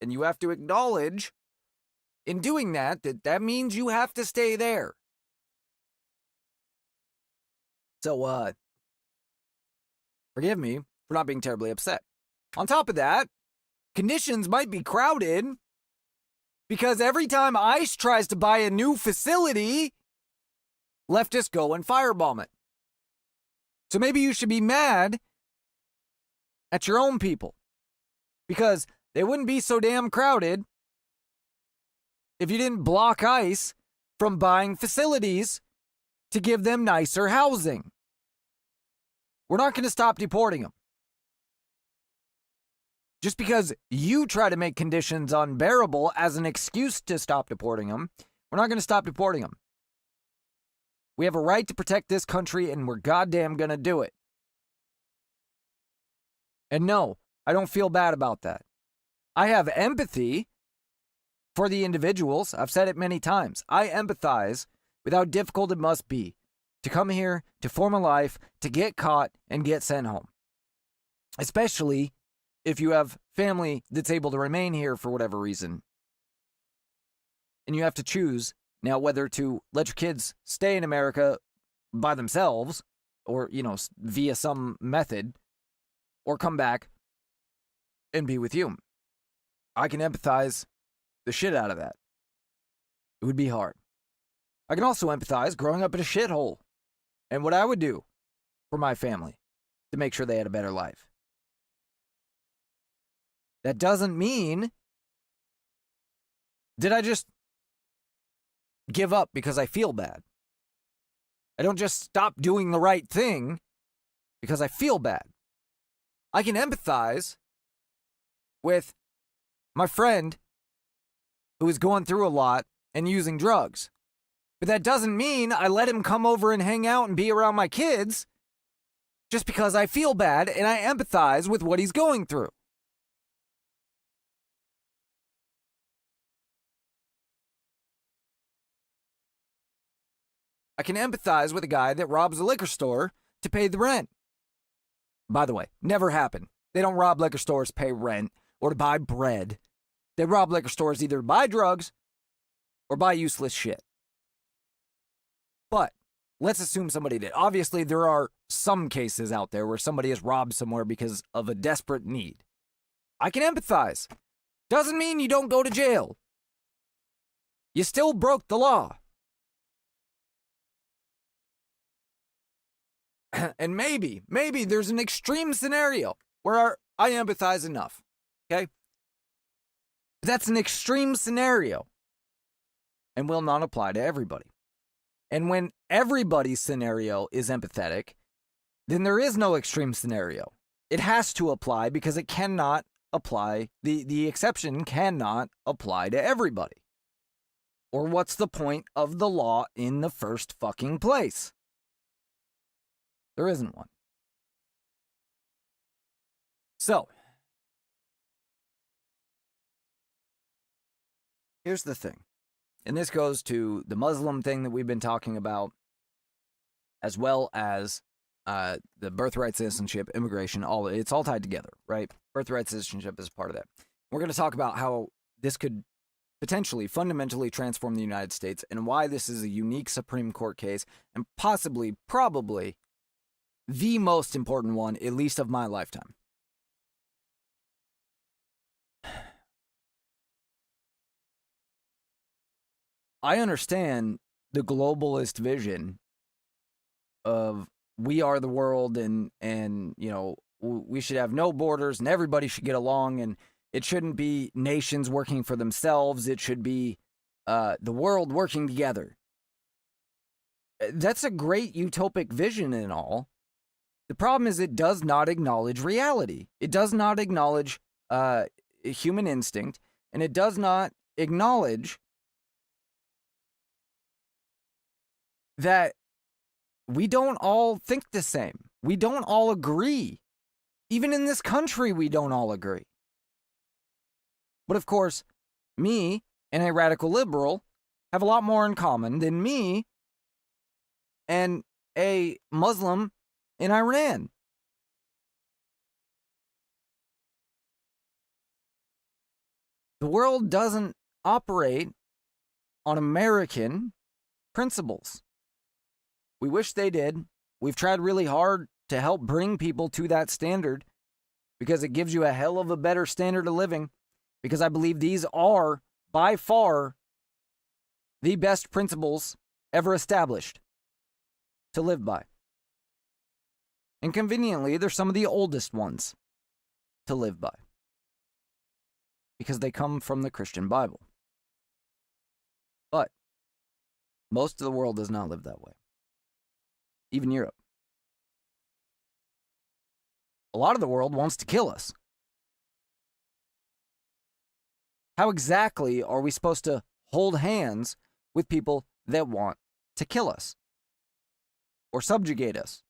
S1: And you have to acknowledge in doing that, that means you have to stay there. So, forgive me for not being terribly upset. On top of that, conditions might be crowded because every time ICE tries to buy a new facility, leftists go and firebomb it. So maybe you should be mad at your own people because they wouldn't be so damn crowded if you didn't block ICE from buying facilities to give them nicer housing. We're not going to stop deporting them. Just because you try to make conditions unbearable as an excuse to stop deporting them, we're not going to stop deporting them. We have a right to protect this country, and we're goddamn going to do it. And no, I don't feel bad about that. I have empathy for the individuals. I've said it many times. I empathize with how difficult it must be to come here, to form a life, to get caught, and get sent home. Especially if you have family that's able to remain here for whatever reason. And you have to choose now whether to let your kids stay in America by themselves or, via some method, or come back and be with you. I can empathize the shit out of that. It would be hard. I can also empathize growing up in a shithole and what I would do for my family to make sure they had a better life. That doesn't mean that I just give up because I feel bad. I don't just stop doing the right thing because I feel bad. I can empathize with my friend who is going through a lot and using drugs. But that doesn't mean I let him come over and hang out and be around my kids just because I feel bad and I empathize with what he's going through. I can empathize with a guy that robs a liquor store to pay the rent. By the way, never happened. They don't rob liquor stores to pay rent or to buy bread. They rob liquor stores either to buy drugs or buy useless shit. But let's assume somebody did. Obviously, there are some cases out there where somebody is robbed somewhere because of a desperate need. I can empathize. Doesn't mean you don't go to jail. You still broke the law. And maybe there's an extreme scenario where I empathize enough, okay? That's an extreme scenario and will not apply to everybody. And when everybody's scenario is empathetic, then there is no extreme scenario. It has to apply because it cannot apply, the exception cannot apply to everybody. Or what's the point of the law in the first fucking place? There isn't one. So, here's the thing. And this goes to the Muslim thing that we've been talking about, as well as the birthright, citizenship, immigration, it's all tied together, right? Birthright citizenship is part of that. We're going to talk about how this could potentially fundamentally transform the United States and why this is a unique Supreme Court case and possibly, probably, the most important one, at least of my lifetime. I understand the globalist vision of we are the world and we should have no borders and everybody should get along and it shouldn't be nations working for themselves. It should be the world working together. That's a great utopic vision and all. The problem is it does not acknowledge reality. It does not acknowledge human instinct, and it does not acknowledge that we don't all think the same. We don't all agree. Even in this country, we don't all agree. But of course, me and a radical liberal have a lot more in common than me and a Muslim in Iran. The world doesn't operate on American principles. We wish they did. We've tried really hard to help bring people to that standard because it gives you a hell of a better standard of living, because I believe these are, by far, the best principles ever established to live by. And conveniently, they're some of the oldest ones to live by, because they come from the Christian Bible. But most of the world does not live that way. Even Europe. A lot of the world wants to kill us. How exactly are we supposed to hold hands with people that want to kill us or subjugate us?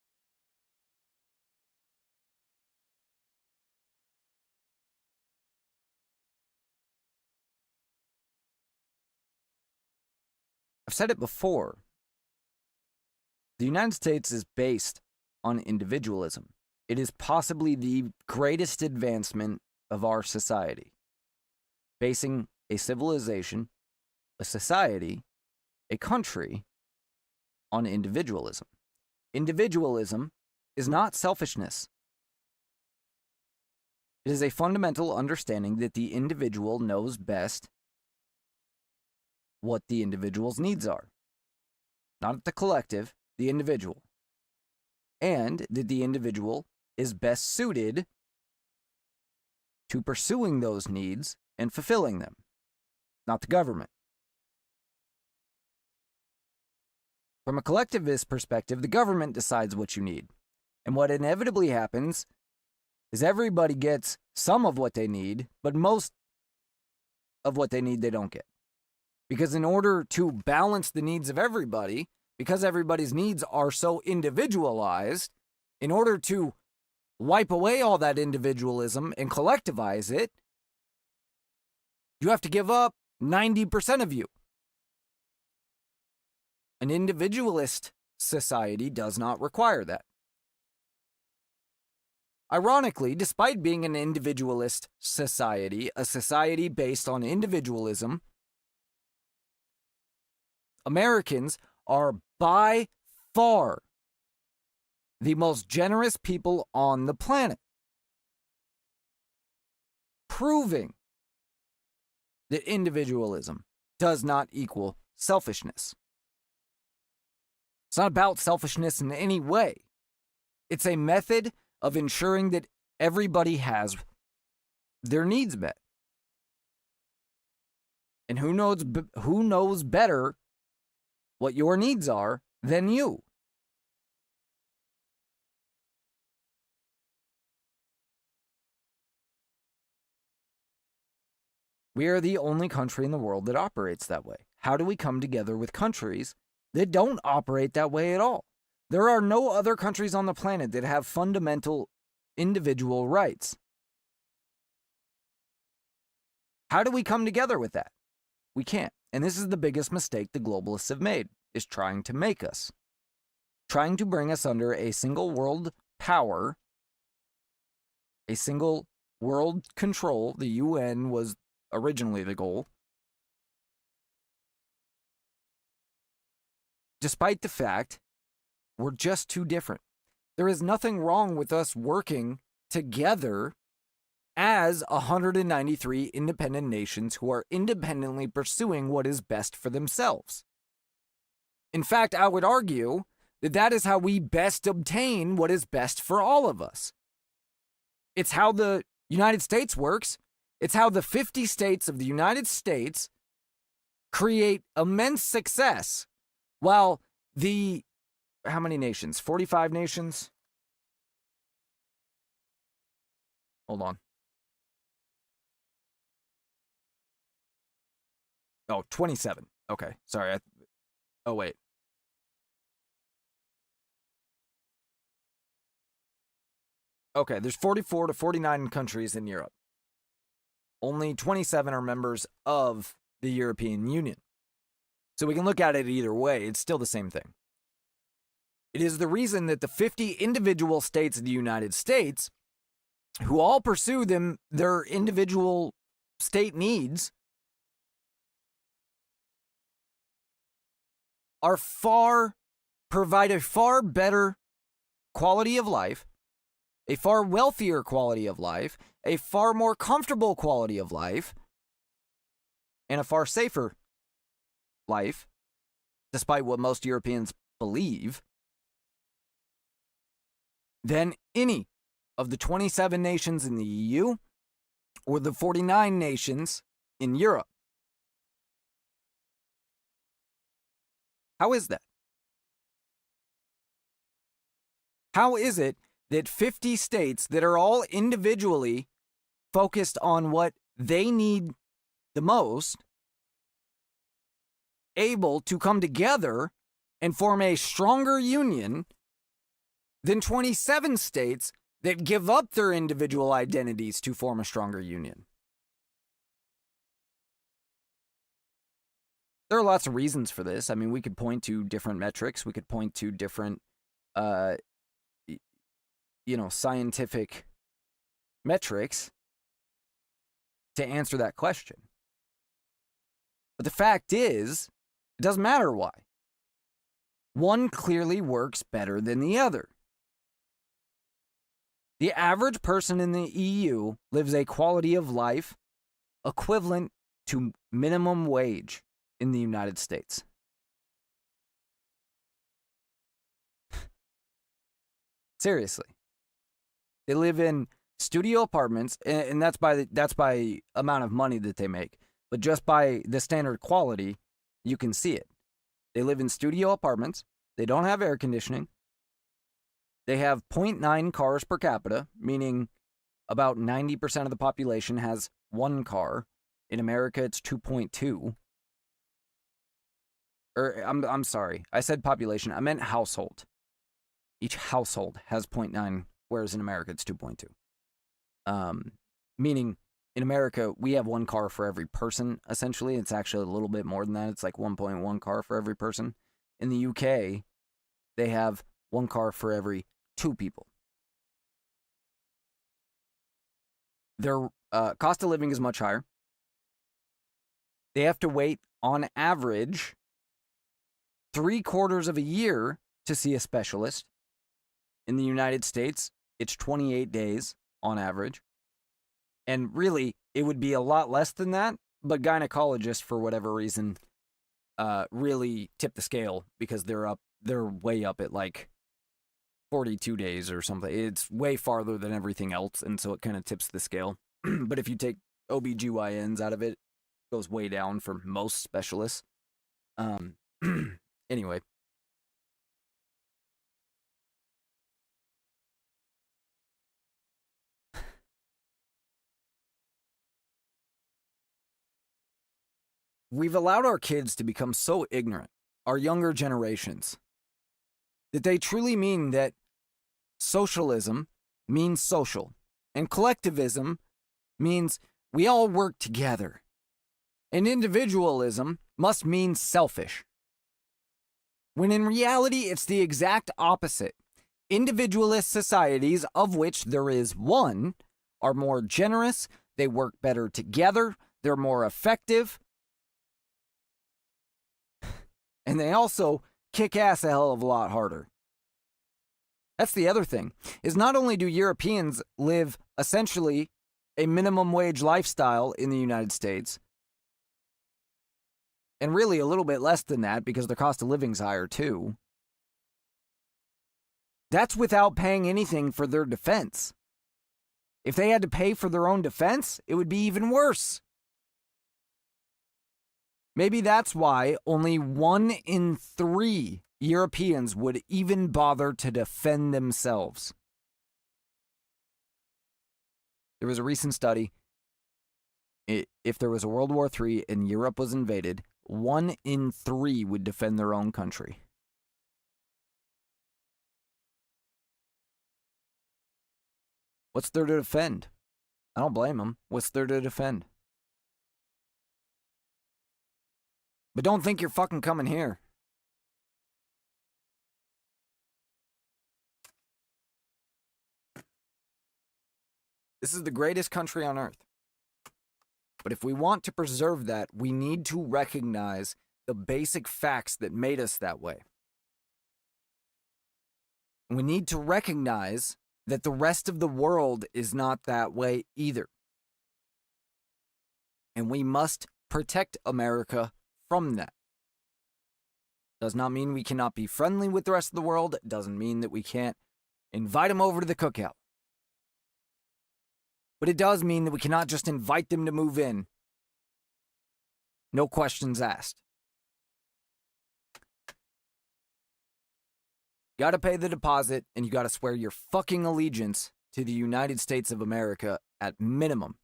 S1: I've said it before. The United States is based on individualism. It is possibly the greatest advancement of our society, basing a civilization, a society, a country on individualism. Individualism is not selfishness. It is a fundamental understanding that the individual knows best what the individual's needs are. Not the collective, the individual. And that the individual is best suited to pursuing those needs and fulfilling them, not the government. From a collectivist perspective, the government decides what you need. And what inevitably happens is everybody gets some of what they need, but most of what they need they don't get. Because in order to balance the needs of everybody, because everybody's needs are so individualized, in order to wipe away all that individualism and collectivize it, you have to give up 90% of you. An individualist society does not require that. Ironically, despite being an individualist society, a society based on individualism, Americans are by far the most generous people on the planet, proving that individualism does not equal selfishness. It's not about selfishness in any way. It's a method of ensuring that everybody has their needs met. And who knows better what your needs are than you? We are the only country in the world that operates that way. How do we come together with countries that don't operate that way at all? There are no other countries on the planet that have fundamental individual rights. How do we come together with that? We can't. And this is the biggest mistake the globalists have made, is trying to make us. Trying to bring us under a single world power, a single world control. The UN was originally the goal. Despite the fact we're just too different. There is nothing wrong with us working together as 193 independent nations who are independently pursuing what is best for themselves. In fact, I would argue that that is how we best obtain what is best for all of us. It's how the United States works. It's how the 50 states of the United States create immense success, while the, how many nations? 45 nations? Hold on. Oh, 27. Okay, sorry. Oh, wait. Okay, there's 44 to 49 countries in Europe. Only 27 are members of the European Union. So we can look at it either way. It's still the same thing. It is the reason that the 50 individual states of the United States, who all pursue their individual state needs provide a far better quality of life, a far wealthier quality of life, a far more comfortable quality of life, and a far safer life, despite what most Europeans believe, than any of the 27 nations in the EU or the 49 nations in Europe. How is that? How is it that 50 states that are all individually focused on what they need the most, able to come together and form a stronger union than 27 states that give up their individual identities to form a stronger union? There are lots of reasons for this. I mean, we could point to different metrics. We could point to different, scientific metrics to answer that question. But the fact is, it doesn't matter why. One clearly works better than the other. The average person in the EU lives a quality of life equivalent to minimum wage in the United States. Seriously. They live in studio apartments, and that's by amount of money that they make. But just by the standard quality, you can see it. They live in studio apartments. They don't have air conditioning. They have 0.9 cars per capita, meaning about 90% of the population has one car. In America, it's 2.2. I'm sorry. I said population. I meant household. Each household has 0.9, whereas in America, it's 2.2. Meaning, in America, we have one car for every person, essentially. It's actually a little bit more than that. It's like 1.1 car for every person. In the UK, they have one car for every 2 people. Their cost of living is much higher. They have to wait, on average, 3/4 of a year to see a specialist. In the United States, it's 28 days on average. And really, it would be a lot less than that, but gynecologists, for whatever reason, really tip the scale because they're way up at like 42 days or something. It's way farther than everything else, and so it kind of tips the scale. But if you take OBGYNs out of it, it goes way down for most specialists. Anyway. We've allowed our kids to become so ignorant, our younger generations, that they truly mean that socialism means social, and collectivism means we all work together, and individualism must mean selfish. When in reality, it's the exact opposite. Individualist societies, of which there is one, are more generous, they work better together, they're more effective, and they also kick ass a hell of a lot harder. That's the other thing, is not only do Europeans live essentially a minimum wage lifestyle in the United States, and really a little bit less than that because their cost of living's higher too. That's without paying anything for their defense. If they had to pay for their own defense, it would be even worse. Maybe that's why only 1 in 3 Europeans would even bother to defend themselves. There was a recent study. If there was a World War III and Europe was invaded, 1 in 3 would defend their own country. What's there to defend? I don't blame them. What's there to defend? But don't think you're fucking coming here. This is the greatest country on earth. But if we want to preserve that, we need to recognize the basic facts that made us that way. We need to recognize that the rest of the world is not that way either. And we must protect America from that. Does not mean we cannot be friendly with the rest of the world. It doesn't mean that we can't invite them over to the cookout. But it does mean that we cannot just invite them to move in. No questions asked. You gotta pay the deposit, and you gotta swear your fucking allegiance to the United States of America at minimum.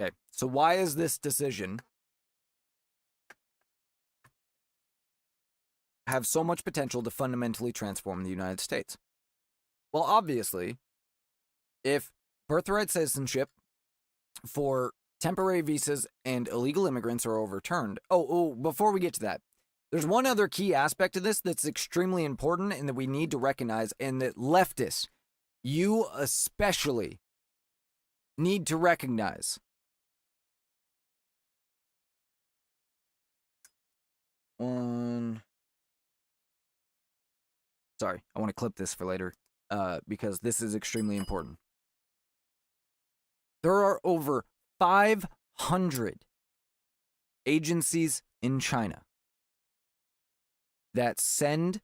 S1: Okay, so why is this decision have so much potential to fundamentally transform the United States? Well, obviously, if birthright citizenship for temporary visas and illegal immigrants are overturned. Before we get to that, there's one other key aspect of this that's extremely important and that we need to recognize, and that leftists, you especially, need to recognize. Sorry, I want to clip this for later because this is extremely important. There are over 500 agencies in China that send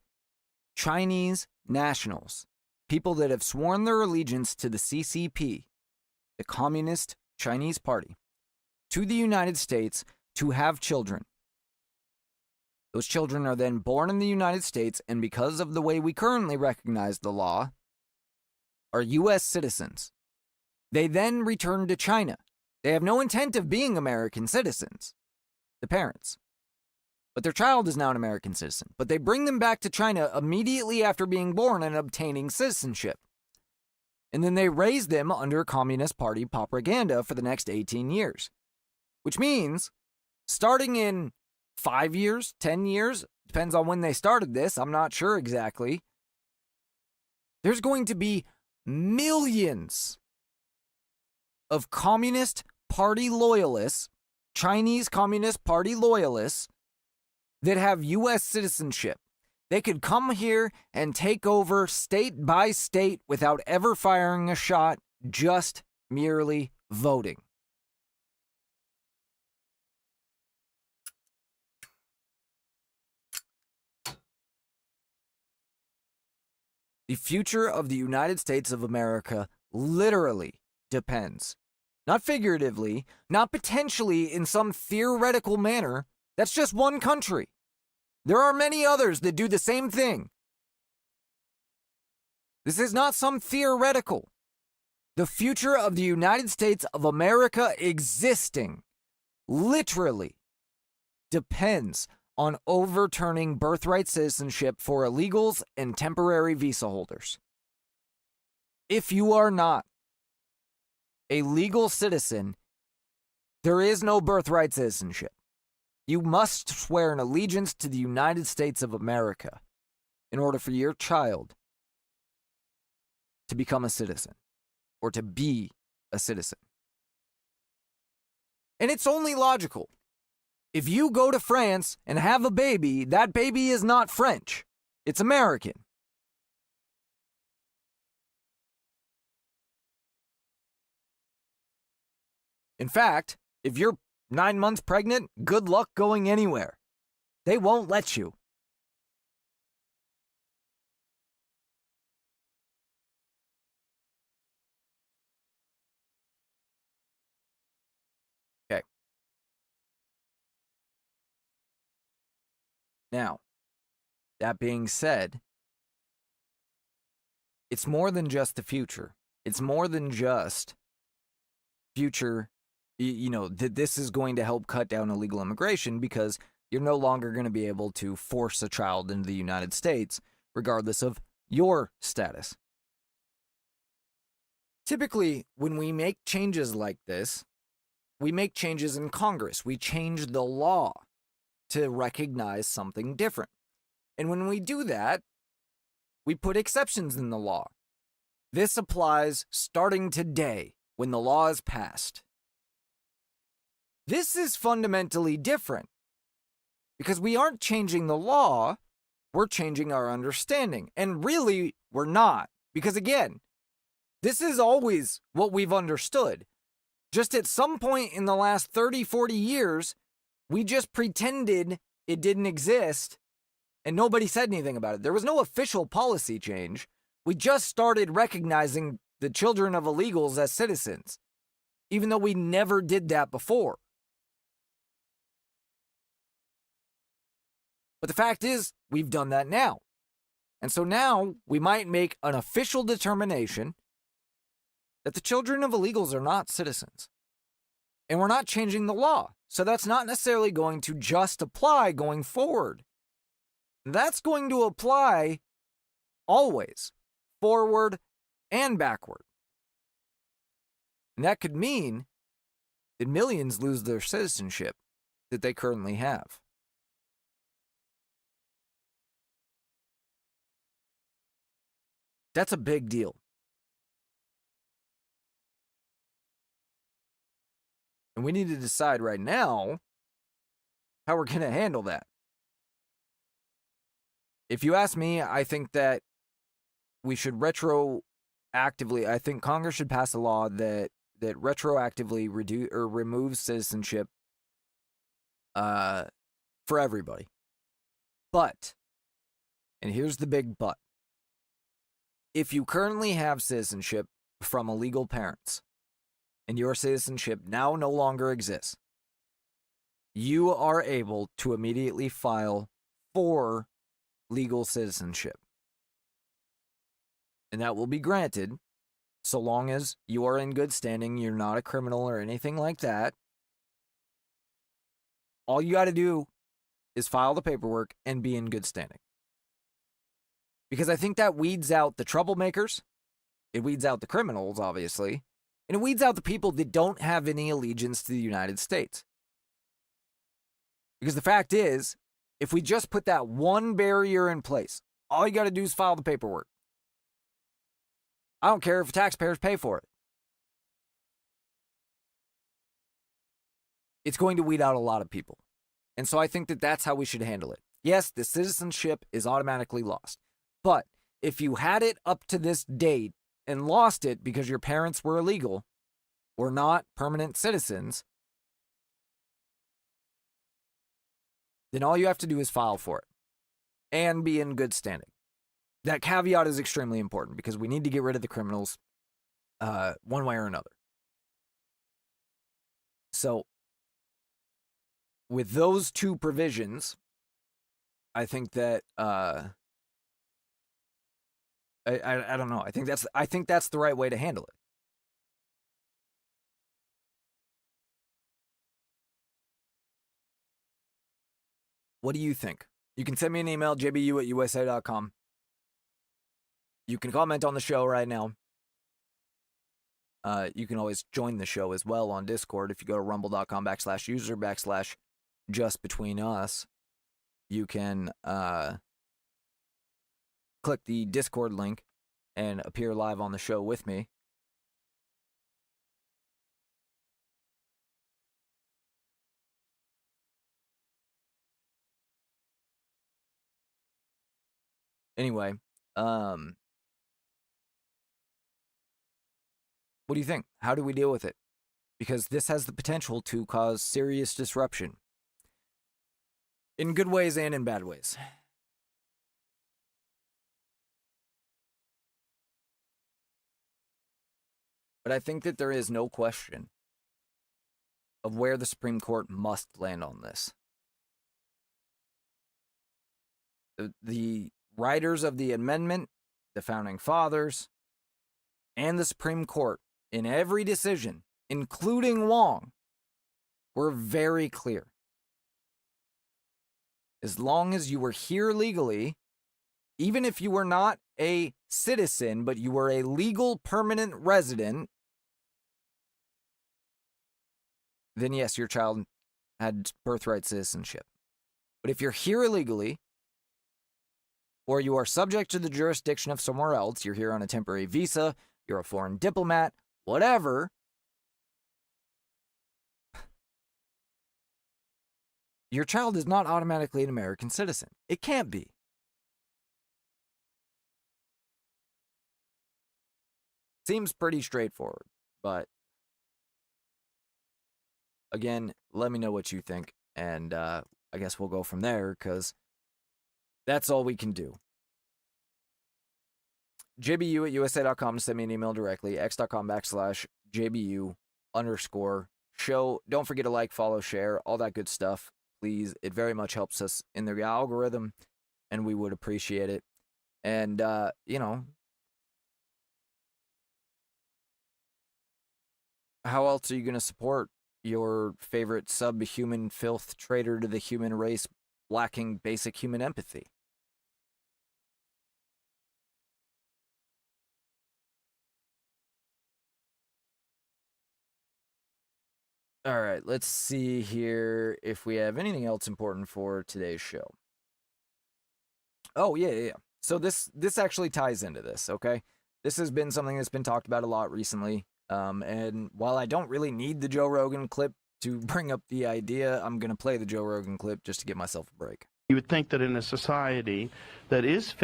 S1: Chinese nationals, people that have sworn their allegiance to the CCP, the Communist Chinese Party, to the United States to have children. Those children are then born in the United States, and because of the way we currently recognize the law, are U.S. citizens. They then return to China. They have no intent of being American citizens, the parents. But their child is now an American citizen. But they bring them back to China immediately after being born and obtaining citizenship. And then they raise them under Communist Party propaganda for the next 18 years. Which means, starting in 5 years, 10 years, depends on when they started this, I'm not sure exactly, there's going to be millions of Communist Party loyalists, Chinese Communist Party loyalists, that have U.S. citizenship. They could come here and take over state by state without ever firing a shot, just merely voting. The future of the United States of America literally depends. Not figuratively, not potentially in some theoretical manner. That's just one country. There are many others that do the same thing. This is not some theoretical. The future of the United States of America existing literally depends on overturning birthright citizenship for illegals and temporary visa holders. If you are not a legal citizen, there is no birthright citizenship. You must swear an allegiance to the United States of America in order for your child to become a citizen or to be a citizen. And it's only logical. If you go to France and have a baby, that baby is not French. It's American. In fact, if you're 9 months pregnant, good luck going anywhere. They won't let you. Okay. Now, that being said, it's more than just the future. It's more than just future, that this is going to help cut down illegal immigration because you're no longer going to be able to force a child into the United States regardless of your status. Typically, when we make changes like this, we make changes in Congress. We change the law to recognize something different. And when we do that, we put exceptions in the law. This applies starting today when the law is passed. This is fundamentally different because we aren't changing the law, we're changing our understanding. And really, we're not. Because again, this is always what we've understood. Just at some point in the last 30, 40 years, we just pretended it didn't exist and nobody said anything about it. There was no official policy change. We just started recognizing the children of illegals as citizens, even though we never did that before. But the fact is, we've done that now. And so now we might make an official determination that the children of illegals are not citizens. And we're not changing the law. So that's not necessarily going to just apply going forward. That's going to apply always, forward and backward. And that could mean that millions lose their citizenship that they currently have. That's a big deal. And we need to decide right now how we're going to handle that. If you ask me, I think that we should retroactively, I think Congress should pass a law that retroactively reduce or remove citizenship for everybody. But, and here's the big but, if you currently have citizenship from illegal parents and your citizenship now no longer exists, you are able to immediately file for legal citizenship. And that will be granted so long as you are in good standing, you're not a criminal or anything like that. All you got to do is file the paperwork and be in good standing. Because I think that weeds out the troublemakers, it weeds out the criminals, obviously, and it weeds out the people that don't have any allegiance to the United States. Because the fact is, if we just put that one barrier in place, all you got to do is file the paperwork. I don't care if taxpayers pay for it. It's going to weed out a lot of people. And so I think that that's how we should handle it. Yes, the citizenship is automatically lost. But if you had it up to this date and lost it because your parents were illegal or not permanent citizens, then all you have to do is file for it and be in good standing. That caveat is extremely important because we need to get rid of the criminals one way or another. So, with those two provisions, I think that I don't know. I think that's the right way to handle it. What do you think? You can send me an email, jbu@usa.com. You can comment on the show right now. You can always join the show as well on Discord. If you go to rumble.com/user/justbetweenus, you can click the Discord link and appear live on the show with me. Anyway, what do you think? How do we deal with it? Because this has the potential to cause serious disruption. In good ways and in bad ways. But I think that there is no question of where the Supreme Court must land on this. The writers of the amendment, the Founding Fathers, and the Supreme Court, in every decision, including Wong, were very clear. As long as you were here legally, even if you were not a citizen, but you were a legal permanent resident, then yes, your child had birthright citizenship. But if you're here illegally, or you are subject to the jurisdiction of somewhere else, you're here on a temporary visa, you're a foreign diplomat, whatever, your child is not automatically an American citizen. It can't be. Seems pretty straightforward, but again, let me know what you think, and I guess we'll go from there, because that's all we can do. JBU@USA.com to send me an email directly, x.com/JBU_show. Don't forget to like, follow, share, all that good stuff. Please, it very much helps us in the algorithm, and we would appreciate it. And, you know, how else are you going to support your favorite subhuman filth traitor to the human race, lacking basic human empathy? All right, let's see here if we have anything else important for today's show. Oh, yeah. So this actually ties into this, okay? This has been something that's been talked about a lot recently. And while I don't really need the Joe Rogan clip to bring up the idea, I'm going to play the Joe Rogan clip just to give myself a break.
S4: You would think that in a society that is,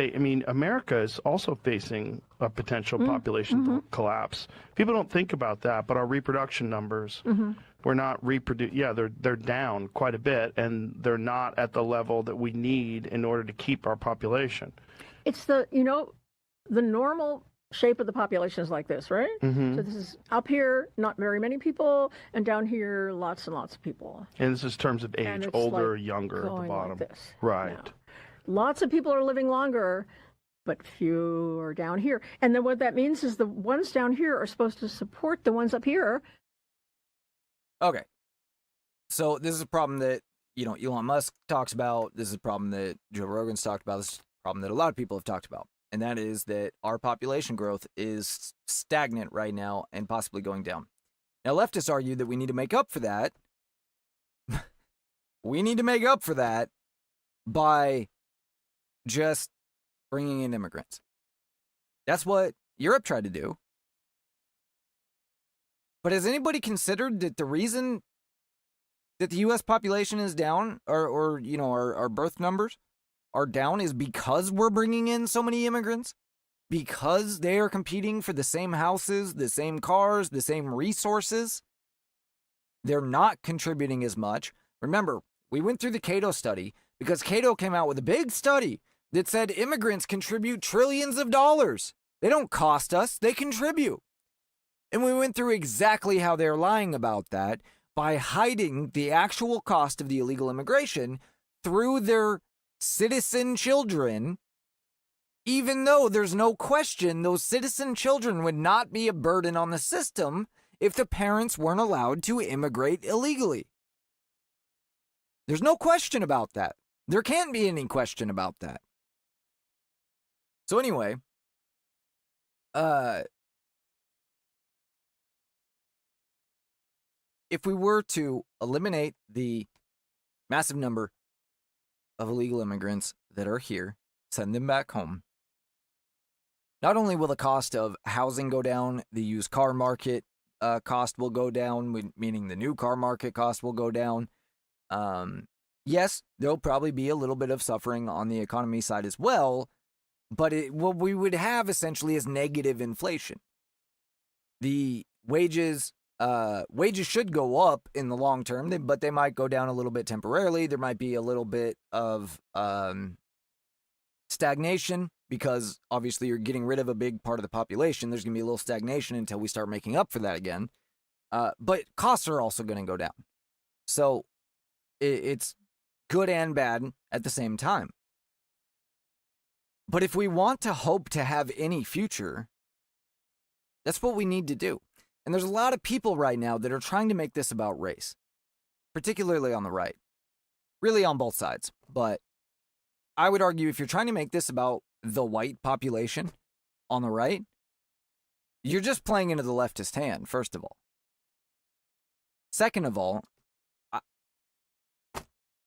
S4: America is also facing a potential population collapse. People don't think about that, but our reproduction numbers, we're not they're down quite a bit, and they're not at the level that we need in order to keep our population.
S5: It's the normal shape of the population is like this, right? So this is up here, not very many people, and down here, lots and lots of people.
S4: And this is terms of age, older or younger at the bottom.
S5: Like this.
S4: Right.
S5: Now, lots of people are living longer, but few are down here. And then what that means is the ones down here are supposed to support the ones up here.
S1: Okay. So this is a problem that, Elon Musk talks about. This is a problem that Joe Rogan's talked about. This is a problem that a lot of people have talked about. And that is that our population growth is stagnant right now and possibly going down. Now, leftists argue that we need to make up for that. We need to make up for that by just bringing in immigrants. That's what Europe tried to do. But has anybody considered that the reason that the U.S. population is down, or our birth numbers are down, is because we're bringing in so many immigrants? Because they are competing for the same houses, the same cars, the same resources? They're not contributing as much. Remember, we went through the Cato study because Cato came out with a big study that said immigrants contribute trillions of dollars. They don't cost us, they contribute. And we went through exactly how they're lying about that by hiding the actual cost of the illegal immigration through their citizen children, even though there's no question those citizen children would not be a burden on the system if the parents weren't allowed to immigrate illegally. There's no question about that. There can't be any question about that. So anyway, if we were to eliminate the massive number of illegal immigrants that are here, send them back home, not only will the cost of housing go down, the used car market cost will go down, meaning the new car market cost will go down. Yes, there'll probably be a little bit of suffering on the economy side as well, but what we would have essentially is negative inflation. The wages should go up in the long term, but they might go down a little bit temporarily. There might be a little bit of stagnation because obviously you're getting rid of a big part of the population. There's going to be a little stagnation until we start making up for that again. But costs are also going to go down. So it's good and bad at the same time. But if we want to hope to have any future, that's what we need to do. And there's a lot of people right now that are trying to make this about race, particularly on the right, really on both sides. But I would argue if you're trying to make this about the white population on the right, you're just playing into the leftist hand, first of all. Second of all,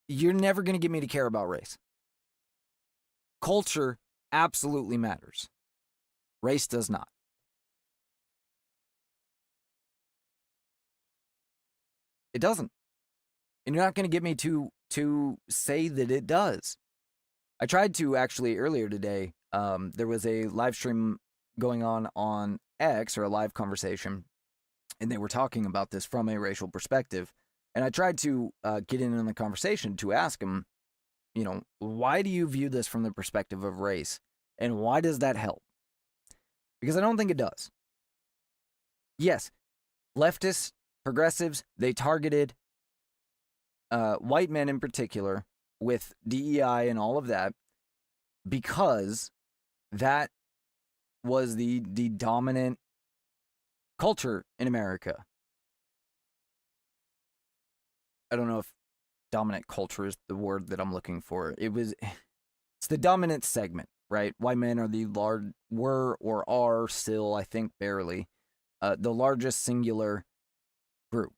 S1: you're never going to get me to care about race. Culture absolutely matters. Race does not. It doesn't. And you're not going to get me to say that it does. I tried to actually earlier today. There was a live stream going on X, or a live conversation, and they were talking about this from a racial perspective. And I tried to get in on the conversation to ask them, why do you view this from the perspective of race? And why does that help? Because I don't think it does. Yes, leftists, progressives, they targeted white men in particular with DEI and all of that because that was the dominant culture in America. I don't know if dominant culture is the word that I'm looking for. It's the dominant segment, right? White men are were or are still, I think, barely, the largest singular group.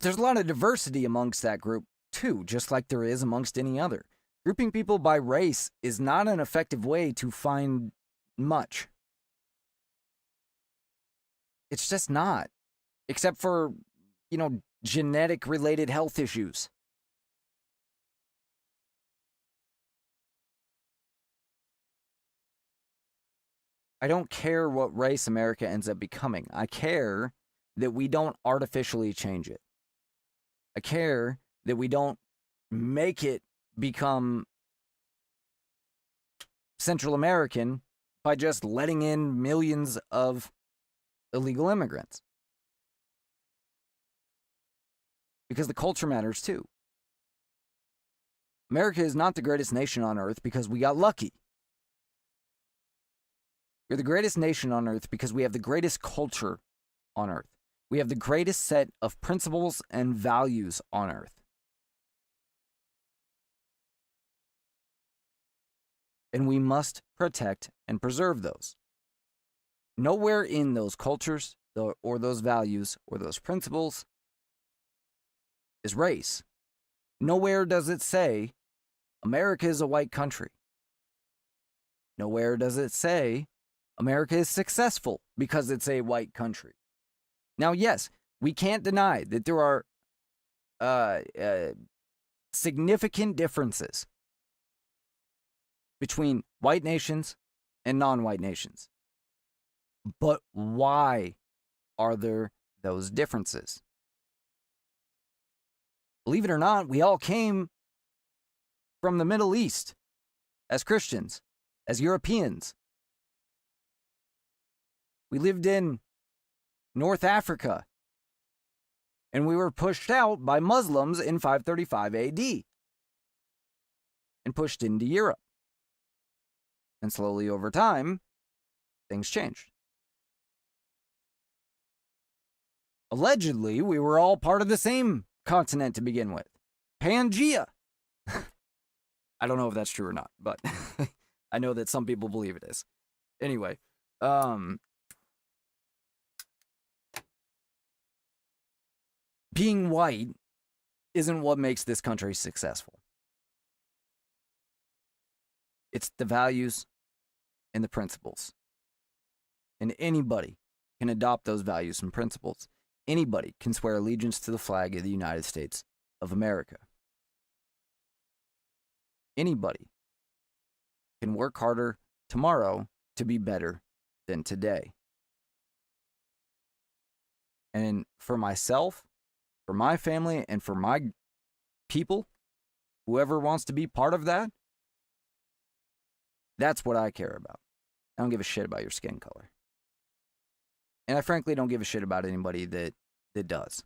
S1: There's a lot of diversity amongst that group, too, just like there is amongst any other. Grouping people by race is not an effective way to find much. It's just not. Except for, genetic-related health issues. I don't care what race America ends up becoming. I care that we don't artificially change it. I care that we don't make it become Central American by just letting in millions of illegal immigrants. Because the culture matters too. America is not the greatest nation on earth because we got lucky. We're the greatest nation on earth because we have the greatest culture on earth. We have the greatest set of principles and values on earth. And we must protect and preserve those. Nowhere in those cultures or those values or those principles is race. Nowhere does it say America is a white country. Nowhere does it say America is successful because it's a white country. Now, yes, we can't deny that there are significant differences between white nations and non-white nations. But why are there those differences? Believe it or not, we all came from the Middle East as Christians, as Europeans. We lived in North Africa, and we were pushed out by Muslims in 535 AD and pushed into Europe. And slowly over time, things changed. Allegedly, we were all part of the same continent to begin with. Pangea. I don't know if that's true or not, but I know that some people believe it is. Anyway, being white isn't what makes this country successful. It's the values and the principles. And anybody can adopt those values and principles. Anybody can swear allegiance to the flag of the United States of America. Anybody can work harder tomorrow to be better than today. And for myself, for my family, and for my people, whoever wants to be part of that, that's what I care about. I don't give a shit about your skin color. And I frankly don't give a shit about anybody that does.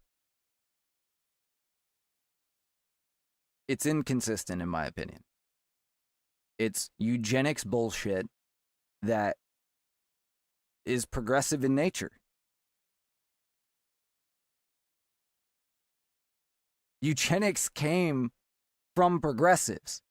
S1: It's inconsistent in my opinion. It's eugenics bullshit that is progressive in nature. Eugenics came from progressives.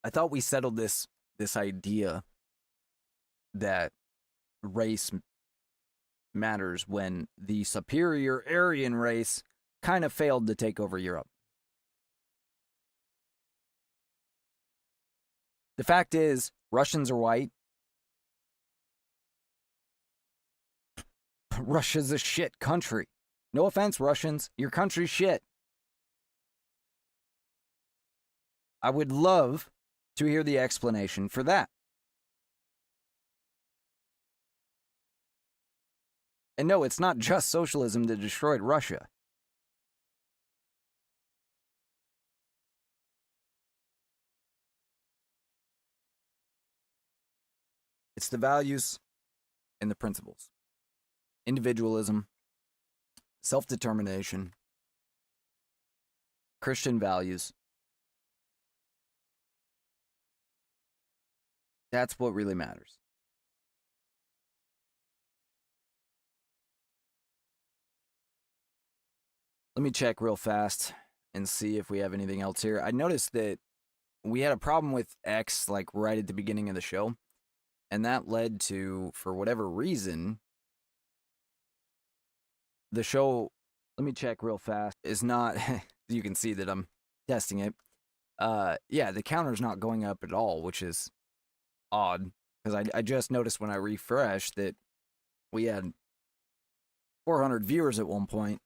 S1: I thought we settled this idea that race matters when the superior Aryan race kind of failed to take over Europe. The fact is, Russians are white. Russia's a shit country. No offense, Russians. Your country's shit. I would love to hear the explanation for that. And no, it's not just socialism that destroyed Russia. It's the values and the principles. Individualism, self-determination, Christian values. That's what really matters. Let me check real fast and see if we have anything else here. I noticed that we had a problem with X like right at the beginning of the show. And that led to, for whatever reason, the show, let me check real fast, is not, you can see that I'm testing it. Yeah, the counter's not going up at all, which is odd. Because I just noticed when I refreshed that we had 400 viewers at one point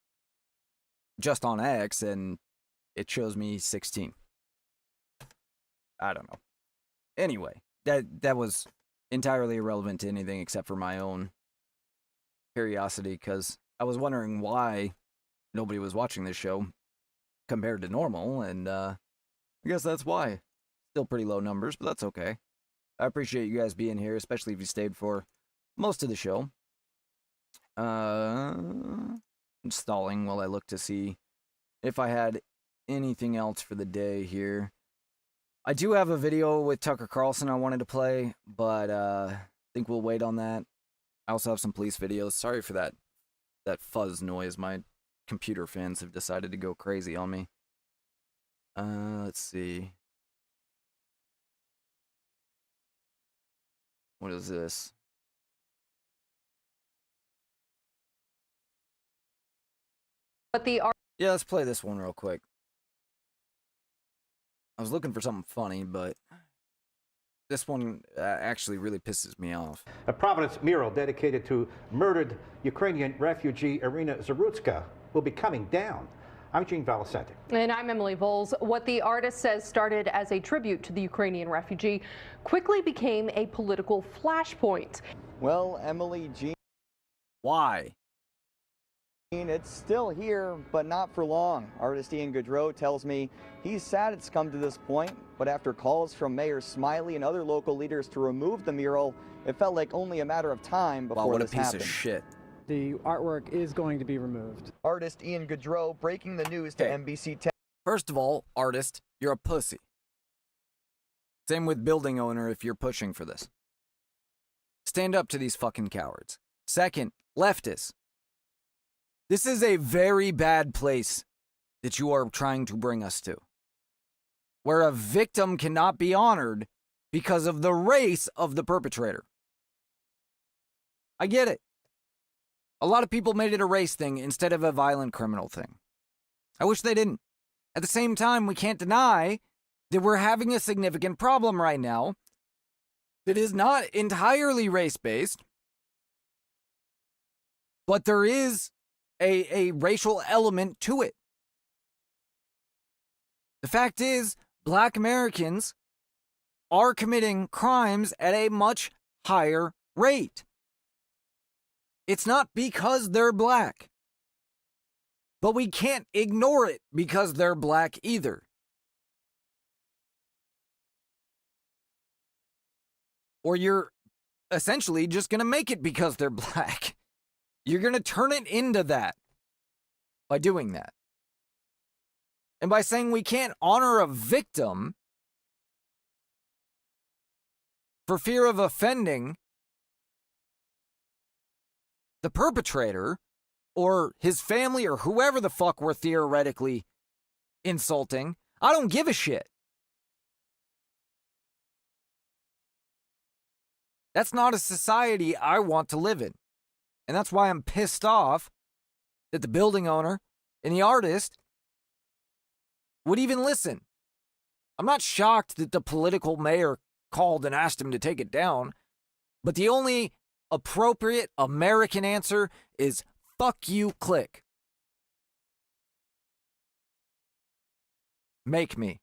S1: just on X, and it shows me 16. I don't know. Anyway, that was entirely irrelevant to anything except for my own curiosity, because I was wondering why nobody was watching this show compared to normal, and I guess that's why. Still pretty low numbers, but that's okay. I appreciate you guys being here, especially if you stayed for most of the show. I'm stalling while I look to see if I had anything else for the day here. I do have a video with Tucker Carlson I wanted to play, but I think we'll wait on that. I also have some police videos. Sorry for that fuzz noise. My computer fans have decided to go crazy on me. Let's see. What is this? Yeah, let's play this one real quick. I was looking for something funny, but this one actually really pisses me off.
S6: A Providence mural dedicated to murdered Ukrainian refugee Irina Zarutska will be coming down. I'm Gene Valicenti.
S8: And I'm Emily Voles. What the artist says started as a tribute to the Ukrainian refugee quickly became a political flashpoint.
S23: Well, Emily, Gene.
S1: Why?
S23: It's still here, but not for long. Artist Ian Gaudreau tells me he's sad it's come to this point, but after calls from Mayor Smiley and other local leaders to remove the mural, it felt like only a matter of time before this happened.
S1: What a piece of shit.
S23: The artwork is going to be removed. Artist Ian Gaudreau breaking the news to NBC 10.
S1: First of all, artist, you're a pussy. Same with building owner if you're pushing for this. Stand up to these fucking cowards. Second, leftists. This is a very bad place that you are trying to bring us to, where a victim cannot be honored because of the race of the perpetrator. I get it. A lot of people made it a race thing instead of a violent criminal thing. I wish they didn't. At the same time, we can't deny that we're having a significant problem right now that is not entirely race-based, but there is a racial element to it. The fact is, Black Americans are committing crimes at a much higher rate. It's not because they're black, but we can't ignore it because they're black either. Or you're essentially just going to make it because they're black. You're going to turn it into that by doing that. And by saying we can't honor a victim for fear of offending the perpetrator or his family or whoever the fuck we're theoretically insulting, I don't give a shit. That's not a society I want to live in. And that's why I'm pissed off that the building owner and the artist would even listen. I'm not shocked that the political mayor called and asked him to take it down, but the only appropriate American answer is fuck you, click. Make me.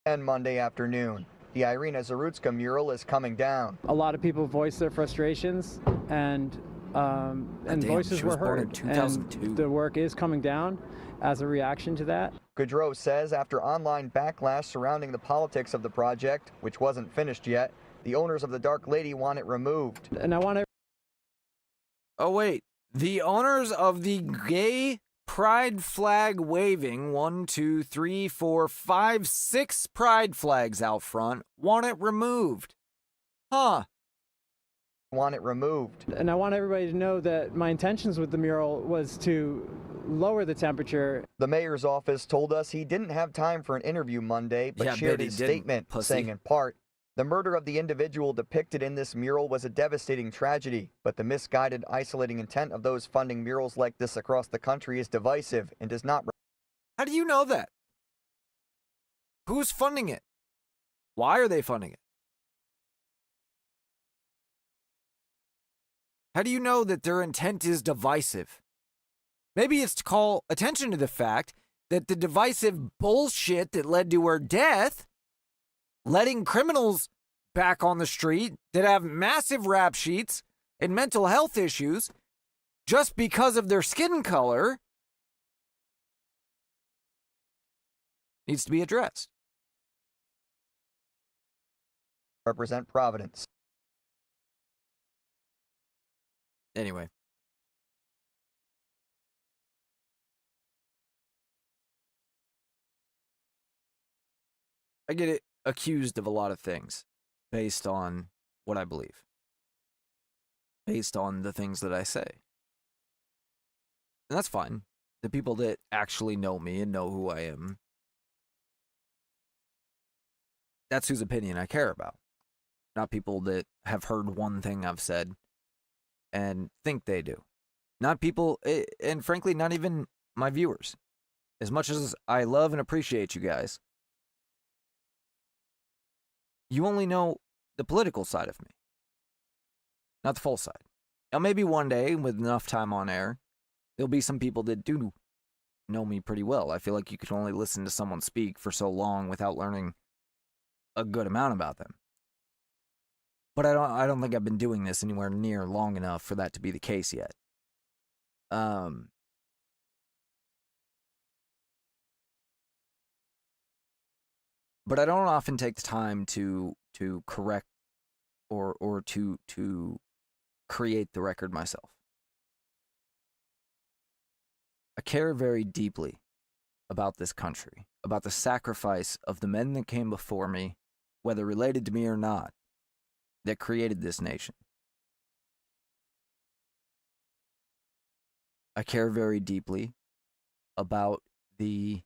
S23: And Monday afternoon, the Irina Zarutska mural is coming down.
S7: A lot of people voiced their frustrations, and voices were heard.
S1: In 2002.
S7: And the work is coming down as a reaction to that.
S23: Gaudreau says after online backlash surrounding the politics of the project, which wasn't finished yet, the owners of the Dark Lady want it removed.
S7: And I want to...
S1: Oh, wait. The owners of the gay pride flag waving 1, 2, 3, 4, 5, 6 pride flags out front want it removed. Huh.
S23: Want it removed.
S7: And I want everybody to know that my intentions with the mural was to lower the temperature.
S23: The mayor's office told us he didn't have time for an interview Monday, but shared his statement, saying in part, the murder of the individual depicted in this mural was a devastating tragedy, but the misguided, isolating intent of those funding murals like this across the country is divisive and does not...
S1: How do you know that? Who's funding it? Why are they funding it? How do you know that their intent is divisive? Maybe it's to call attention to the fact that the divisive bullshit that led to her death, letting criminals back on the street that have massive rap sheets and mental health issues just because of their skin color, needs to be addressed.
S23: Represent Providence.
S1: Anyway. I get accused of a lot of things based on what I believe, based on the things that I say. And that's fine. The people that actually know me and know who I am, that's whose opinion I care about. Not people that have heard one thing I've said and think they do. Not people, and frankly, not even my viewers. As much as I love and appreciate you guys, you only know the political side of me, not the full side. Now, maybe one day, with enough time on air, there'll be some people that do know me pretty well. I feel like you can only listen to someone speak for so long without learning a good amount about them. But I don't think I've been doing this anywhere near long enough for that to be the case yet. But I don't often take the time to correct or to create the record myself. I care very deeply about this country, about the sacrifice of the men that came before me, whether related to me or not, that created this nation. I care very deeply about the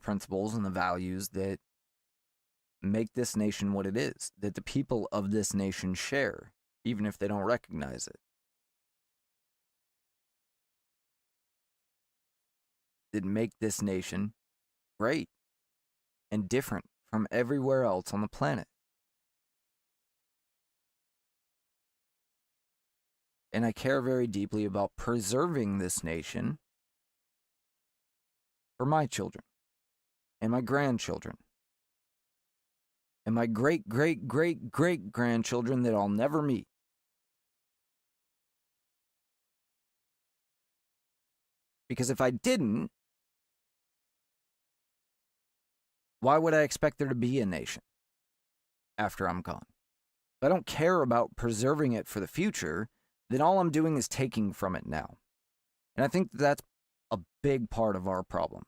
S1: principles and the values that make this nation what it is, that the people of this nation share, even if they don't recognize it. That make this nation great and different from everywhere else on the planet. And I care very deeply about preserving this nation for my children and my grandchildren and my great-great-great-great-grandchildren that I'll never meet. Because if I didn't, why would I expect there to be a nation after I'm gone? If I don't care about preserving it for the future, then all I'm doing is taking from it now. And I think that's a big part of our problem.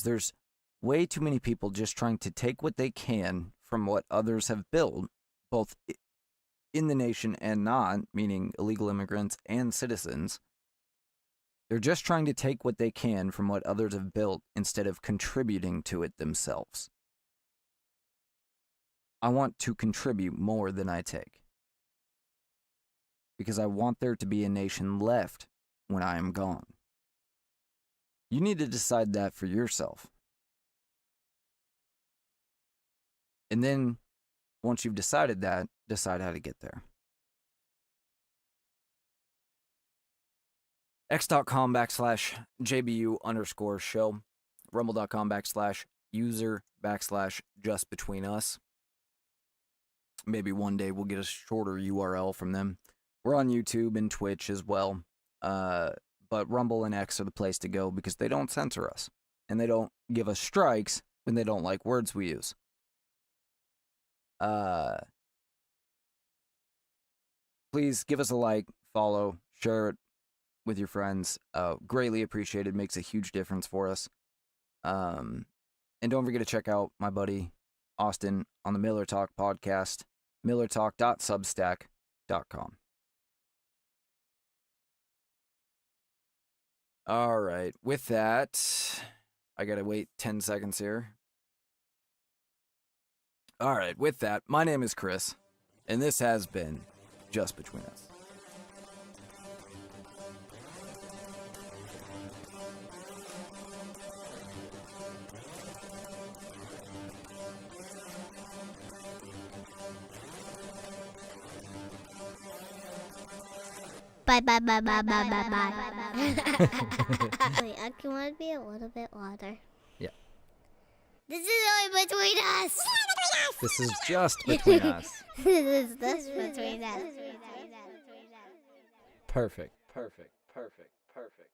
S1: There's way too many people just trying to take what they can from what others have built, both in the nation and not, meaning illegal immigrants and citizens. They're just trying to take what they can from what others have built instead of contributing to it themselves. I want to contribute more than I take. Because I want there to be a nation left when I am gone. You need to decide that for yourself. And then, once you've decided that, decide how to get there. x.com/JBU_show, rumble.com/user/justbetweenus. Maybe one day we'll get a shorter URL from them. We're on YouTube and Twitch as well. But Rumble and X are the place to go because they don't censor us. And they don't give us strikes when they don't like words we use. Please give us a like, follow, share it with your friends. Greatly appreciated. Makes a huge difference for us. And don't forget to check out my buddy Austin on the Miller Talk podcast, millertalk.substack.com. All right. With that, I got to wait 10 seconds here. All right. With that, my name is Chris, and this has been Just Between Us.
S10: Bye, bye, bye, bye, bye, bye, bye. Wait, I want to be a little bit louder.
S1: Yeah.
S10: This is only between us.
S1: This is just between us.
S10: This is just between us.
S1: Perfect, perfect, perfect, perfect.